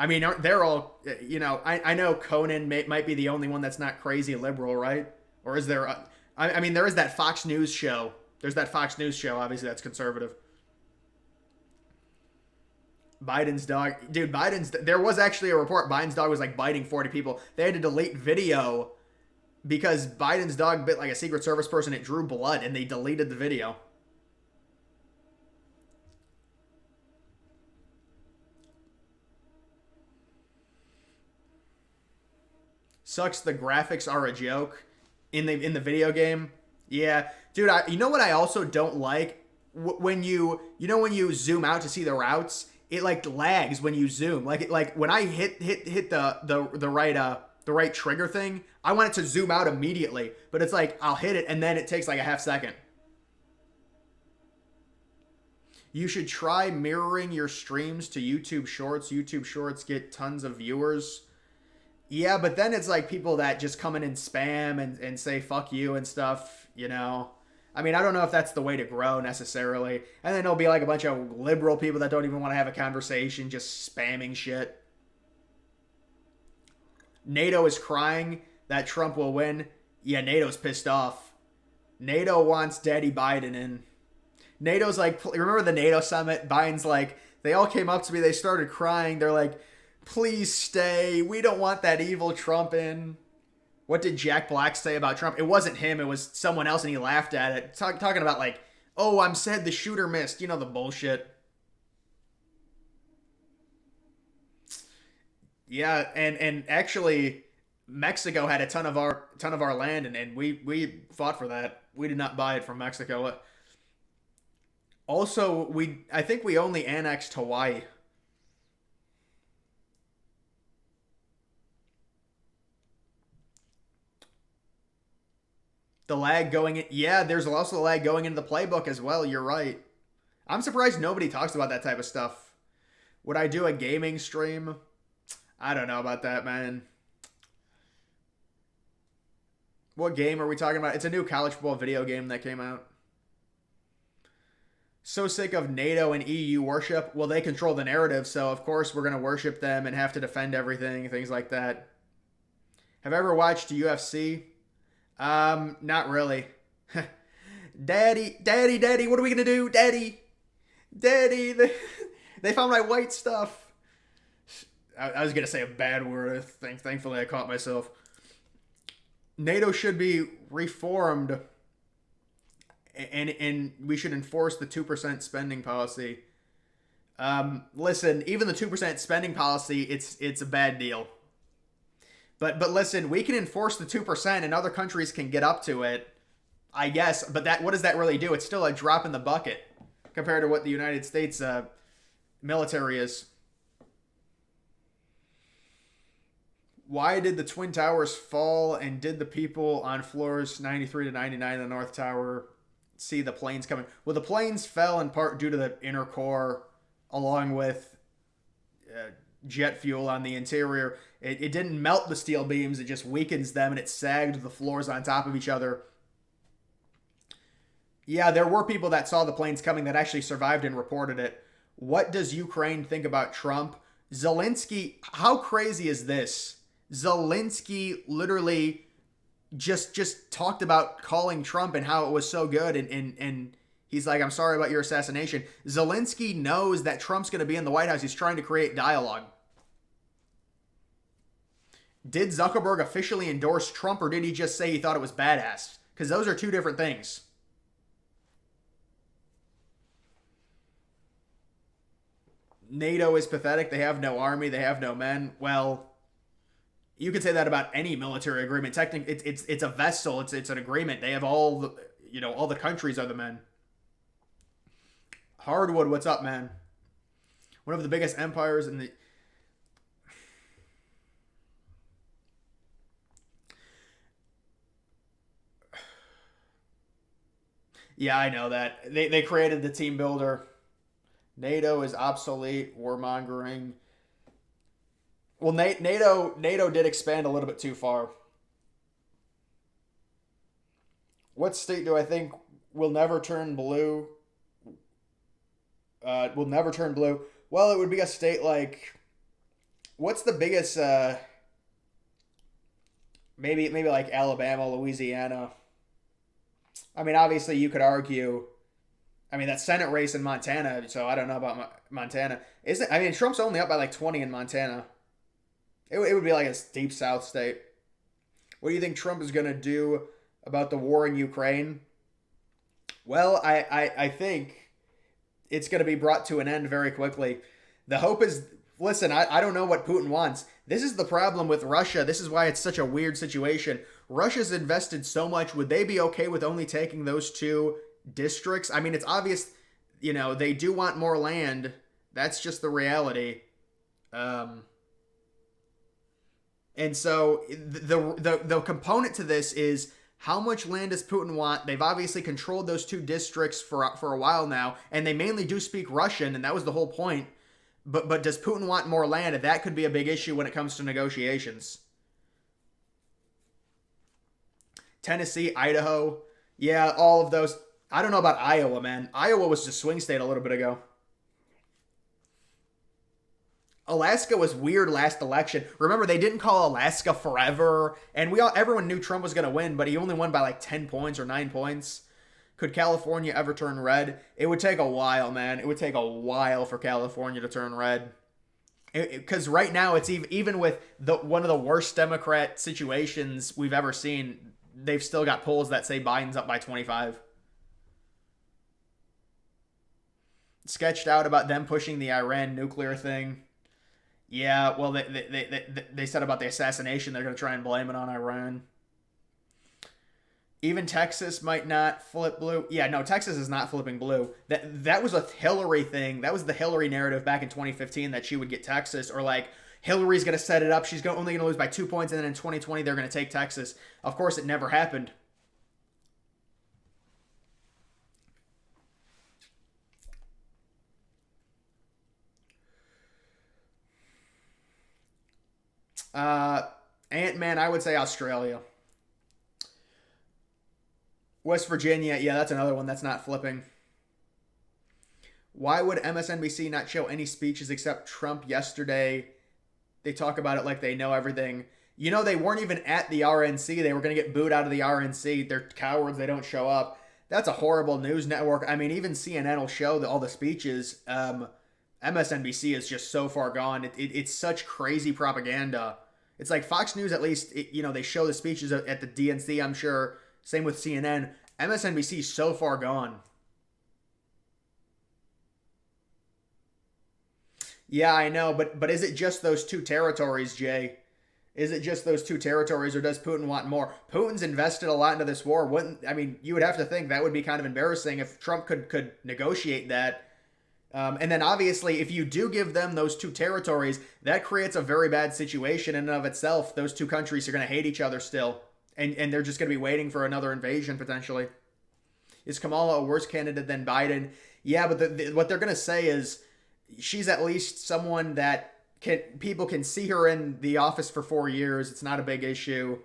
I mean, they're all, you know, I know Conan might be the only one that's not crazy liberal, right? Or is there, I mean, there is that Fox News show. There's that Fox News show, obviously, that's conservative. Biden's dog. Dude, there was actually a report Biden's dog was like biting 40 people. They had to delete video because Biden's dog bit like a Secret Service person. It drew blood and they deleted the video. Sucks the graphics are a joke in the video game. Yeah, dude, you know what I also don't like? When you zoom out to see the routes, it like lags when you zoom. Like when I hit the right trigger thing, I want it to zoom out immediately, but it's like I'll hit it and then it takes like a half second. You should try mirroring your streams to YouTube Shorts. YouTube Shorts get tons of viewers. Yeah, but then it's like people that just come in and spam and say fuck you and stuff, you know. I mean, I don't know if that's the way to grow necessarily. And then there'll be like a bunch of liberal people that don't even want to have a conversation, just spamming shit. NATO is crying that Trump will win. Yeah, NATO's pissed off. NATO wants Daddy Biden in. NATO's like, remember the NATO summit? Biden's like, they all came up to me, they started crying. They're like, please stay. We don't want that evil Trump in. What did Jack Black say about Trump? It wasn't him. It was someone else, and he laughed at it. Talking about like, oh, I'm sad the shooter missed. You know, the bullshit. Yeah, and actually, Mexico had a ton of our land, and we fought for that. We did not buy it from Mexico. Also, I think we only annexed Hawaii. The lag going in. Yeah, there's also the lag going into the playbook as well. You're right. I'm surprised nobody talks about that type of stuff. Would I do a gaming stream? I don't know about that, man. What game are we talking about? It's a new college football video game that came out. So sick of NATO and EU worship. Well, they control the narrative, so of course we're going to worship them and have to defend everything, things like that. Have I ever watched UFC? Not really. Daddy, what are we gonna do? Daddy, they found my white stuff. I was gonna say a bad word. Thankfully I caught myself. NATO should be reformed, and we should enforce the 2% spending policy. Listen, even the 2% spending policy, it's a bad deal. But listen, we can enforce the 2% and other countries can get up to it, I guess. But what does that really do? It's still a drop in the bucket compared to what the United States military is. Why did the Twin Towers fall, and did the people on floors 93 to 99 in the North Tower see the planes coming? Well, the planes fell in part due to the inner core, along with jet fuel on the interior. It didn't melt the steel beams, it just weakens them, and it sagged the floors on top of each other. Yeah, there were people that saw the planes coming that actually survived and reported it. What does Ukraine think about Trump? Zelensky, how crazy is this? Zelensky literally just talked about calling Trump and how it was so good, and he's like, I'm sorry about your assassination. Zelensky knows that Trump's going to be in the White House. He's trying to create dialogue. Did Zuckerberg officially endorse Trump, or did he just say he thought it was badass? Because those are two different things. NATO is pathetic. They have no army. They have no men. Well, you could say that about any military agreement. Technically, it's a vessel. It's an agreement. They have all the countries are the men. Hardwood, what's up, man? One of the biggest empires in the... Yeah, I know that. They created the team builder. NATO is obsolete. Warmongering. Well, NATO did expand a little bit too far. What state do I think will never turn blue? Will never turn blue. Well, it would be a state like... What's the biggest... maybe like Alabama, Louisiana. I mean, obviously you could argue... I mean, that Senate race in Montana, so I don't know about Montana. I mean, Trump's only up by like 20 in Montana. It would be like a deep South state. What do you think Trump is going to do about the war in Ukraine? Well, I think it's going to be brought to an end very quickly. The hope is, listen, I don't know what Putin wants. This is the problem with Russia. This is why it's such a weird situation. Russia's invested so much. Would they be okay with only taking those two districts? I mean, it's obvious, they do want more land. That's just the reality. And so the component to this is, how much land does Putin want? They've obviously controlled those two districts for a while now, and they mainly do speak Russian, and that was the whole point. But does Putin want more land? That could be a big issue when it comes to negotiations. Tennessee, Idaho, yeah, all of those. I don't know about Iowa, man. Iowa was just swing state a little bit ago. Alaska was weird last election. Remember, they didn't call Alaska forever, and everyone knew Trump was going to win, but he only won by like 10 points or 9 points. Could California ever turn red? It would take a while, man. It would take a while for California to turn red. Because right now, it's even with one of the worst Democrat situations we've ever seen, they've still got polls that say Biden's up by 25. Sketched out about them pushing the Iran nuclear thing. Yeah, well, they said about the assassination, they're going to try and blame it on Iran. Even Texas might not flip blue. Yeah, no, Texas is not flipping blue. That was a Hillary thing. That was the Hillary narrative back in 2015 that she would get Texas, or like Hillary's going to set it up. She's only going to lose by 2 points, and then in 2020 they're going to take Texas. Of course, it never happened. Ant-Man, I would say Australia. West Virginia, yeah, that's another one that's not flipping. Why would MSNBC not show any speeches except Trump yesterday? They talk about it like they know everything. They weren't even at the RNC. They were going to get booed out of the RNC. They're cowards. They don't show up. That's a horrible news network. I mean, even CNN will show all the speeches. MSNBC is just so far gone. It's such crazy propaganda. It's like Fox News, at least, they show the speeches at the DNC, I'm sure. Same with CNN. MSNBC is so far gone. Yeah, I know, but is it just those two territories, Jay? Is it just those two territories, or does Putin want more? Putin's invested a lot into this war. You would have to think that would be kind of embarrassing if Trump could negotiate that. And then obviously, if you do give them those two territories, that creates a very bad situation in and of itself. Those two countries are going to hate each other still, and they're just going to be waiting for another invasion potentially. Is Kamala a worse candidate than Biden? Yeah, but what they're going to say is she's at least someone that people can see her in the office for 4 years. It's not a big issue.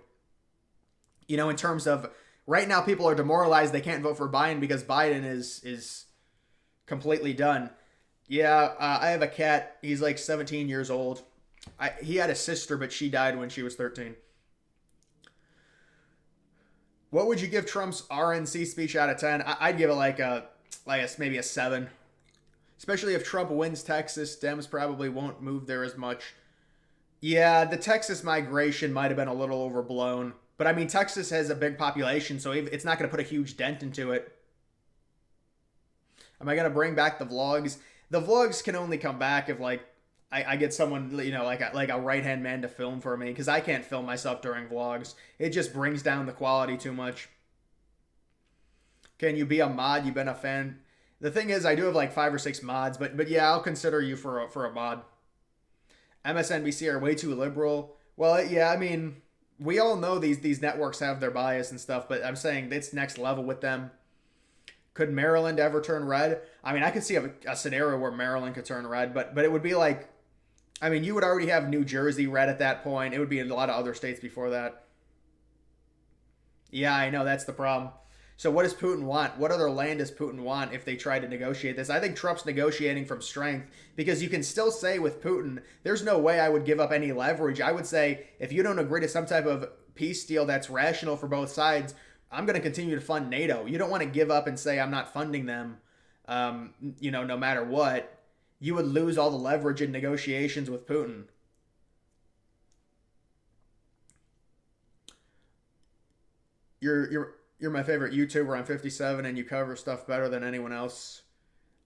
In terms of right now, people are demoralized. They can't vote for Biden because Biden is completely done. Yeah, I have a cat. He's like 17 years old. He had a sister, but she died when she was 13. What would you give Trump's RNC speech out of 10? I'd give it maybe a 7. Especially if Trump wins Texas, Dems probably won't move there as much. Yeah, the Texas migration might have been a little overblown. But I mean, Texas has a big population, so it's not going to put a huge dent into it. Am I going to bring back the vlogs? The vlogs can only come back if, I get someone, like a right-hand man to film for me, because I can't film myself during vlogs. It just brings down the quality too much. Can you be a mod? You've been a fan. The thing is, I do have 5 or 6 mods, but yeah, I'll consider you for a mod. MSNBC are way too liberal. Well, yeah, I mean, we all know these networks have their bias and stuff, but I'm saying it's next level with them. Could Maryland ever turn red? I mean, I could see a scenario where Maryland could turn red, but it would be you would already have New Jersey red at that point. It would be in a lot of other states before that. Yeah, I know, that's the problem. So what does Putin want? What other land does Putin want if they try to negotiate this? I think Trump's negotiating from strength, because you can still say with Putin, there's no way I would give up any leverage. I would say, if you don't agree to some type of peace deal that's rational for both sides, I'm going to continue to fund NATO. You don't want to give up and say I'm not funding them, no matter what. You would lose all the leverage in negotiations with Putin. You're my favorite YouTuber. I'm 57, and you cover stuff better than anyone else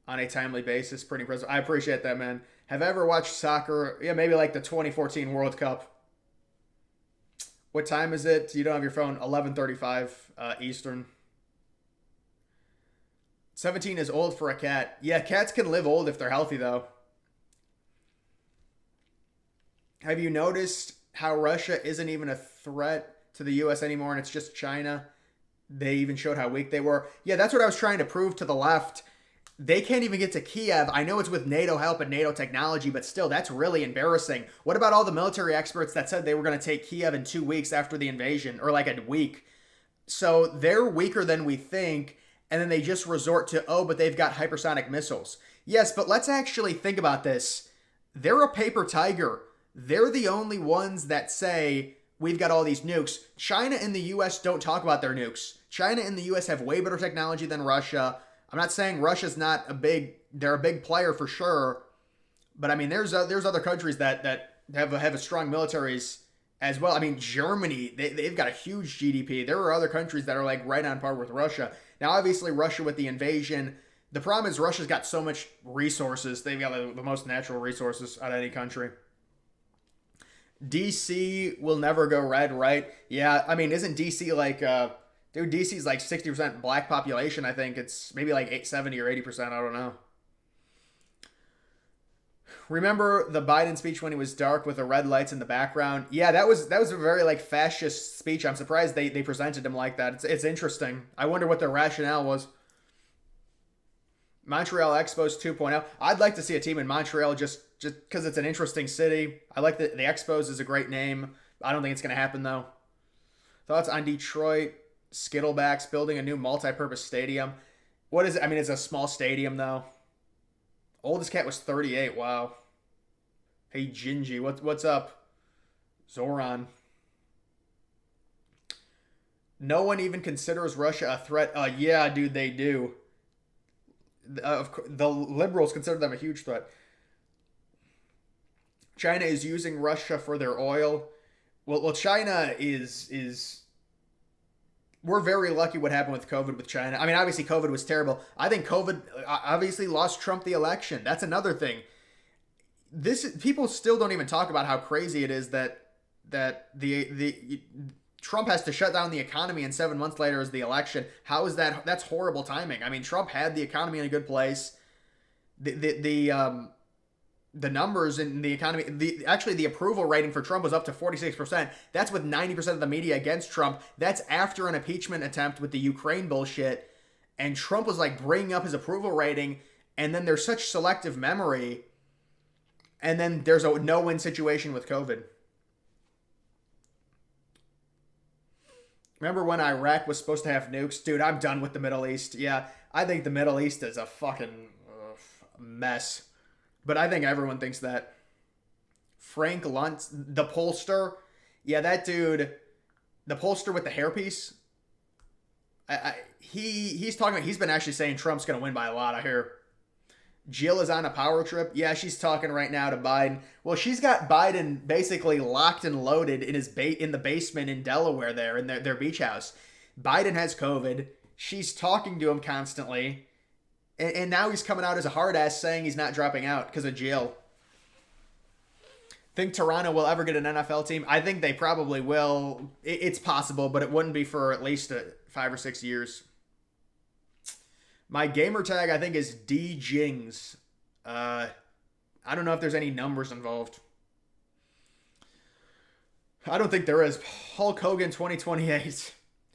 on a timely basis. Pretty impressive. I appreciate that, man. Have I ever watched soccer? Yeah, maybe the 2014 World Cup. What time is it? You don't have your phone. 11:35 Eastern. 17 is old for a cat. Yeah, cats can live old if they're healthy, though. Have you noticed how Russia isn't even a threat to the U.S. anymore, and it's just China? They even showed how weak they were. Yeah, that's what I was trying to prove to the left. They can't even get to Kiev. I know it's with NATO help and NATO technology, but still, that's really embarrassing. What about all the military experts that said they were going to take Kiev in 2 weeks after the invasion, or a week? So they're weaker than we think, and then they just resort to, but they've got hypersonic missiles. Yes, but let's actually think about this. They're a paper tiger. They're the only ones that say, we've got all these nukes. China and the U.S. don't talk about their nukes. China and the U.S. have way better technology than Russia. I'm not saying Russia's not they're a big player for sure, but I mean, there's other countries that have strong militaries as well. I mean, Germany, they've got a huge GDP. There are other countries that are right on par with Russia. Now, obviously, Russia with the invasion, the problem is Russia's got so much resources. They've got the most natural resources out of any country. DC will never go red, right? Yeah, I mean, isn't DC DC's 60% black population, I think. It's maybe 70 or 80%, I don't know. Remember the Biden speech when he was dark with the red lights in the background? Yeah, that was a very fascist speech. I'm surprised they presented him like that. It's interesting. I wonder what their rationale was. Montreal Expos 2.0. I'd like to see a team in Montreal just because it's an interesting city. I like the Expos is a great name. I don't think it's going to happen, though. Thoughts on Detroit Skittlebacks building a new multi-purpose stadium? What is it? I mean, it's a small stadium, though. Oldest cat was 38. Wow. Hey, Gingy. What's up? Zoran. No one even considers Russia a threat. Yeah, dude, they do. The liberals consider them a huge threat. China is using Russia for their oil. Well, China is we're very lucky what happened with COVID with China. I mean, obviously COVID was terrible. I think COVID obviously lost Trump the election. That's another thing. People still don't even talk about how crazy it is that the Trump has to shut down the economy and 7 months later is the election. How is that? That's horrible timing. I mean, Trump had the economy in a good place. The numbers in the economy, actually the approval rating for Trump was up to 46%. That's with 90% of the media against Trump. That's after an impeachment attempt with the Ukraine bullshit. And Trump was like bringing up his approval rating. And then there's such selective memory. And then there's a no-win situation with COVID. Remember when Iraq was supposed to have nukes? Dude, I'm done with the Middle East. Yeah, I think the Middle East is a fucking mess. But I think everyone thinks that. Frank Luntz, the pollster. Yeah, that dude, the pollster with the hairpiece. He's talking. He's been actually saying Trump's going to win by a lot, I hear. Jill is on a power trip. Yeah, she's talking right now to Biden. Well, she's got Biden basically locked and loaded in in the basement in Delaware there in their beach house. Biden has COVID. She's talking to him constantly. And now he's coming out as a hard ass saying he's not dropping out because of Jill. Think Toronto will ever get an NFL team? I think they probably will. It's possible, but it wouldn't be for at least 5 or 6 years. My gamer tag, I think, is D Jings. I don't know if there's any numbers involved. I don't think there is. Hulk Hogan 2028.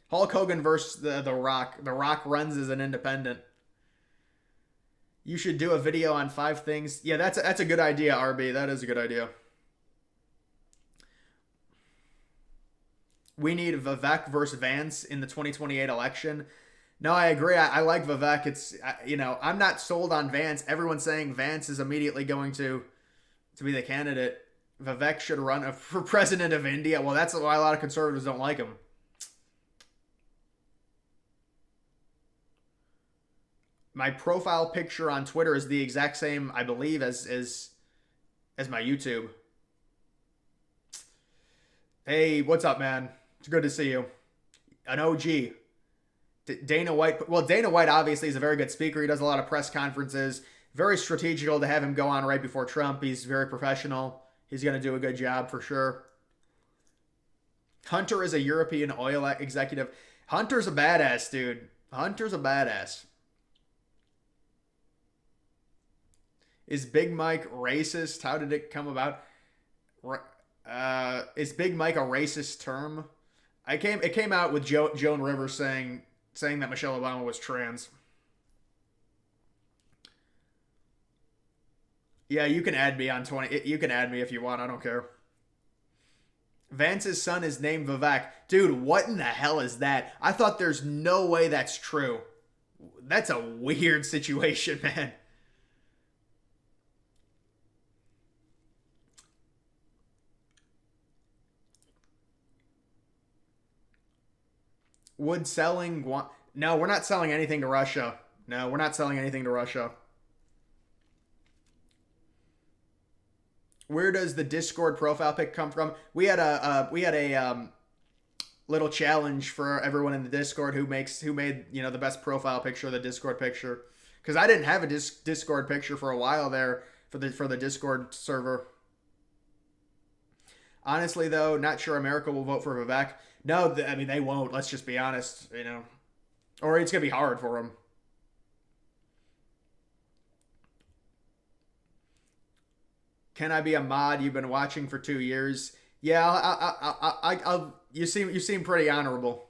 Hulk Hogan versus the Rock. The Rock runs as an independent. You should do a video on 5 things. Yeah, that's a good idea, RB. That is a good idea. We need Vivek versus Vance in the 2028 election. No, I agree. I like Vivek. It's, I'm not sold on Vance. Everyone's saying Vance is immediately going to be the candidate. Vivek should run for president of India. Well, that's why a lot of conservatives don't like him. My profile picture on Twitter is the exact same, I believe, as my YouTube. Hey, what's up, man? It's good to see you. An OG. Dana White. Well, Dana White obviously is a very good speaker. He does a lot of press conferences. Very strategical to have him go on right before Trump. He's very professional. He's going to do a good job for sure. Hunter is a European oil executive. Hunter's a badass, dude. Hunter's a badass. Is Big Mike racist? How did it come about? Is Big Mike a racist term? It came out with Joan Rivers saying that Michelle Obama was trans. Yeah, you can add me on 20. You can add me if you want. I don't care. Vance's son is named Vivek. Dude, what in the hell is that? I thought there's no way that's true. That's a weird situation, man. Would selling... No, we're not selling anything to Russia. No, we're not selling anything to Russia. Where does the Discord profile pic come from? We had a little challenge for everyone in the Discord who made the best profile picture, the Discord picture, because I didn't have a Discord picture for a while there for the Discord server. Honestly, though, not sure America will vote for Vivek. No, I mean, they won't. Let's just be honest, Or it's going to be hard for them. Can I be a mod? You've been watching for 2 years. Yeah, you seem pretty honorable.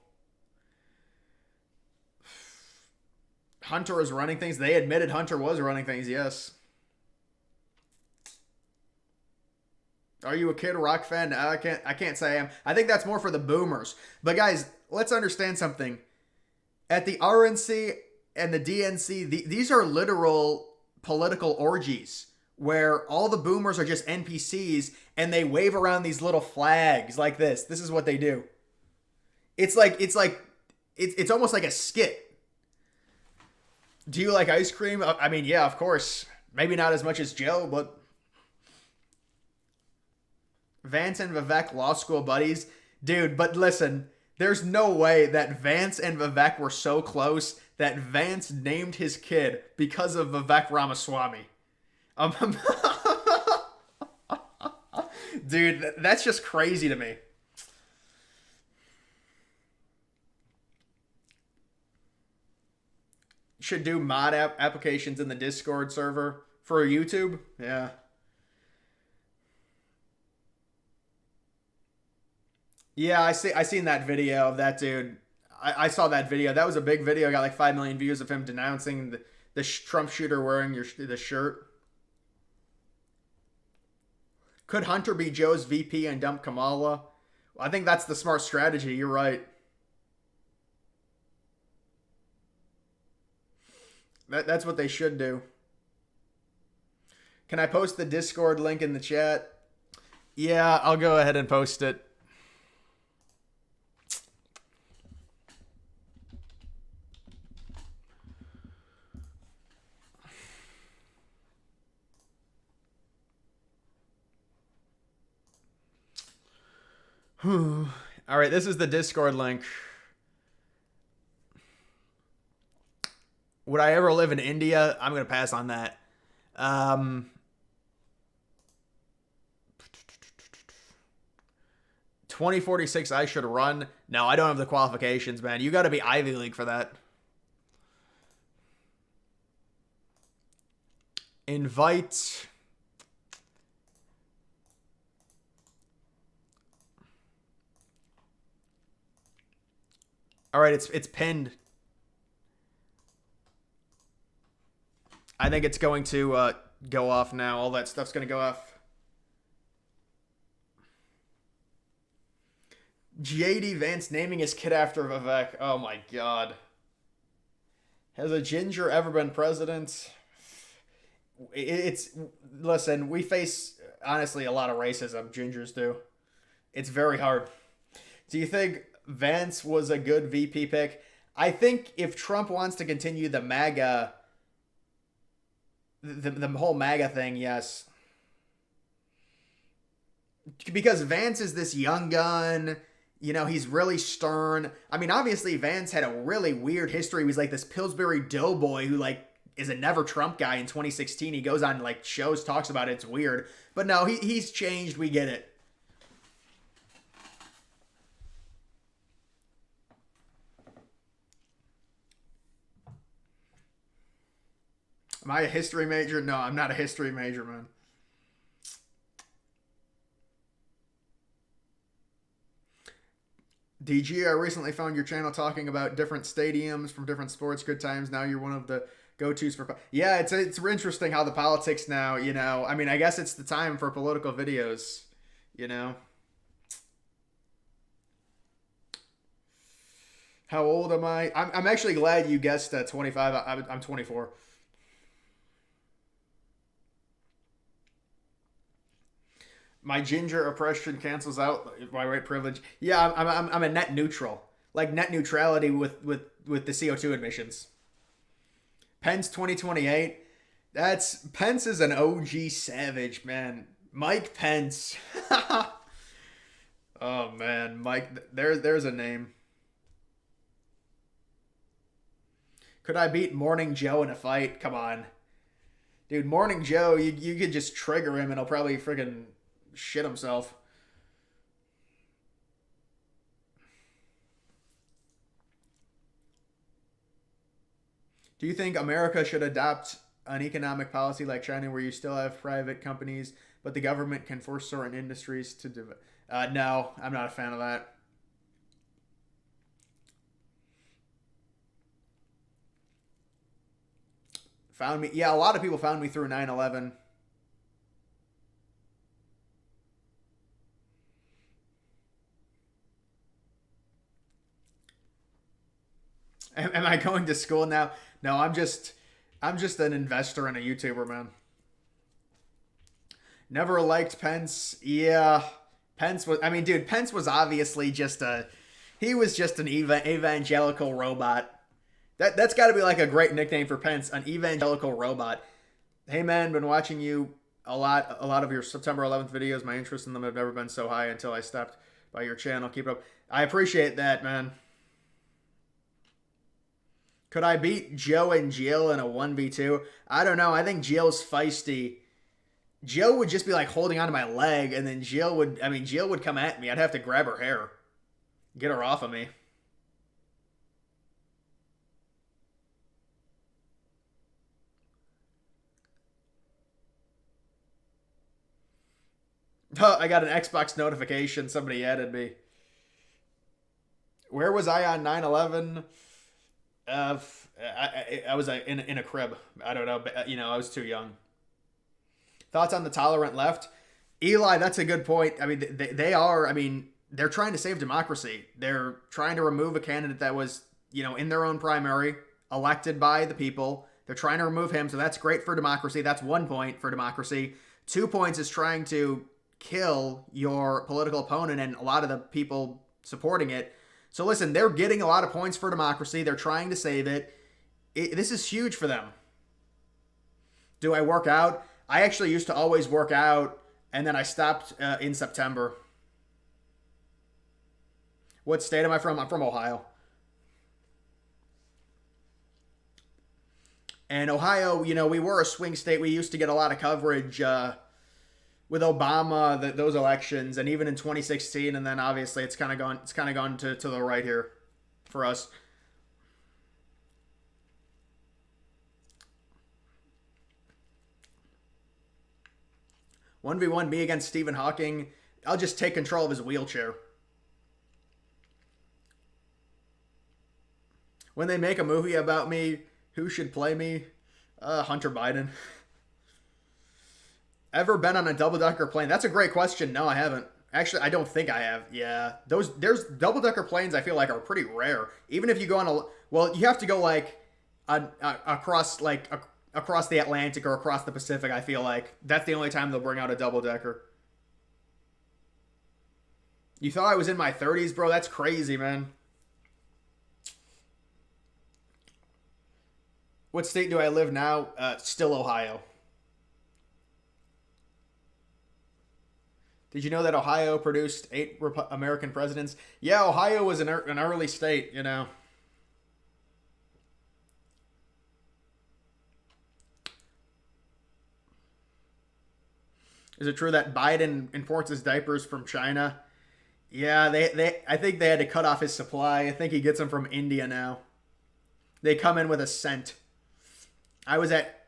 Hunter is running things. They admitted Hunter was running things, yes. Are you a Kid Rock fan? No, I can't say I am. I think that's more for the boomers. But guys, let's understand something. At the RNC and the DNC, these are literal political orgies where all the boomers are just NPCs and they wave around these little flags like this. This is what they do. It's almost like a skit. Do you like ice cream? I mean, yeah, of course. Maybe not as much as Joe, but Vance and Vivek law school buddies. Dude, but listen, there's no way that Vance and Vivek were so close that Vance named his kid because of Vivek Ramaswamy. Um, dude, that's just crazy to me. Should do mod applications in the Discord server for YouTube. Yeah. Yeah, I seen that video of that dude. I saw that video. That was a big video. Got like 5 million views of him denouncing the Trump shooter wearing the shirt. Could Hunter be Joe's VP and dump Kamala? I think that's the smart strategy. You're right. That's what they should do. Can I post the Discord link in the chat? Yeah, I'll go ahead and post it. All right, this is the Discord link. Would I ever live in India? I'm going to pass on that. 2046, I should run. No, I don't have the qualifications, man. You got to be Ivy League for that. Invite. All right, it's pinned. I think it's going to go off now. All that stuff's going to go off. J.D. Vance naming his kid after Vivek. Oh my god. Has a ginger ever been president? It's listen, we face honestly a lot of racism. Gingers do. It's very hard. Do you think Vance was a good VP pick? I think if Trump wants to continue the MAGA, the whole MAGA thing, yes. Because Vance is this young gun. You know, he's really stern. I mean, obviously, Vance had a really weird history. He was like this Pillsbury doughboy who, like, is a never Trump guy in 2016. He goes on, like, shows, talks about it. It's weird. But no, he's changed. We get it. Am I a history major? No, I'm not a history major, man. DG, I recently found your channel talking about different stadiums from different sports, good times. Now you're one of the go-tos for... Yeah, it's interesting how the politics now, you know... I mean, I guess it's the time for political videos, you know? How old am I? I'm actually glad you guessed 25. I'm 24. My ginger oppression cancels out my white privilege. Yeah, I'm a net neutral, like net neutrality with the CO2 emissions. Pence 2028. Pence is an OG savage, man. Mike Pence. Oh man, Mike. There's a name. Could I beat Morning Joe in a fight? Come on, dude. Morning Joe, you could just trigger him and he'll probably friggin' shit himself. Do you think America should adopt an economic policy like China where you still have private companies but the government can force certain industries to do it? No, I'm not a fan of that. Found me. Yeah, a lot of people found me through 9/11. Am I going to school now? No, I'm just an investor and a YouTuber, man. Never liked Pence. Yeah, Pence was. I mean, dude, Pence was obviously he was just an evangelical robot. That's got to be like a great nickname for Pence, an evangelical robot. Hey man, been watching you a lot of your September 11th videos. My interest in them have never been so high until I stepped by your channel. Keep it up. I appreciate that, man. Could I beat Joe and Jill in a 1v2? I don't know. I think Jill's feisty. Jill would just be like holding onto my leg, and then Jill would come at me. I'd have to grab her hair, get her off of me. Oh, I got an Xbox notification. Somebody added me. Where was I on 9/11? I was in a crib. I don't know. But, I was too young. Thoughts on the tolerant left? Eli, that's a good point. I mean, they are. I mean, they're trying to save democracy. They're trying to remove a candidate that was, in their own primary, elected by the people. They're trying to remove him, so that's great for democracy. That's 1 point for democracy. 2 points is trying to kill your political opponent and a lot of the people supporting it. So listen, they're getting a lot of points for democracy. They're trying to save it. This is huge for them. Do I work out? I actually used to always work out, and then I stopped in September. What state am I from? I'm from Ohio. And Ohio, we were a swing state. We used to get a lot of coverage with Obama, those elections, and even in 2016, and then obviously it's kind of gone to the right here for us. One v one me against Stephen Hawking. I'll just take control of his wheelchair. When they make a movie about me, who should play me? Hunter Biden. Ever been on a double-decker plane? That's a great question. No, I haven't. Actually, I don't think I have. Yeah, there's double-decker planes I feel like are pretty rare. Even if you go on you have to go like across the Atlantic or across the Pacific. I feel like that's the only time they'll bring out a double-decker. You thought I was in my 30s, bro? That's crazy, man. What state do I live now? Still Ohio. Did you know that Ohio produced 8 American presidents? Yeah, Ohio was an early state, Is it true that Biden imports his diapers from China? Yeah, I think they had to cut off his supply. I think he gets them from India now. They come in with a cent. I was at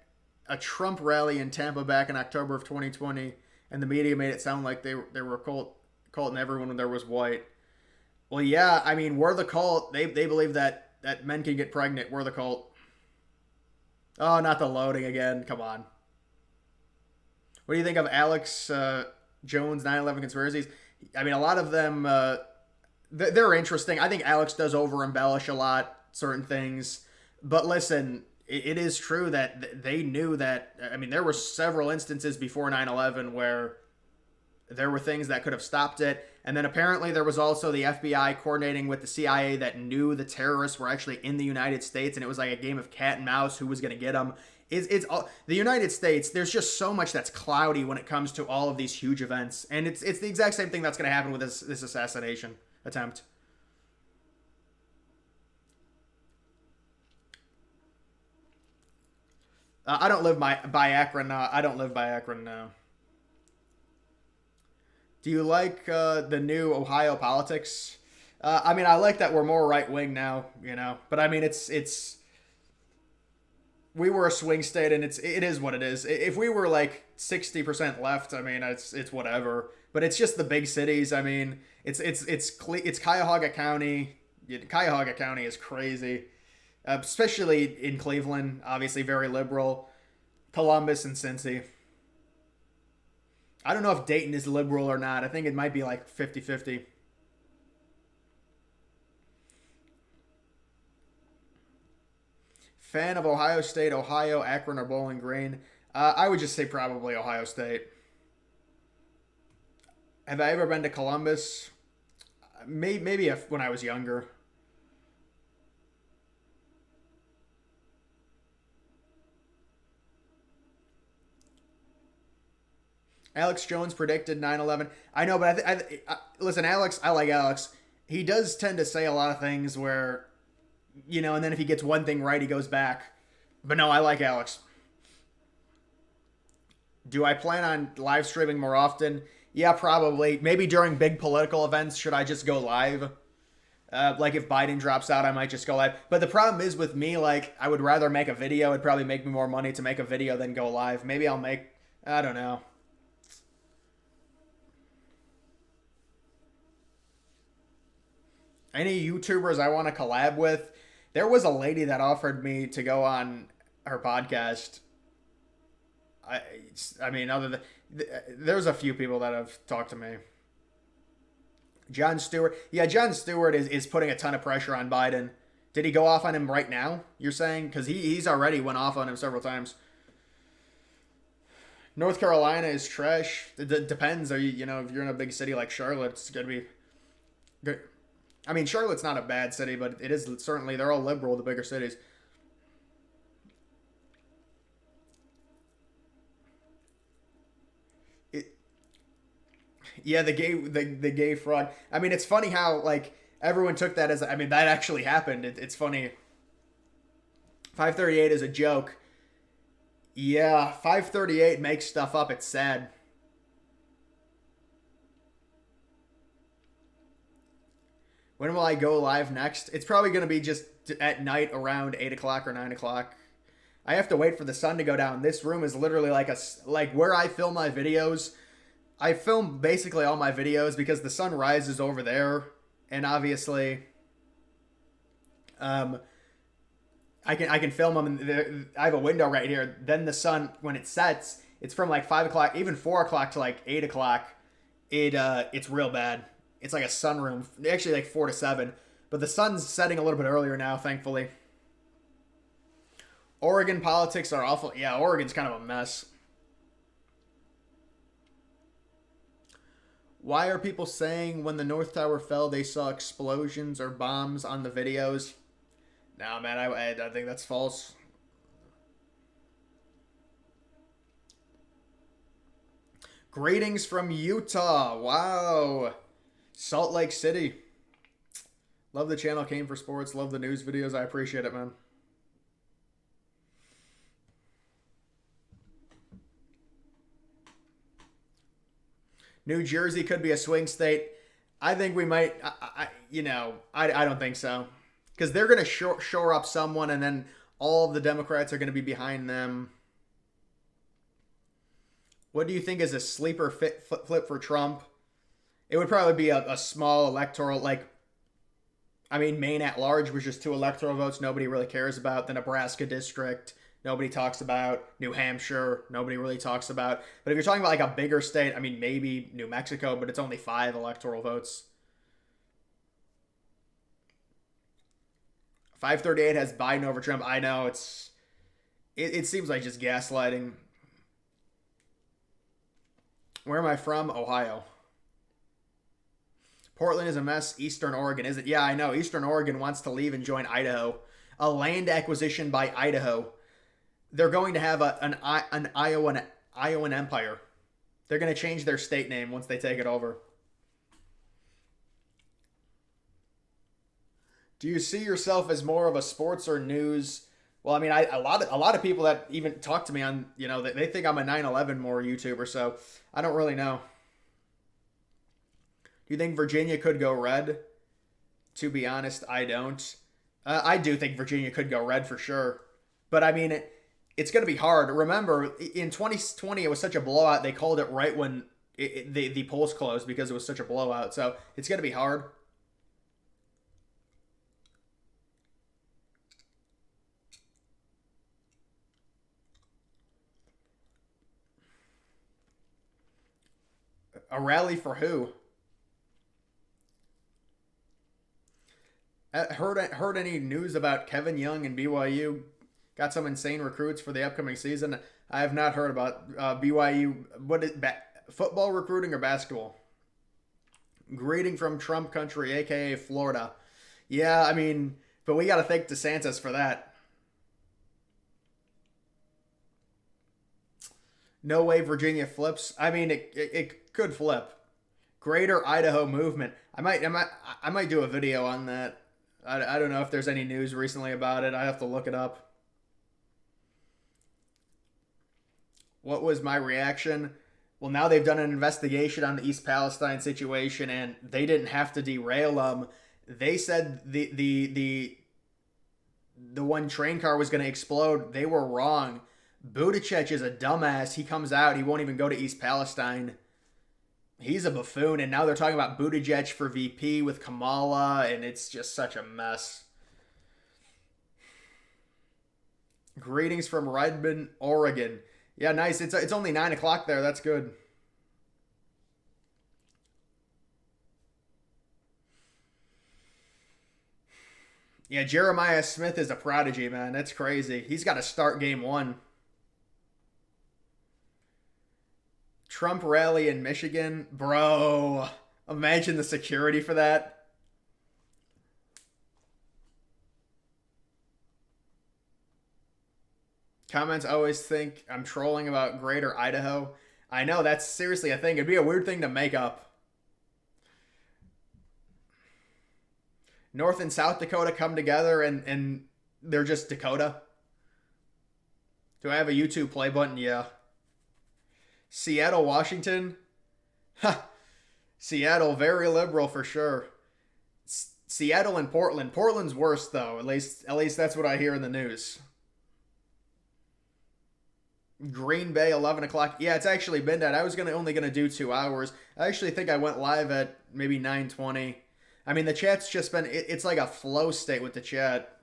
a Trump rally in Tampa back in October of 2020, and the media made it sound like they were a cult and everyone there was white. Well, yeah, I mean, we're the cult. They believe that men can get pregnant. We're the cult. Oh, not the loading again. Come on. What do you think of Alex Jones 9/11 conspiracies? I mean, a lot of them, they're interesting. I think Alex does over-embellish a lot, certain things. But listen, it is true that they knew that. I mean, there were several instances before 9/11 where there were things that could have stopped it. And then apparently there was also the FBI coordinating with the CIA that knew the terrorists were actually in the United States. And it was like a game of cat and mouse, who was going to get them. It's all, the United States, there's just so much that's cloudy when it comes to all of these huge events. And it's the exact same thing that's going to happen with this assassination attempt. I don't live by Akron. I don't live by Akron now. Do you like the new Ohio politics? I mean, I like that we're more right wing now, But I mean, it's we were a swing state, and it is what it is. If we were like 60% left, I mean, it's whatever. But it's just the big cities. I mean, it's Cuyahoga County. Cuyahoga County is crazy. Especially in Cleveland, obviously very liberal. Columbus and Cincy. I don't know if Dayton is liberal or not. I think it might be like 50-50. Fan of Ohio State, Ohio, Akron, or Bowling Green? I would just say probably Ohio State. Have I ever been to Columbus? Maybe when I was younger. Alex Jones predicted 9/11. I know, but listen, Alex. I like Alex. He does tend to say a lot of things where, and then if he gets one thing right, he goes back. But no, I like Alex. Do I plan on live streaming more often? Yeah, probably. Maybe during big political events, should I just go live? Like if Biden drops out, I might just go live. But the problem is with me, like I would rather make a video. It'd probably make me more money to make a video than go live. Maybe I'll make, I don't know. Any YouTubers I want to collab with? There was a lady that offered me to go on her podcast. I mean, other than there's a few people that have talked to me. Jon Stewart. Yeah, Jon Stewart is putting a ton of pressure on Biden. Did he go off on him right now, you're saying? Because he's already went off on him several times. North Carolina is trash. It depends. Are you, if you're in a big city like Charlotte, it's going to be good. I mean, Charlotte's not a bad city, but it is certainly, they're all liberal, the bigger cities. Yeah, the gay frog. I mean, it's funny how like everyone took that as, I mean, that actually happened. It's funny. 538 is a joke. Yeah, 538 makes stuff up. It's sad. When will I go live next? It's probably going to be just at night around 8 o'clock or 9 o'clock. I have to wait for the sun to go down. This room is literally like where I film my videos. I film basically all my videos because the sun rises over there, and obviously, I can film them. And I have a window right here. Then the sun, when it sets, it's from like 5 o'clock, even 4 o'clock to like 8 o'clock. It's real bad. It's like a sunroom. Actually, like 4 to 7, but the sun's setting a little bit earlier now, thankfully. Oregon politics are awful. Yeah, Oregon's kind of a mess. Why are people saying when the North Tower fell they saw explosions or bombs on the videos? No, man, I think that's false. Greetings from Utah. Wow. Salt Lake City. Love the channel, Came for Sports. Love the news videos. I appreciate it, man. New Jersey could be a swing state. I think we might, I don't think so. Because they're going to shore up someone, and then all of the Democrats are going to be behind them. What do you think is a sleeper flip for Trump? It would probably be a small electoral, Maine at large was just 2 electoral votes nobody really cares about. The Nebraska district, nobody talks about. New Hampshire, nobody really talks about. But if you're talking about like a bigger state, I mean, maybe New Mexico, but it's only 5 electoral votes. 538 has Biden over Trump. I know, it seems like just gaslighting. Where am I from? Ohio. Portland is a mess. Eastern Oregon is it? Yeah, I know. Eastern Oregon wants to leave and join Idaho. A land acquisition by Idaho. They're going to have an Iowan empire. They're going to change their state name once they take it over. Do you see yourself as more of a sports or news? Well, I mean, a lot of people that even talk to me on, they think I'm a 9/11 more YouTuber, so I don't really know. Do you think Virginia could go red? To be honest, I don't. I do think Virginia could go red for sure. But I mean, it's going to be hard. Remember, in 2020, it was such a blowout. They called it right when the polls closed because it was such a blowout. So it's going to be hard. A rally for who? Heard any news about Kevin Young and BYU? Got some insane recruits for the upcoming season. I have not heard about BYU. What is football recruiting or basketball? Greeting from Trump country, aka Florida. Yeah, I mean, but we got to thank DeSantis for that. No way Virginia flips. I mean, it could flip. Greater Idaho movement. I might do a video on that. I don't know if there's any news recently about it. I have to look it up. What was my reaction? Well, now they've done an investigation on the East Palestine situation, and they didn't have to derail them. They said the one train car was going to explode. They were wrong. Buttigieg is a dumbass. He comes out. He won't even go to East Palestine. He's a buffoon, and now they're talking about Buttigieg for VP with Kamala, and it's just such a mess. Greetings from Redmond, Oregon. Yeah, nice. It's only 9 o'clock there. That's good. Yeah, Jeremiah Smith is a prodigy, man. That's crazy. He's got to start game one. Trump rally in Michigan. Bro, imagine the security for that. Comments always think I'm trolling about Greater Idaho. I know, that's seriously a thing. It'd be a weird thing to make up. North and South Dakota come together and they're just Dakota. Do I have a YouTube play button? Yeah. Seattle, Washington. Ha. Seattle, very liberal for sure. Seattle and Portland. Portland's worse though. At least that's what I hear in the news. Green Bay, 11 o'clock. Yeah, it's actually been that. I was only gonna do 2 hours. I actually think I went live at maybe 9:20. I mean, the chat's just been. It's like a flow state with the chat.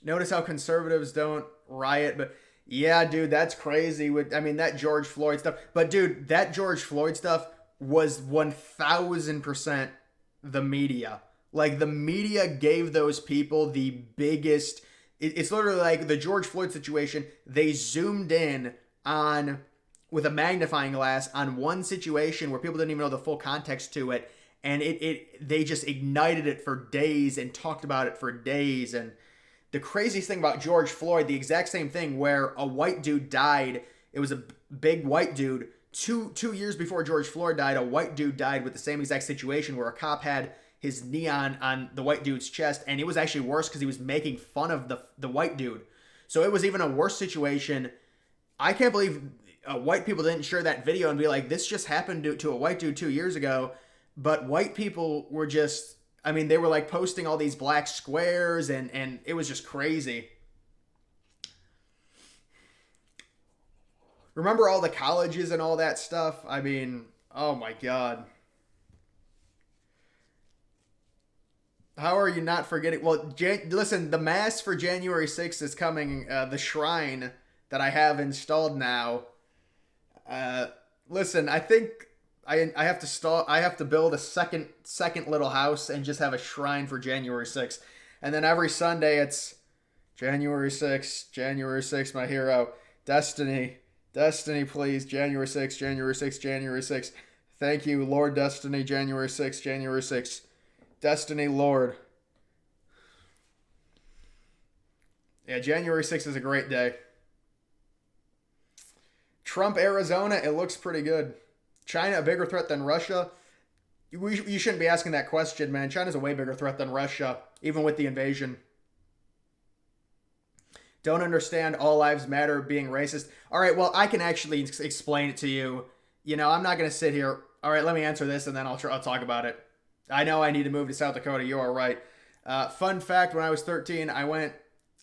Notice how conservatives don't riot, but yeah, dude, that's crazy. I mean, that George Floyd stuff. But dude, that George Floyd stuff was 1,000% the media. Like the media gave those people the biggest. It's literally like the George Floyd situation. They zoomed in on with a magnifying glass on one situation where people didn't even know the full context to it, and they just ignited it for days and talked about it for days. And the craziest thing about George Floyd, the exact same thing where a white dude died. It was a big white dude. Two years before George Floyd died, a white dude died with the same exact situation where a cop had his knee on the white dude's chest, and it was actually worse because he was making fun of the white dude. So it was even a worse situation. I can't believe white people didn't share that video and be like, this just happened to a white dude 2 years ago. But white people were just, I mean, they were like posting all these black squares, and it was just crazy. Remember all the colleges and all that stuff? I mean, oh my God. How are you not forgetting? Well, listen, the mass for January 6th is coming. The shrine that I have installed now. Listen, I think I have to build a second little house and just have a shrine for January 6th. And then every Sunday it's January 6th, my hero. Destiny, please. January 6th, January 6th, January 6th. Thank you, Lord Destiny, January 6th, January 6th. Destiny, Lord. Yeah, January 6th is a great day. Trump, Arizona, it looks pretty good. China, a bigger threat than Russia? You shouldn't be asking that question, man. China's a way bigger threat than Russia, even with the invasion. Don't understand all lives matter being racist. All right, well, I can actually explain it to you. You know, I'm not going to sit here. All right, let me answer this, and then I'll talk about it. I know I need to move to South Dakota. You are right. Fun fact, when I was 13, I went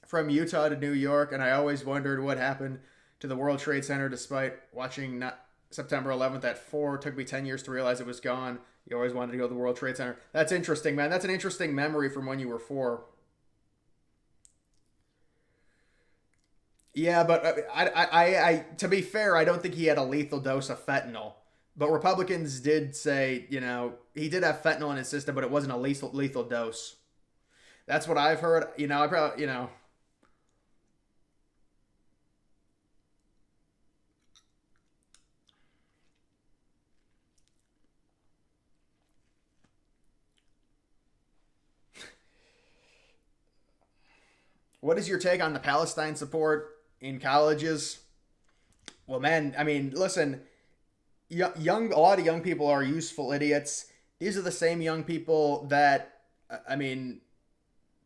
from Utah to New York, and I always wondered what happened to the World Trade Center despite watching September 11th at 4. It took me 10 years to realize it was gone. You always wanted to go to the World Trade Center. That's interesting, man. That's an interesting memory from when you were 4. Yeah, but I to be fair, I don't think he had a lethal dose of fentanyl. But Republicans did say, you know, he did have fentanyl in his system, but it wasn't a lethal dose. That's what I've heard. You know, I probably, you know. What is your take on the Palestine support in colleges? Well, man, I mean, listen, young a lot of young people are useful idiots. These are the same young people that I mean,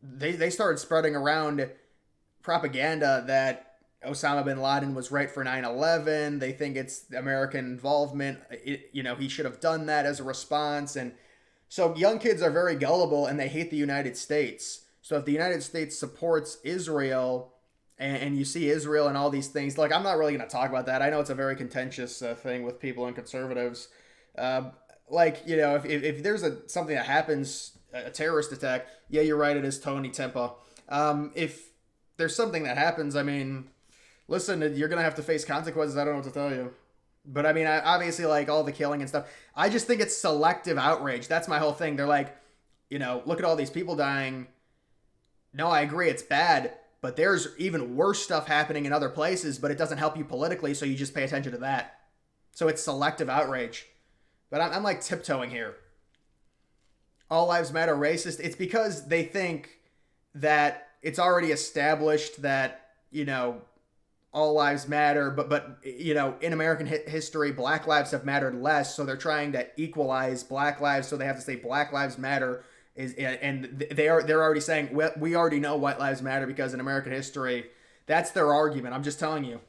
they started spreading around propaganda that Osama bin Laden was right for 9/11. They think it's American involvement. He should have done that as a response. And so young kids are very gullible and they hate the United States. So if the United States supports Israel and you see Israel and all these things, like I'm not really going to talk about that. I know it's a very contentious thing with people and conservatives. Uh, if there's something that happens, a terrorist attack, yeah, you're right, it is Tony Tempa. If there's something that happens, I mean, listen, you're gonna have to face consequences. I don't know what to tell you. But I mean, obviously, like all the killing and stuff. I just think it's selective outrage. That's my whole thing. They're like, look at all these people dying. No, I agree, it's bad. But there's even worse stuff happening in other places, but it doesn't help you politically, so you just pay attention to that. So it's selective outrage. But I'm like tiptoeing here. All lives matter racist. It's because they think that it's already established that, all lives matter, but in American history, black lives have mattered less, so they're trying to equalize black lives, so they have to say black lives matter and they're already saying we already know white lives matter because in American history, that's their argument. I'm just telling you.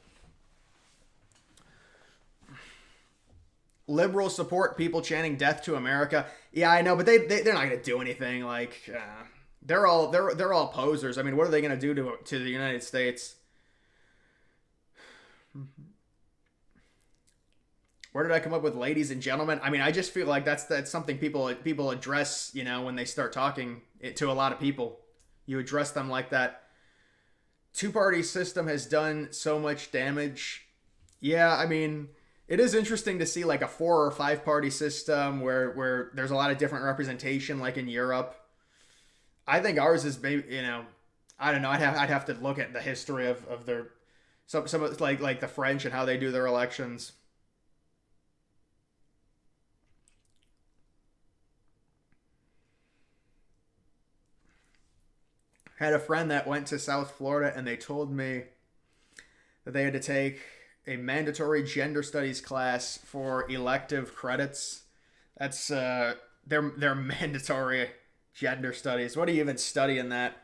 Liberals support people chanting "Death to America." Yeah, I know, but they're not going to do anything. Like they're all posers. I mean, what are they going to do to the United States? Where did I come up with ladies and gentlemen? I mean, I just feel like that's something people address, when they start talking to a lot of people. You address them like that. Two-party system has done so much damage. Yeah, I mean, it is interesting to see like a 4 or 5 party system where there's a lot of different representation, like in Europe. I think ours is maybe, I don't know. I'd have to look at the history of their some of like the French and how they do their elections. Had a friend that went to South Florida and they told me that they had to take a mandatory gender studies class for elective credits. That's their mandatory gender studies. What do you even study in that?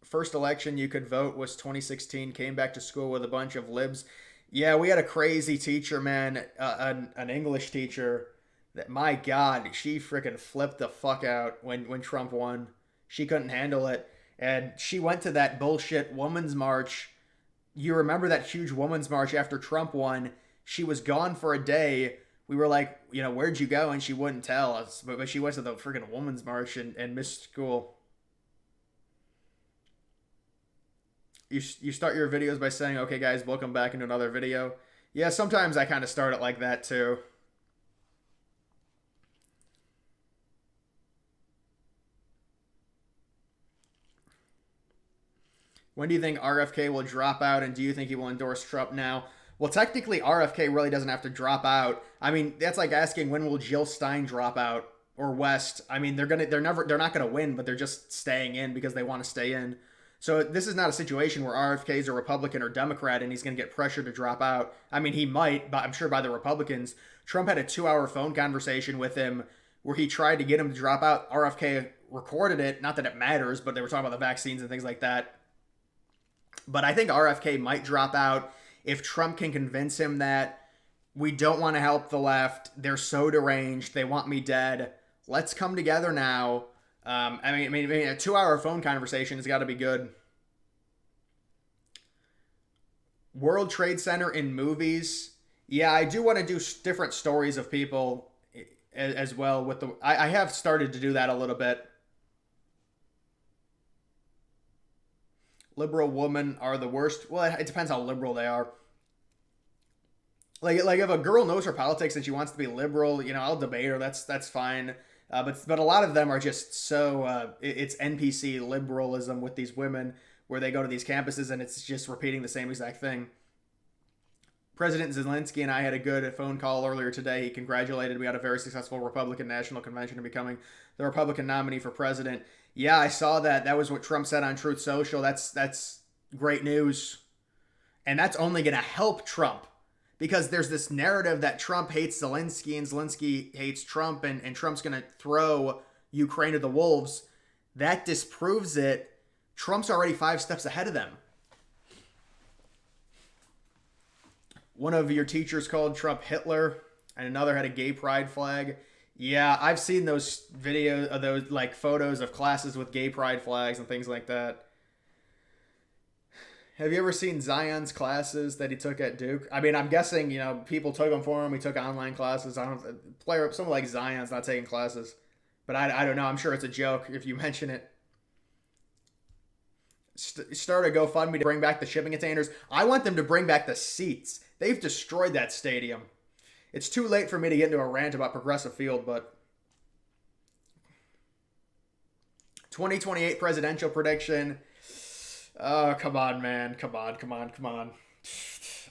First election you could vote was 2016. Came back to school with a bunch of libs. Yeah, we had a crazy teacher, man, an English teacher. That my God, she freaking flipped the fuck out when Trump won. She couldn't handle it, and she went to that bullshit women's march. You remember that huge women's march after Trump won? She was gone for a day. We were like, where'd you go? And she wouldn't tell us, but she went to the freaking women's march and missed school. You start your videos by saying, okay guys, welcome back into another video. Yeah, sometimes I kind of start it like that too. When do you think RFK will drop out, and do you think he will endorse Trump now? Well, technically, RFK really doesn't have to drop out. I mean, that's like asking when will Jill Stein drop out or West. I mean, they're not gonna win, but they're just staying in because they want to stay in. So this is not a situation where RFK is a Republican or Democrat and he's going to get pressure to drop out. I mean, he might, but I'm sure by the Republicans. Trump had a 2-hour phone conversation with him where he tried to get him to drop out. RFK recorded it. Not that it matters, but they were talking about the vaccines and things like that. But I think RFK might drop out if Trump can convince him that we don't want to help the left. They're so deranged. They want me dead. Let's come together now. I mean, a 2-hour phone conversation has got to be good. World Trade Center in movies. Yeah, I do want to do different stories of people as well. I have started to do that a little bit. Liberal women are the worst. Well, it depends how liberal they are. Like if a girl knows her politics and she wants to be liberal, I'll debate her. That's fine. But a lot of them are just so it's NPC liberalism with these women where they go to these campuses and it's just repeating the same exact thing. President Zelensky and I had a good phone call earlier today. He congratulated me on a very successful Republican National Convention and becoming the Republican nominee for president. Yeah, I saw that. That was what Trump said on Truth Social. That's great news. And that's only going to help Trump because there's this narrative that Trump hates Zelensky and Zelensky hates Trump and Trump's going to throw Ukraine to the wolves. That disproves it. Trump's already 5 steps ahead of them. One of your teachers called Trump Hitler, and another had a gay pride flag. Yeah, I've seen those videos of those like photos of classes with gay pride flags and things like that. Have you ever seen Zion's classes that he took at Duke? I mean, I'm guessing, people took them for him. He took online classes. I don't know, someone like Zion's not taking classes. But I don't know. I'm sure it's a joke if you mention it. Start a GoFundMe to bring back the shipping containers. I want them to bring back the seats. They've destroyed that stadium. It's too late for me to get into a rant about Progressive Field, but 2028 presidential prediction. Oh, come on, man. Come on.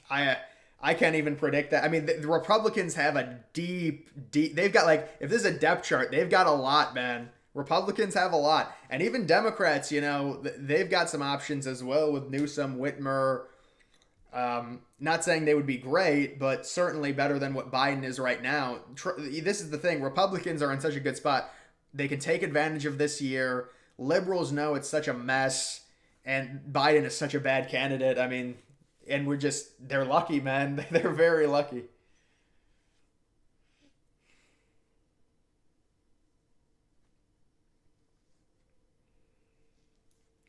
I can't even predict that. I mean, the Republicans have a deep, they've got if this is a depth chart, they've got a lot, man. Republicans have a lot. And even Democrats, they've got some options as well with Newsom, Whitmer. Not saying they would be great, but certainly better than what Biden is right now. This is the thing. Republicans are in such a good spot. They can take advantage of this year. Liberals know it's such a mess. And Biden is such a bad candidate. I mean, and they're lucky, man. They're very lucky.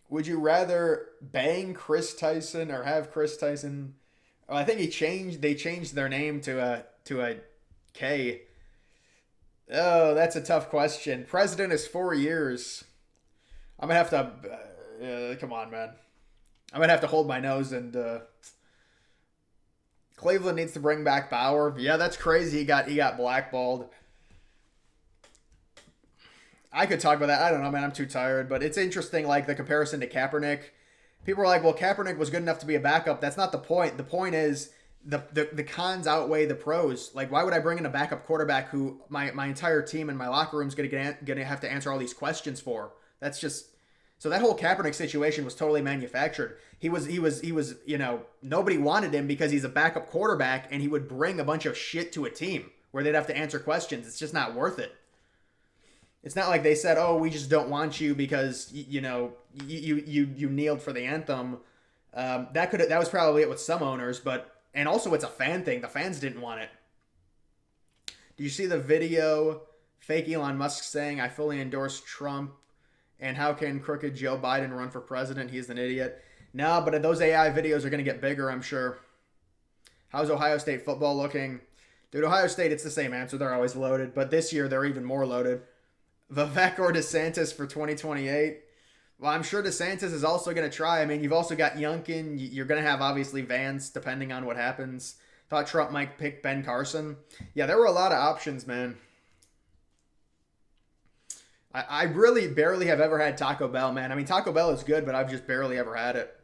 Would you rather bang Chris Tyson or have Chris Tyson? Oh, I think they changed their name to a K. Oh, that's a tough question. President is 4 years. I'm gonna have to come on, man. I'm gonna have to hold my nose and Cleveland needs to bring back Bauer. Yeah, that's crazy. He got blackballed. I could talk about that. I don't know, man. I'm too tired. But it's interesting, like the comparison to Kaepernick. People are like, well, Kaepernick was good enough to be a backup. That's not the point. The point is the cons outweigh the pros. Like, why would I bring in a backup quarterback who my entire team and my locker room is gonna have to answer all these questions for? That's just so that whole Kaepernick situation was totally manufactured. He was nobody wanted him because he's a backup quarterback and he would bring a bunch of shit to a team where they'd have to answer questions. It's just not worth it. It's not like they said, "Oh, we just don't want you because you kneeled for the anthem." That was probably it with some owners, and also it's a fan thing. The fans didn't want it. Do you see the video? Fake Elon Musk saying, "I fully endorse Trump," and how can crooked Joe Biden run for president? He's an idiot. No, but those AI videos are going to get bigger, I'm sure. How's Ohio State football looking? Dude, Ohio State, it's the same answer. They're always loaded, but this year they're even more loaded. Vivek or DeSantis for 2028? Well, I'm sure DeSantis is also going to try. I mean, you've also got Youngkin. You're going to have, obviously, Vance, depending on what happens. Thought Trump might pick Ben Carson. Yeah, there were a lot of options, man. I really barely have ever had Taco Bell, man. I mean, Taco Bell is good, but I've just barely ever had it.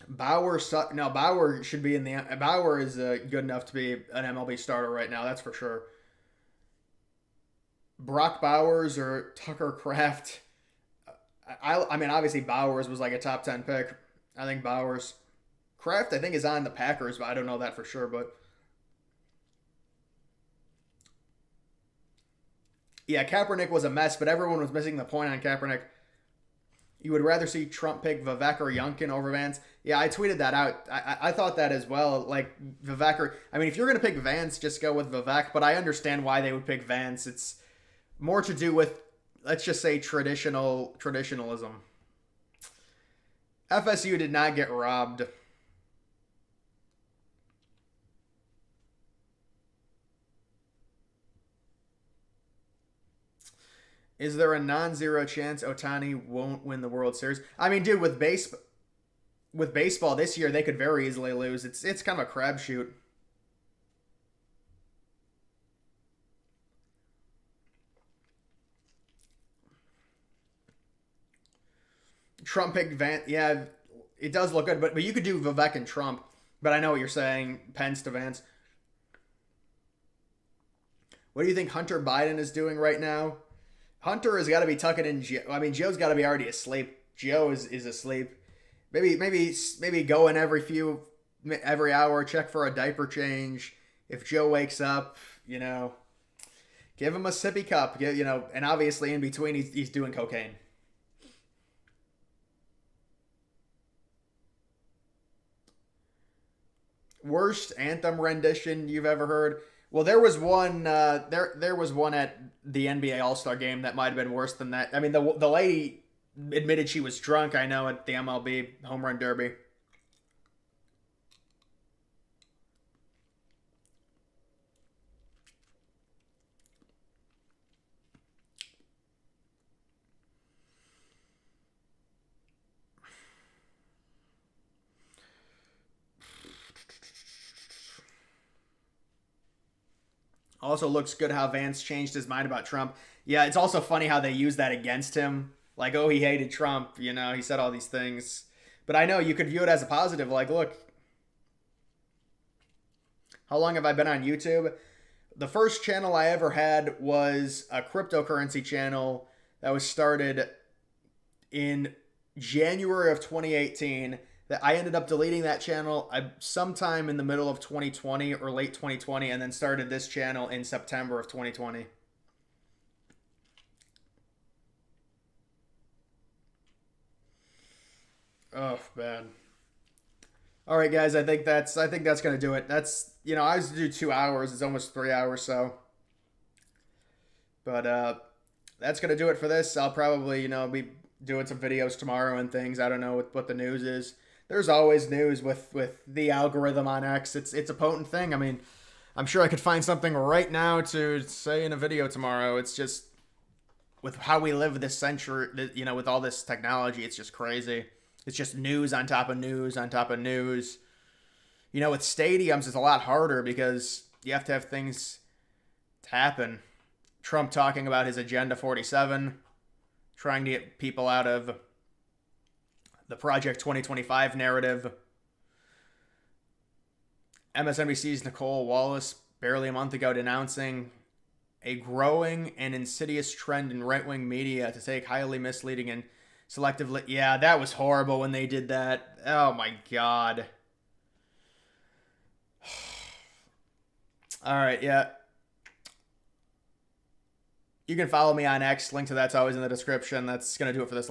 Bauer should be in the. Bauer is good enough to be an MLB starter right now. That's for sure. Brock Bowers or Tucker Kraft. I mean, obviously Bowers was like a top 10 pick. I think Bowers. Kraft, I think, is on the Packers, but I don't know that for sure. But yeah, Kaepernick was a mess, but everyone was missing the point on Kaepernick. You would rather see Trump pick Vivek or Youngkin over Vance? Yeah, I tweeted that out. I thought that as well. Like, Vivek or... I mean, if you're going to pick Vance, just go with Vivek. But I understand why they would pick Vance. It's more to do with, let's just say, traditionalism. FSU did not get robbed. Is there a non-zero chance Ohtani won't win the World Series? I mean, dude, with baseball this year, they could very easily lose. It's kind of a crapshoot. Trump picked Vance. Yeah, it does look good, but you could do Vivek and Trump. But I know what you're saying. Pence to Vance. What do you think Hunter Biden is doing right now? Hunter has got to be tucking in. I mean, Joe's got to be already asleep. Joe is asleep. Maybe go in every hour, check for a diaper change. If Joe wakes up, give him a sippy cup. And obviously in between he's doing cocaine. Worst anthem rendition you've ever heard? Well, there was one. There was one at the NBA All Star game that might have been worse than that. I mean, the lady admitted she was drunk. I know at the MLB Home Run Derby. Also looks good how Vance changed his mind about Trump. Yeah, it's also funny how they use that against him. Like, oh, he hated Trump. He said all these things. But I know you could view it as a positive. Like, look, how long have I been on YouTube? The first channel I ever had was a cryptocurrency channel that was started in January of 2018. That I ended up deleting that channel sometime in the middle of 2020 or late 2020, and then started this channel in September of 2020. Oh man. All right, guys. I think that's gonna do it. I used to do 2 hours. It's almost 3 hours. So, but that's gonna do it for this. I'll probably be doing some videos tomorrow and things. I don't know what the news is. There's always news with the algorithm on X. It's a potent thing. I mean, I'm sure I could find something right now to say in a video tomorrow. It's just with how we live this century, with all this technology, it's just crazy. It's just news on top of news on top of news. With stadiums, it's a lot harder because you have to have things to happen. Trump talking about his Agenda 47, trying to get people out of the Project 2025 narrative. MSNBC's Nicole Wallace barely a month ago denouncing a growing and insidious trend in right-wing media to take highly misleading and selectively. Yeah, that was horrible when they did that. Oh my God. All right, yeah. You can follow me on X. Link to that's always in the description. That's going to do it for this